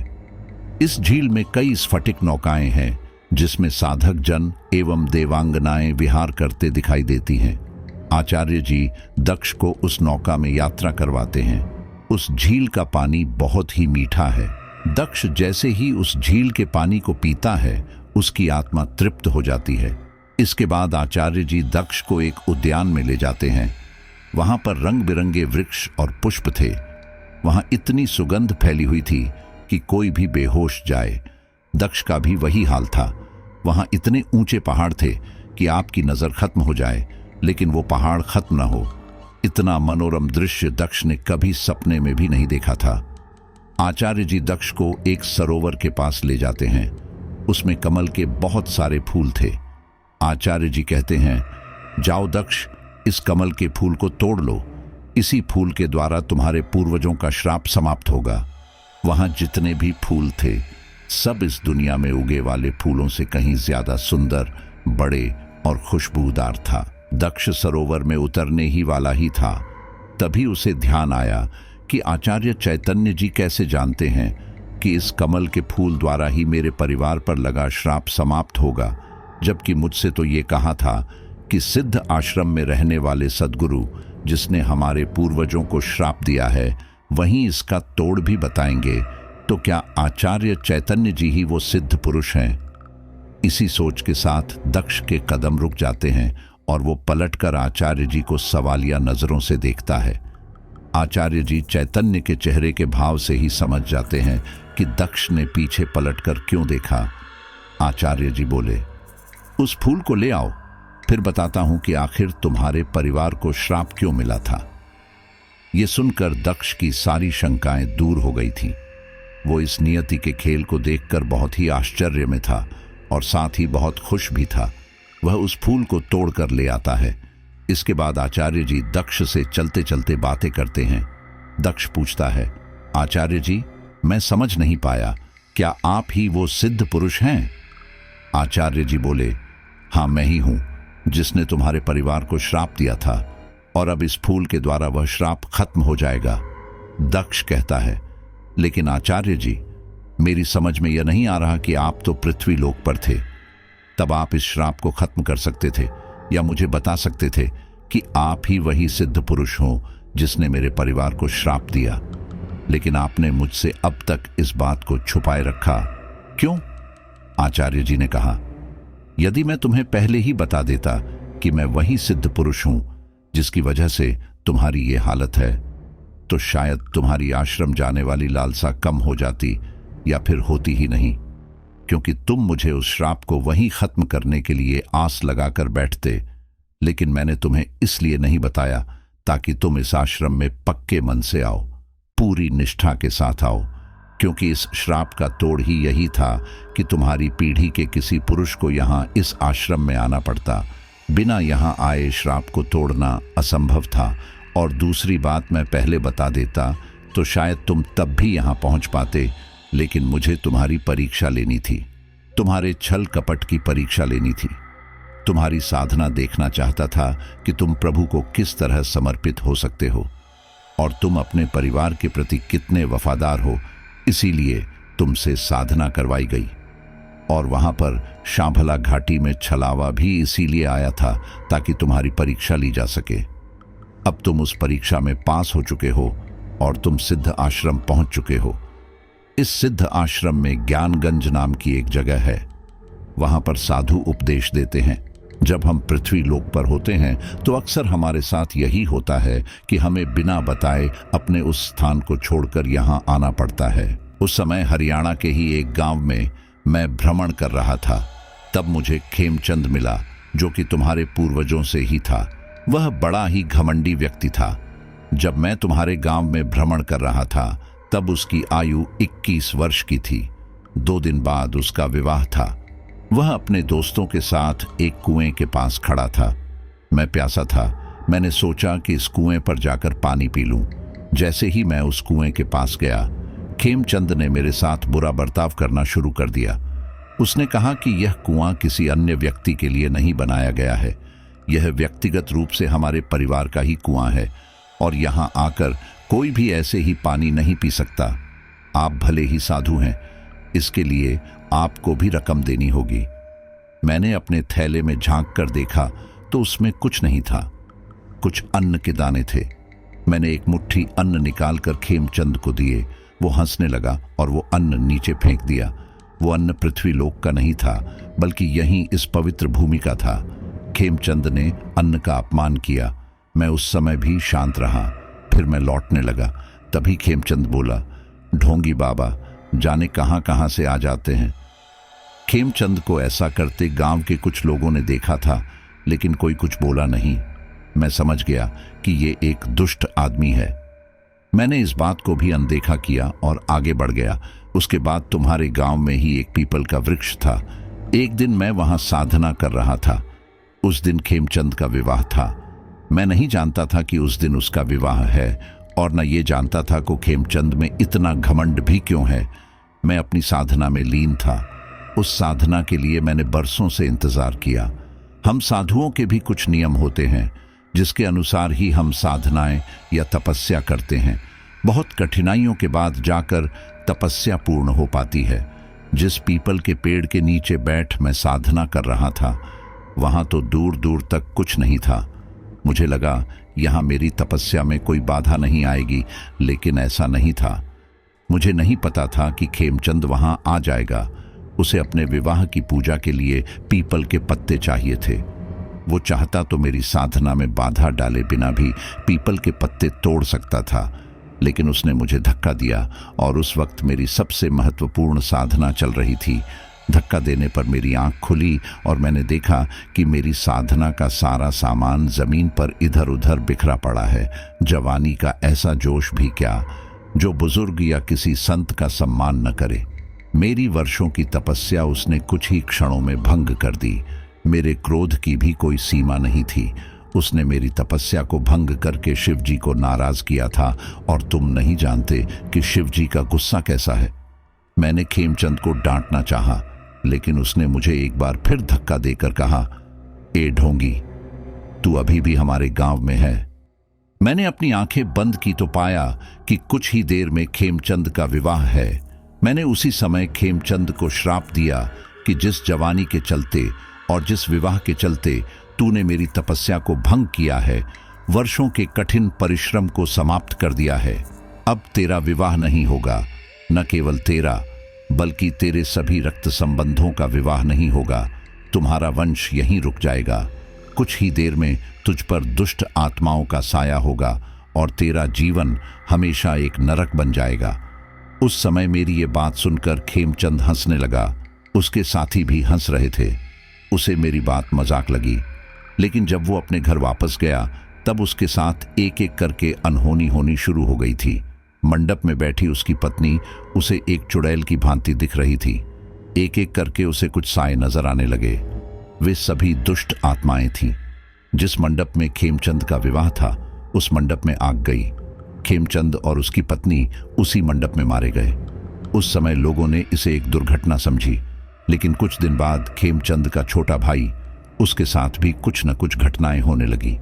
इस झील में कई स्फटिक नौकाएं हैं जिसमें साधक जन एवं देवांगनाएं विहार करते दिखाई देती हैं। आचार्य जी दक्ष को उस नौका में यात्रा करवाते हैं। उस झील का पानी बहुत ही मीठा है। दक्ष जैसे ही उस झील के पानी को पीता है उसकी आत्मा तृप्त हो जाती है। इसके बाद आचार्य जी दक्ष को एक उद्यान में ले जाते हैं। वहां पर रंग बिरंगे वृक्ष और पुष्प थे। वहां इतनी सुगंध फैली हुई थी कि कोई भी बेहोश जाए। दक्ष का भी वही हाल था। वहां इतने ऊंचे पहाड़ थे कि आपकी नजर खत्म हो जाए लेकिन वो पहाड़ खत्म न हो। इतना मनोरम दृश्य दक्ष ने कभी सपने में भी नहीं देखा था। आचार्य जी दक्ष को एक सरोवर के पास ले जाते हैं। उसमें कमल के बहुत सारे फूल थे। आचार्य जी कहते हैं, जाओ दक्ष, इस कमल के फूल को तोड़ लो। इसी फूल के द्वारा तुम्हारे पूर्वजों का श्राप समाप्त होगा। वहां जितने भी फूल थे सब इस दुनिया में उगे वाले फूलों से कहीं ज्यादा सुंदर, बड़े और खुशबूदार था। दक्ष सरोवर में उतरने ही वाला ही था। तभी उसे ध्यान आया कि आचार्य चैतन्य जी कैसे जानते हैं कि इस कमल के फूल द्वारा ही मेरे परिवार पर लगा श्राप समाप्त होगा, जबकि मुझसे तो ये कहा था कि सिद्ध आश्रम में रहने वाले सद्गुरु जिसने हमारे पूर्वजों को श्राप दिया है वहीं इसका तोड़ भी बताएंगे, तो क्या आचार्य चैतन्य जी ही वो सिद्ध पुरुष हैं? इसी सोच के साथ दक्ष के कदम रुक जाते हैं और वो पलटकर आचार्य जी को सवालिया नजरों से देखता है। आचार्य जी चैतन्य के चेहरे के भाव से ही समझ जाते हैं कि दक्ष ने पीछे पलटकर क्यों देखा। आचार्य जी बोले, उस फूल को ले आओ, फिर बताता हूं कि आखिर तुम्हारे परिवार को श्राप क्यों मिला था। ये सुनकर दक्ष की सारी शंकाएं दूर हो गई थीं। वो इस नियति के खेल को देखकर बहुत ही आश्चर्य में था और साथ ही बहुत खुश भी था। वह उस फूल को तोड़कर ले आता है। इसके बाद आचार्य जी दक्ष से चलते चलते बातें करते हैं। दक्ष पूछता है, आचार्य जी, मैं समझ नहीं पाया, क्या आप ही वो सिद्ध पुरुष हैं? आचार्य जी बोले, हाँ, मैं ही हूं जिसने तुम्हारे परिवार को श्राप दिया था, और अब इस फूल के द्वारा वह श्राप खत्म हो जाएगा। दक्ष कहता है, लेकिन आचार्य जी, मेरी समझ में यह नहीं आ रहा कि आप तो पृथ्वी लोक पर थे, तब आप इस श्राप को खत्म कर सकते थे या मुझे बता सकते थे कि आप ही वही सिद्ध पुरुष हो जिसने मेरे परिवार को श्राप दिया, लेकिन आपने मुझसे अब तक इस बात को छुपाए रखा, क्यों? आचार्य जी ने कहा, यदि मैं तुम्हें पहले ही बता देता कि मैं वही सिद्ध पुरुष हूं जिसकी वजह से तुम्हारी ये हालत है, तो शायद तुम्हारी आश्रम जाने वाली लालसा कम हो जाती या फिर होती ही नहीं, क्योंकि तुम मुझे उस श्राप को वहीं खत्म करने के लिए आस लगाकर बैठते। लेकिन मैंने तुम्हें इसलिए नहीं बताया ताकि तुम इस आश्रम में पक्के मन से आओ, पूरी निष्ठा के साथ आओ, क्योंकि इस श्राप का तोड़ ही यही था कि तुम्हारी पीढ़ी के किसी पुरुष को यहाँ इस आश्रम में आना पड़ता। बिना यहाँ आए श्राप को तोड़ना असंभव था, और दूसरी बात मैं पहले बता देता तो शायद तुम तब भी यहाँ पहुँच पाते, लेकिन मुझे तुम्हारी परीक्षा लेनी थी, तुम्हारे छल कपट की परीक्षा लेनी थी। तुम्हारी साधना देखना चाहता था कि तुम प्रभु को किस तरह समर्पित हो सकते हो और तुम अपने परिवार के प्रति कितने वफादार हो, इसीलिए तुमसे साधना करवाई गई। और वहां पर शांभला घाटी में छलावा भी इसीलिए आया था ताकि तुम्हारी परीक्षा ली जा सके। अब तुम उस परीक्षा में पास हो चुके हो और तुम सिद्ध आश्रम पहुंच चुके हो। इस सिद्ध आश्रम में ज्ञानगंज नाम की एक जगह है। वहां पर साधु उपदेश देते हैं। जब हम पृथ्वी लोक पर होते हैं तो अक्सर हमारे साथ यही होता है कि हमें बिना बताए अपने उस स्थान को छोड़कर यहाँ आना पड़ता है। उस समय हरियाणा के ही एक गांव में मैं भ्रमण कर रहा था। तब मुझे खेमचंद मिला, जो कि तुम्हारे पूर्वजों से ही था। वह बड़ा ही घमंडी व्यक्ति था। जब मैं तुम्हारे गांव में भ्रमण कर रहा था तब उसकी आयु 21 वर्ष की थी। 2 दिन बाद उसका विवाह था। वह अपने दोस्तों के साथ एक कुएं के पास खड़ा था। मैं प्यासा था। मैंने सोचा कि इस कुएं पर जाकर पानी पी लूं। जैसे ही मैं उस कुएं के पास गया, खेमचंद ने मेरे साथ बुरा बर्ताव करना शुरू कर दिया। उसने कहा कि यह कुआं किसी अन्य व्यक्ति के लिए नहीं बनाया गया है, यह व्यक्तिगत रूप से हमारे परिवार का ही कुआं है और यहाँ आकर कोई भी ऐसे ही पानी नहीं पी सकता। आप भले ही साधु हैं, इसके लिए आपको भी रकम देनी होगी। मैंने अपने थैले में झांक कर देखा तो उसमें कुछ नहीं था, कुछ अन्न के दाने थे। मैंने एक मुट्ठी अन्न निकालकर खेमचंद को दिए। वो हंसने लगा और वो अन्न नीचे फेंक दिया। वो अन्न पृथ्वी लोक का नहीं था, बल्कि यहीं इस पवित्र भूमि का था। खेमचंद ने अन्न का अपमान किया। मैं उस समय भी शांत रहा। फिर मैं लौटने लगा। तभी खेमचंद बोला, ढोंगी बाबा जाने कहां कहां से आ जाते हैं। खेमचंद को ऐसा करते गांव के कुछ लोगों ने देखा था, लेकिन कोई कुछ बोला नहीं। मैं समझ गया कि ये एक दुष्ट आदमी है। मैंने इस बात को भी अनदेखा किया और आगे बढ़ गया। उसके बाद तुम्हारे गांव में ही एक पीपल का वृक्ष था। एक दिन मैं वहां साधना कर रहा था। उस दिन खेमचंद का विवाह था। मैं नहीं जानता था कि उस दिन उसका विवाह है और न ये जानता था कि खेमचंद में इतना घमंड भी क्यों है। मैं अपनी साधना में लीन था। उस साधना के लिए मैंने बरसों से इंतजार किया। हम साधुओं के भी कुछ नियम होते हैं जिसके अनुसार ही हम साधनाएं या तपस्या करते हैं। बहुत कठिनाइयों के बाद जाकर तपस्या पूर्ण हो पाती है। जिस पीपल के पेड़ के नीचे बैठ मैं साधना कर रहा था, वहां तो दूर दूर तक कुछ नहीं था। मुझे लगा यहाँ मेरी तपस्या में कोई बाधा नहीं आएगी, लेकिन ऐसा नहीं था। मुझे नहीं पता था कि खेमचंद वहां आ जाएगा। उसे अपने विवाह की पूजा के लिए पीपल के पत्ते चाहिए थे। वो चाहता तो मेरी साधना में बाधा डाले बिना भी पीपल के पत्ते तोड़ सकता था, लेकिन उसने मुझे धक्का दिया और उस वक्त मेरी सबसे महत्वपूर्ण साधना चल रही थी। धक्का देने पर मेरी आंख खुली और मैंने देखा कि मेरी साधना का सारा सामान जमीन पर इधर उधर बिखरा पड़ा है। जवानी का ऐसा जोश भी क्या जो बुजुर्ग या किसी संत का सम्मान न करे। मेरी वर्षों की तपस्या उसने कुछ ही क्षणों में भंग कर दी। मेरे क्रोध की भी कोई सीमा नहीं थी। उसने मेरी तपस्या को भंग करके शिवजी को नाराज किया था, और तुम नहीं जानते कि शिवजी का गुस्सा कैसा है। मैंने खेमचंद को डांटना चाहा, लेकिन उसने मुझे एक बार फिर धक्का देकर कहा, ए ढोंगी, तू अभी भी हमारे गांव में है। मैंने अपनी आंखें बंद की तो पाया कि कुछ ही देर में खेमचंद का विवाह है। मैंने उसी समय खेमचंद को श्राप दिया कि जिस जवानी के चलते और जिस विवाह के चलते तूने मेरी तपस्या को भंग किया है, वर्षों के कठिन परिश्रम को समाप्त कर दिया है, अब तेरा विवाह नहीं होगा। न केवल तेरा, बल्कि तेरे सभी रक्त संबंधों का विवाह नहीं होगा। तुम्हारा वंश यहीं रुक जाएगा। कुछ ही देर में तुझ पर दुष्ट आत्माओं का साया होगा और तेरा जीवन हमेशा एक नरक बन जाएगा। उस समय मेरी ये बात सुनकर खेमचंद हंसने लगा। उसके साथी भी हंस रहे थे। उसे मेरी बात मजाक लगी, लेकिन जब वो अपने घर वापस गया तब उसके साथ एक एक करके अनहोनी होनी शुरू हो गई थी। मंडप में बैठी उसकी पत्नी उसे एक चुड़ैल की भांति दिख रही थी। एक एक करके उसे कुछ साए नजर आने लगे। वे सभी दुष्ट आत्माएं थीं। जिस मंडप में खेमचंद का विवाह था, उस मंडप में आग गई। खेमचंद और उसकी पत्नी उसी मंडप में मारे गए। उस समय लोगों ने इसे एक दुर्घटना समझी, लेकिन कुछ दिन बाद खेमचंद का छोटा भाई, उसके साथ भी कुछ न कुछ घटनाएं होने लगी।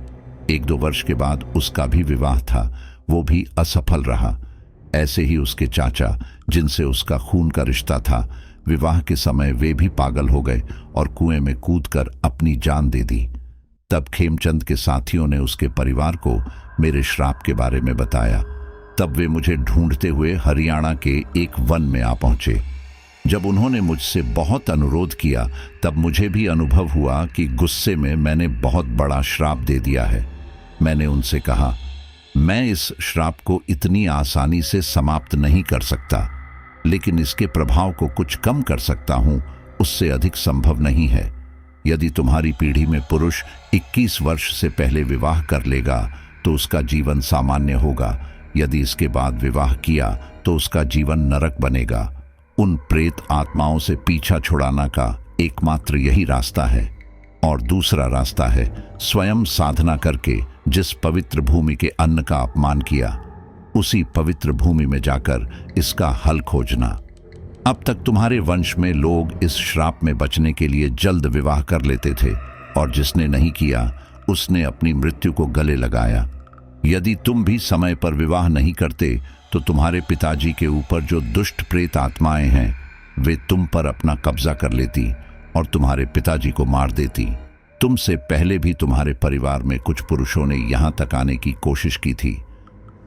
1-2 वर्ष के बाद उसका भी विवाह था, वो भी असफल रहा। ऐसे ही उसके चाचा, जिनसे उसका खून का रिश्ता था, विवाह के समय वे भी पागल हो गए और कुएं में कूदकर अपनी जान दे दी। तब खेमचंद के साथियों ने उसके परिवार को मेरे श्राप के बारे में बताया। तब वे मुझे ढूंढते हुए हरियाणा के एक वन में आ पहुंचे। जब उन्होंने मुझसे बहुत अनुरोध किया, तब मुझे भी अनुभव हुआ कि गुस्से में मैंने बहुत बड़ा श्राप दे दिया है। मैंने उनसे कहा, मैं इस श्राप को इतनी आसानी से समाप्त नहीं कर सकता, लेकिन इसके प्रभाव को कुछ कम कर सकता हूं, उससे अधिक संभव नहीं है। यदि तुम्हारी पीढ़ी में पुरुष 21 वर्ष से पहले विवाह कर लेगा तो उसका जीवन सामान्य होगा। यदि इसके बाद विवाह किया तो उसका जीवन नरक बनेगा। उन प्रेत आत्माओं से पीछा छुड़ाना का एकमात्र यही रास्ता है। और दूसरा रास्ता है स्वयं साधना करके जिस पवित्र भूमि के अन्न का अपमान किया, उसी पवित्र भूमि में जाकर इसका हल खोजना। अब तक तुम्हारे वंश में लोग इस श्राप में बचने के लिए जल्द विवाह कर लेते थे, और जिसने नहीं किया उसने अपनी मृत्यु को गले लगाया। यदि तुम भी समय पर विवाह नहीं करते तो तुम्हारे पिताजी के ऊपर जो दुष्ट प्रेत आत्माएं हैं, वे तुम पर अपना कब्जा कर लेती और तुम्हारे पिताजी को मार देती। तुमसे पहले भी तुम्हारे परिवार में कुछ पुरुषों ने यहां तक आने की कोशिश की थी,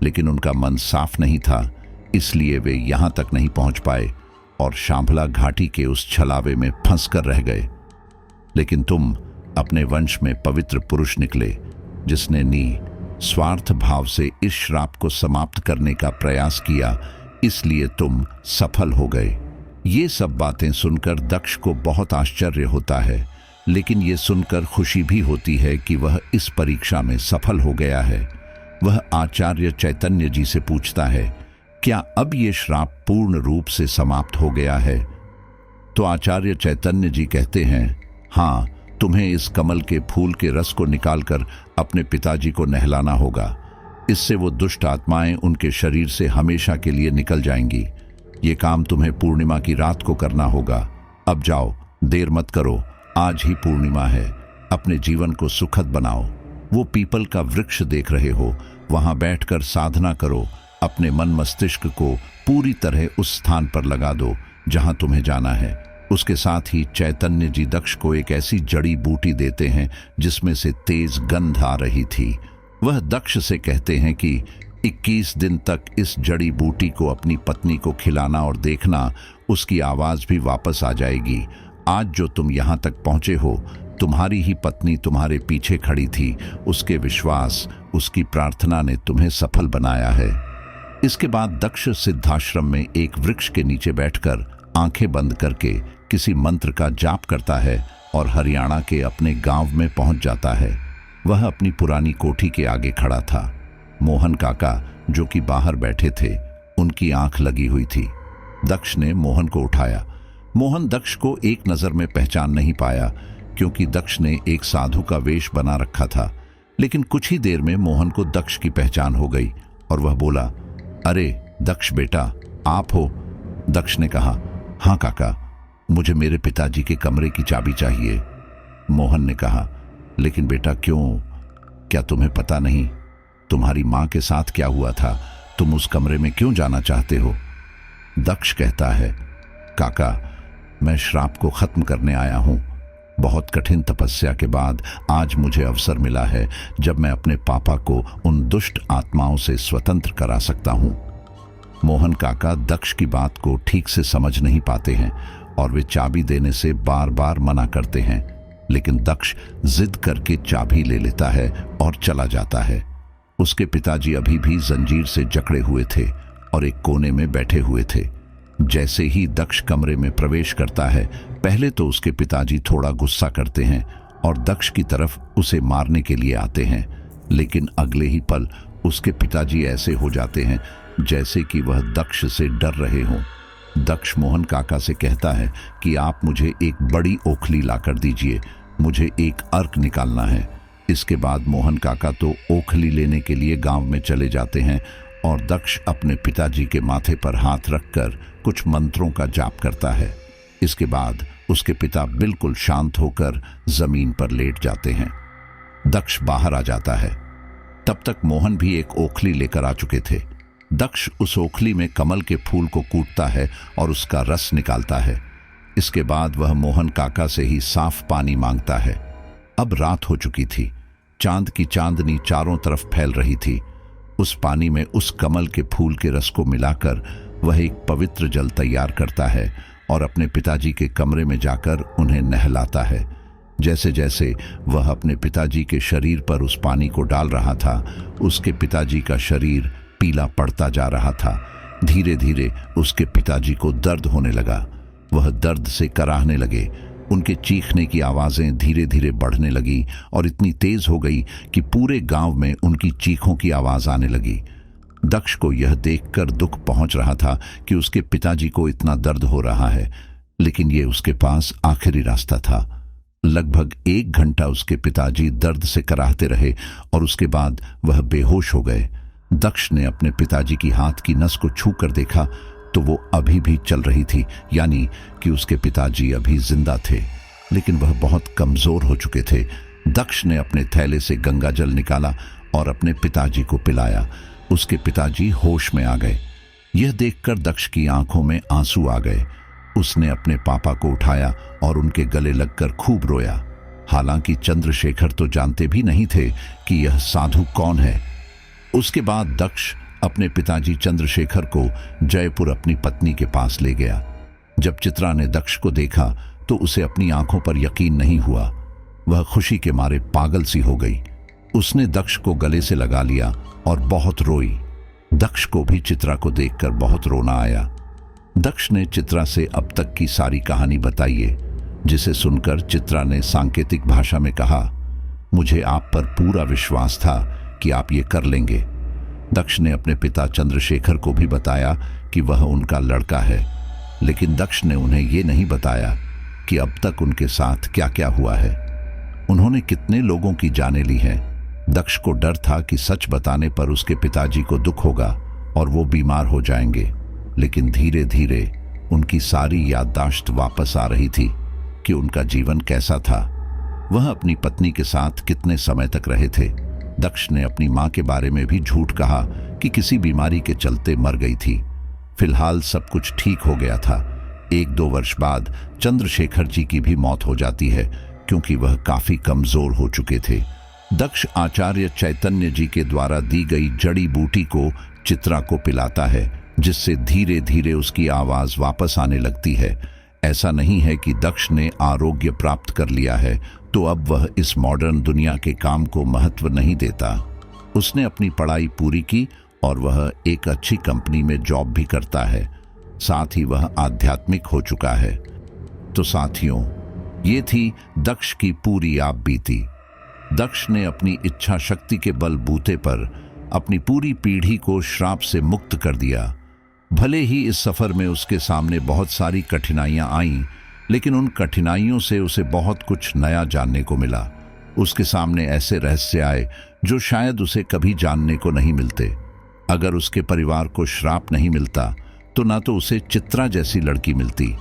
लेकिन उनका मन साफ नहीं था, इसलिए वे यहां तक नहीं पहुंच पाए और शांभला घाटी के उस छलावे में फंस कर रह गए। लेकिन तुम अपने वंश में पवित्र पुरुष निकले, जिसने स्वार्थ भाव से इस श्राप को समाप्त करने का प्रयास किया, इसलिए तुम सफल हो गए। ये सब बातें सुनकर दक्ष को बहुत आश्चर्य होता है, लेकिन ये सुनकर खुशी भी होती है कि वह इस परीक्षा में सफल हो गया है। वह आचार्य चैतन्य जी से पूछता है, क्या अब ये श्राप पूर्ण रूप से समाप्त हो गया है? तो आचार्य चैतन्य जी कहते हैं, हाँ, तुम्हें इस कमल के फूल के रस को निकालकर अपने पिताजी को नहलाना होगा। इससे वो दुष्ट आत्माएं उनके शरीर से हमेशा के लिए निकल जाएंगी। ये काम तुम्हें पूर्णिमा की रात को करना होगा। अब जाओ, देर मत करो, आज ही पूर्णिमा है। अपने जीवन को सुखद बनाओ। वो पीपल का वृक्ष देख रहे हो, वहां बैठकर साधना करो, अपने मन मस्तिष्क को पूरी तरह उस स्थान पर लगा दो जहां तुम्हें जाना है। उसके साथ ही चैतन्य जी दक्ष को एक ऐसी जड़ी बूटी देते हैं जिसमें से तेज गंध आ रही थी। वह दक्ष से कहते हैं कि 21 दिन तक इस जड़ी बूटी को अपनी पत्नी को खिलाना और देखना, उसकी आवाज भी वापस आ जाएगी। आज जो तुम यहाँ तक पहुंचे हो, तुम्हारी ही पत्नी तुम्हारे पीछे खड़ी थी। उसके विश्वास, उसकी प्रार्थना ने तुम्हें सफल बनाया है। इसके बाद दक्ष सिद्धाश्रम में एक वृक्ष के नीचे बैठकर आंखें बंद करके किसी मंत्र का जाप करता है और हरियाणा के अपने गांव में पहुंच जाता है। वह अपनी पुरानी कोठी के आगे खड़ा था। मोहन काका, जो कि बाहर बैठे थे, उनकी आंख लगी हुई थी। दक्ष ने मोहन को उठाया। मोहन दक्ष को एक नजर में पहचान नहीं पाया, क्योंकि दक्ष ने एक साधु का वेश बना रखा था। लेकिन कुछ ही देर में मोहन को दक्ष की पहचान हो गई और वह बोला, अरे दक्ष बेटा, आप हो? दक्ष ने कहा, हाँ काका, मुझे मेरे पिताजी के कमरे की चाबी चाहिए। मोहन ने कहा, लेकिन बेटा क्यों? क्या तुम्हें पता नहीं तुम्हारी मां के साथ क्या हुआ था? तुम उस कमरे में क्यों जाना चाहते हो? दक्ष कहता है, काका, मैं श्राप को खत्म करने आया हूं। बहुत कठिन तपस्या के बाद आज मुझे अवसर मिला है जब मैं अपने पापा को उन दुष्ट आत्माओं से स्वतंत्र करा सकता हूं। मोहन काका दक्ष की बात को ठीक से समझ नहीं पाते हैं और वे चाबी देने से बार बार मना करते हैं, लेकिन दक्ष जिद करके चाबी ले लेता है और चला जाता है। उसके पिताजी अभी भी जंजीर से जकड़े हुए थे और एक कोने में बैठे हुए थे। जैसे ही दक्ष कमरे में प्रवेश करता है, पहले तो उसके पिताजी थोड़ा गुस्सा करते हैं और दक्ष की तरफ उसे मारने के लिए आते हैं, लेकिन अगले ही पल उसके पिताजी ऐसे हो जाते हैं जैसे कि वह दक्ष से डर रहे हों। दक्ष मोहन काका से कहता है कि आप मुझे एक बड़ी ओखली लाकर दीजिए, मुझे एक अर्क निकालना है। इसके बाद मोहन काका तो ओखली लेने के लिए गांव में चले जाते हैं और दक्ष अपने पिताजी के माथे पर हाथ रखकर कुछ मंत्रों का जाप करता है। इसके बाद उसके पिता बिल्कुल शांत होकर जमीन पर लेट जाते हैं। दक्ष बाहर आ जाता है। तब तक मोहन भी एक ओखली लेकर आ चुके थे। दक्ष उस ओखली में कमल के फूल को कूटता है और उसका रस निकालता है। इसके बाद वह मोहन काका से ही साफ पानी मांगता है। अब रात हो चुकी थी। चांद की चांदनी चारों तरफ फैल रही थी। उस पानी में उस कमल के फूल के रस को मिलाकर वह एक पवित्र जल तैयार करता है और अपने पिताजी के कमरे में जाकर उन्हें नहलाता है। जैसे जैसे वह अपने पिताजी के शरीर पर उस पानी को डाल रहा था, उसके पिताजी का शरीर पीला पड़ता जा रहा था। धीरे धीरे उसके पिताजी को दर्द होने लगा। वह दर्द से कराहने लगे। उनके चीखने की आवाजें धीरे धीरे बढ़ने लगी और इतनी तेज हो गई कि पूरे गांव में उनकी चीखों की आवाज आने लगी। दक्ष को यह देखकर दुख पहुंच रहा था कि उसके पिताजी को इतना दर्द हो रहा है, लेकिन यह उसके पास आखिरी रास्ता था। लगभग 1 घंटा उसके पिताजी दर्द से कराहते रहे और उसके बाद वह बेहोश हो गए। दक्ष ने अपने पिताजी की हाथ की नस को छू कर देखा तो वो अभी भी चल रही थी, यानी कि उसके पिताजी अभी जिंदा थे, लेकिन वह बहुत कमजोर हो चुके थे। दक्ष ने अपने थैले से गंगा जल निकाला और अपने पिताजी को पिलाया। उसके पिताजी होश में आ गए। यह देखकर दक्ष की आंखों में आंसू आ गए। उसने अपने पापा को उठाया और उनके गले लगकर खूब रोया। हालांकि चंद्रशेखर तो जानते भी नहीं थे कि यह साधु कौन है। उसके बाद दक्ष अपने पिताजी चंद्रशेखर को जयपुर अपनी पत्नी के पास ले गया। जब चित्रा ने दक्ष को देखा तो उसे अपनी आंखों पर यकीन नहीं हुआ। वह खुशी के मारे पागल सी हो गई। उसने दक्ष को गले से लगा लिया और बहुत रोई। दक्ष को भी चित्रा को देखकर बहुत रोना आया। दक्ष ने चित्रा से अब तक की सारी कहानी बताई है, जिसे सुनकर चित्रा ने सांकेतिक भाषा में कहा, मुझे आप पर पूरा विश्वास था कि आप ये कर लेंगे। दक्ष ने अपने पिता चंद्रशेखर को भी बताया कि वह उनका लड़का है, लेकिन दक्ष ने उन्हें ये नहीं बताया कि अब तक उनके साथ क्या क्या हुआ है, उन्होंने कितने लोगों की जानें ली हैं। दक्ष को डर था कि सच बताने पर उसके पिताजी को दुख होगा और वो बीमार हो जाएंगे, लेकिन धीरे धीरे उनकी सारी याददाश्त वापस आ रही थी कि उनका जीवन कैसा था। वह अपनी पत्नी के साथ कितने समय तक रहे थे। दक्ष ने अपनी माँ के बारे में भी झूठ कहा कि किसी बीमारी के चलते मर गई थी। फिलहाल सब कुछ ठीक हो गया था। 1-2 वर्ष बाद चंद्रशेखर जी की भी मौत हो जाती है, क्योंकि वह काफी कमजोर हो चुके थे। दक्ष आचार्य चैतन्य जी के द्वारा दी गई जड़ी बूटी को चित्रा को पिलाता है, जिससे धीरे धीरे उसकी आवाज वापस आने लगती है। ऐसा नहीं है कि दक्ष ने आरोग्य प्राप्त कर लिया है तो अब वह इस मॉडर्न दुनिया के काम को महत्व नहीं देता। उसने अपनी पढ़ाई पूरी की और वह एक अच्छी कंपनी में जॉब भी करता है। साथ ही वह आध्यात्मिक हो चुका है। तो साथियों, ये थी दक्ष की पूरी आप बीती। दक्ष ने अपनी इच्छा शक्ति के बलबूते पर अपनी पूरी पीढ़ी को श्राप से मुक्त कर दिया। भले ही इस सफर में उसके सामने बहुत सारी कठिनाइयां आईं, लेकिन उन कठिनाइयों से उसे बहुत कुछ नया जानने को मिला। उसके सामने ऐसे रहस्य आए जो शायद उसे कभी जानने को नहीं मिलते। अगर उसके परिवार को श्राप नहीं मिलता तो ना तो उसे चित्रा जैसी लड़की मिलती,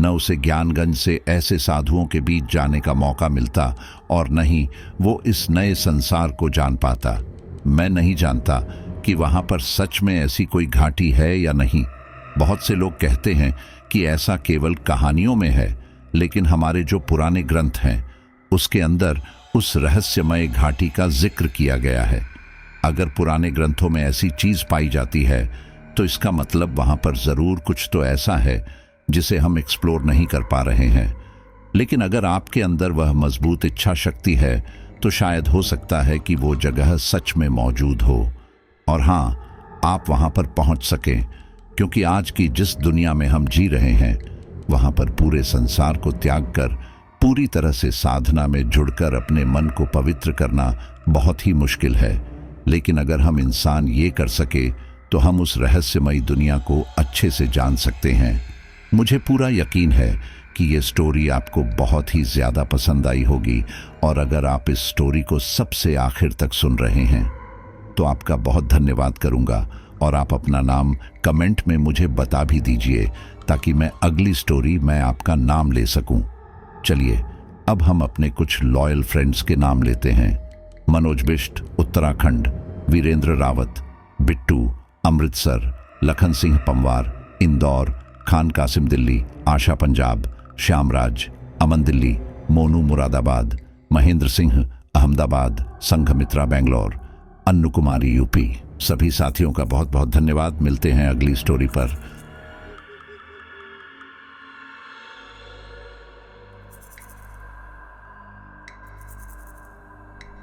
न उसे ज्ञानगंज से ऐसे साधुओं के बीच जाने का मौका मिलता, और न ही वो इस नए संसार को जान पाता। मैं नहीं जानता कि वहां पर सच में ऐसी कोई घाटी है या नहीं। बहुत से लोग कहते हैं कि ऐसा केवल कहानियों में है, लेकिन हमारे जो पुराने ग्रंथ हैं उसके अंदर उस रहस्यमय घाटी का जिक्र किया गया है। अगर पुराने ग्रंथों में ऐसी चीज पाई जाती है तो इसका मतलब वहां पर जरूर कुछ तो ऐसा है जिसे हम एक्सप्लोर नहीं कर पा रहे हैं। लेकिन अगर आपके अंदर वह मजबूत इच्छा शक्ति है तो शायद हो सकता है कि वो जगह सच में मौजूद हो, और हाँ, आप वहां पर पहुंच सकें, क्योंकि आज की जिस दुनिया में हम जी रहे हैं वहां पर पूरे संसार को त्याग कर पूरी तरह से साधना में जुड़कर अपने मन को पवित्र करना बहुत ही मुश्किल है। लेकिन अगर हम इंसान ये कर सके तो हम उस रहस्यमयी दुनिया को अच्छे से जान सकते हैं। मुझे पूरा यकीन है कि ये स्टोरी आपको बहुत ही ज्यादा पसंद आई होगी, और अगर आप इस स्टोरी को सबसे आखिर तक सुन रहे हैं तो आपका बहुत धन्यवाद करूंगा, और आप अपना नाम कमेंट में मुझे बता भी दीजिए ताकि मैं अगली स्टोरी में आपका नाम ले सकूं। चलिए अब हम अपने कुछ लॉयल फ्रेंड्स के नाम लेते हैं। मनोज बिष्ट उत्तराखंड, वीरेंद्र रावत बिट्टू अमृतसर, लखन सिंह पंवार इंदौर, खान कासिम दिल्ली, आशा पंजाब, श्यामराज अमन दिल्ली, मोनू मुरादाबाद, महेंद्र सिंह अहमदाबाद, संघमित्रा बेंगलोर, अन्नू कुमारी यूपी। सभी साथियों का बहुत बहुत धन्यवाद। मिलते हैं अगली स्टोरी पर।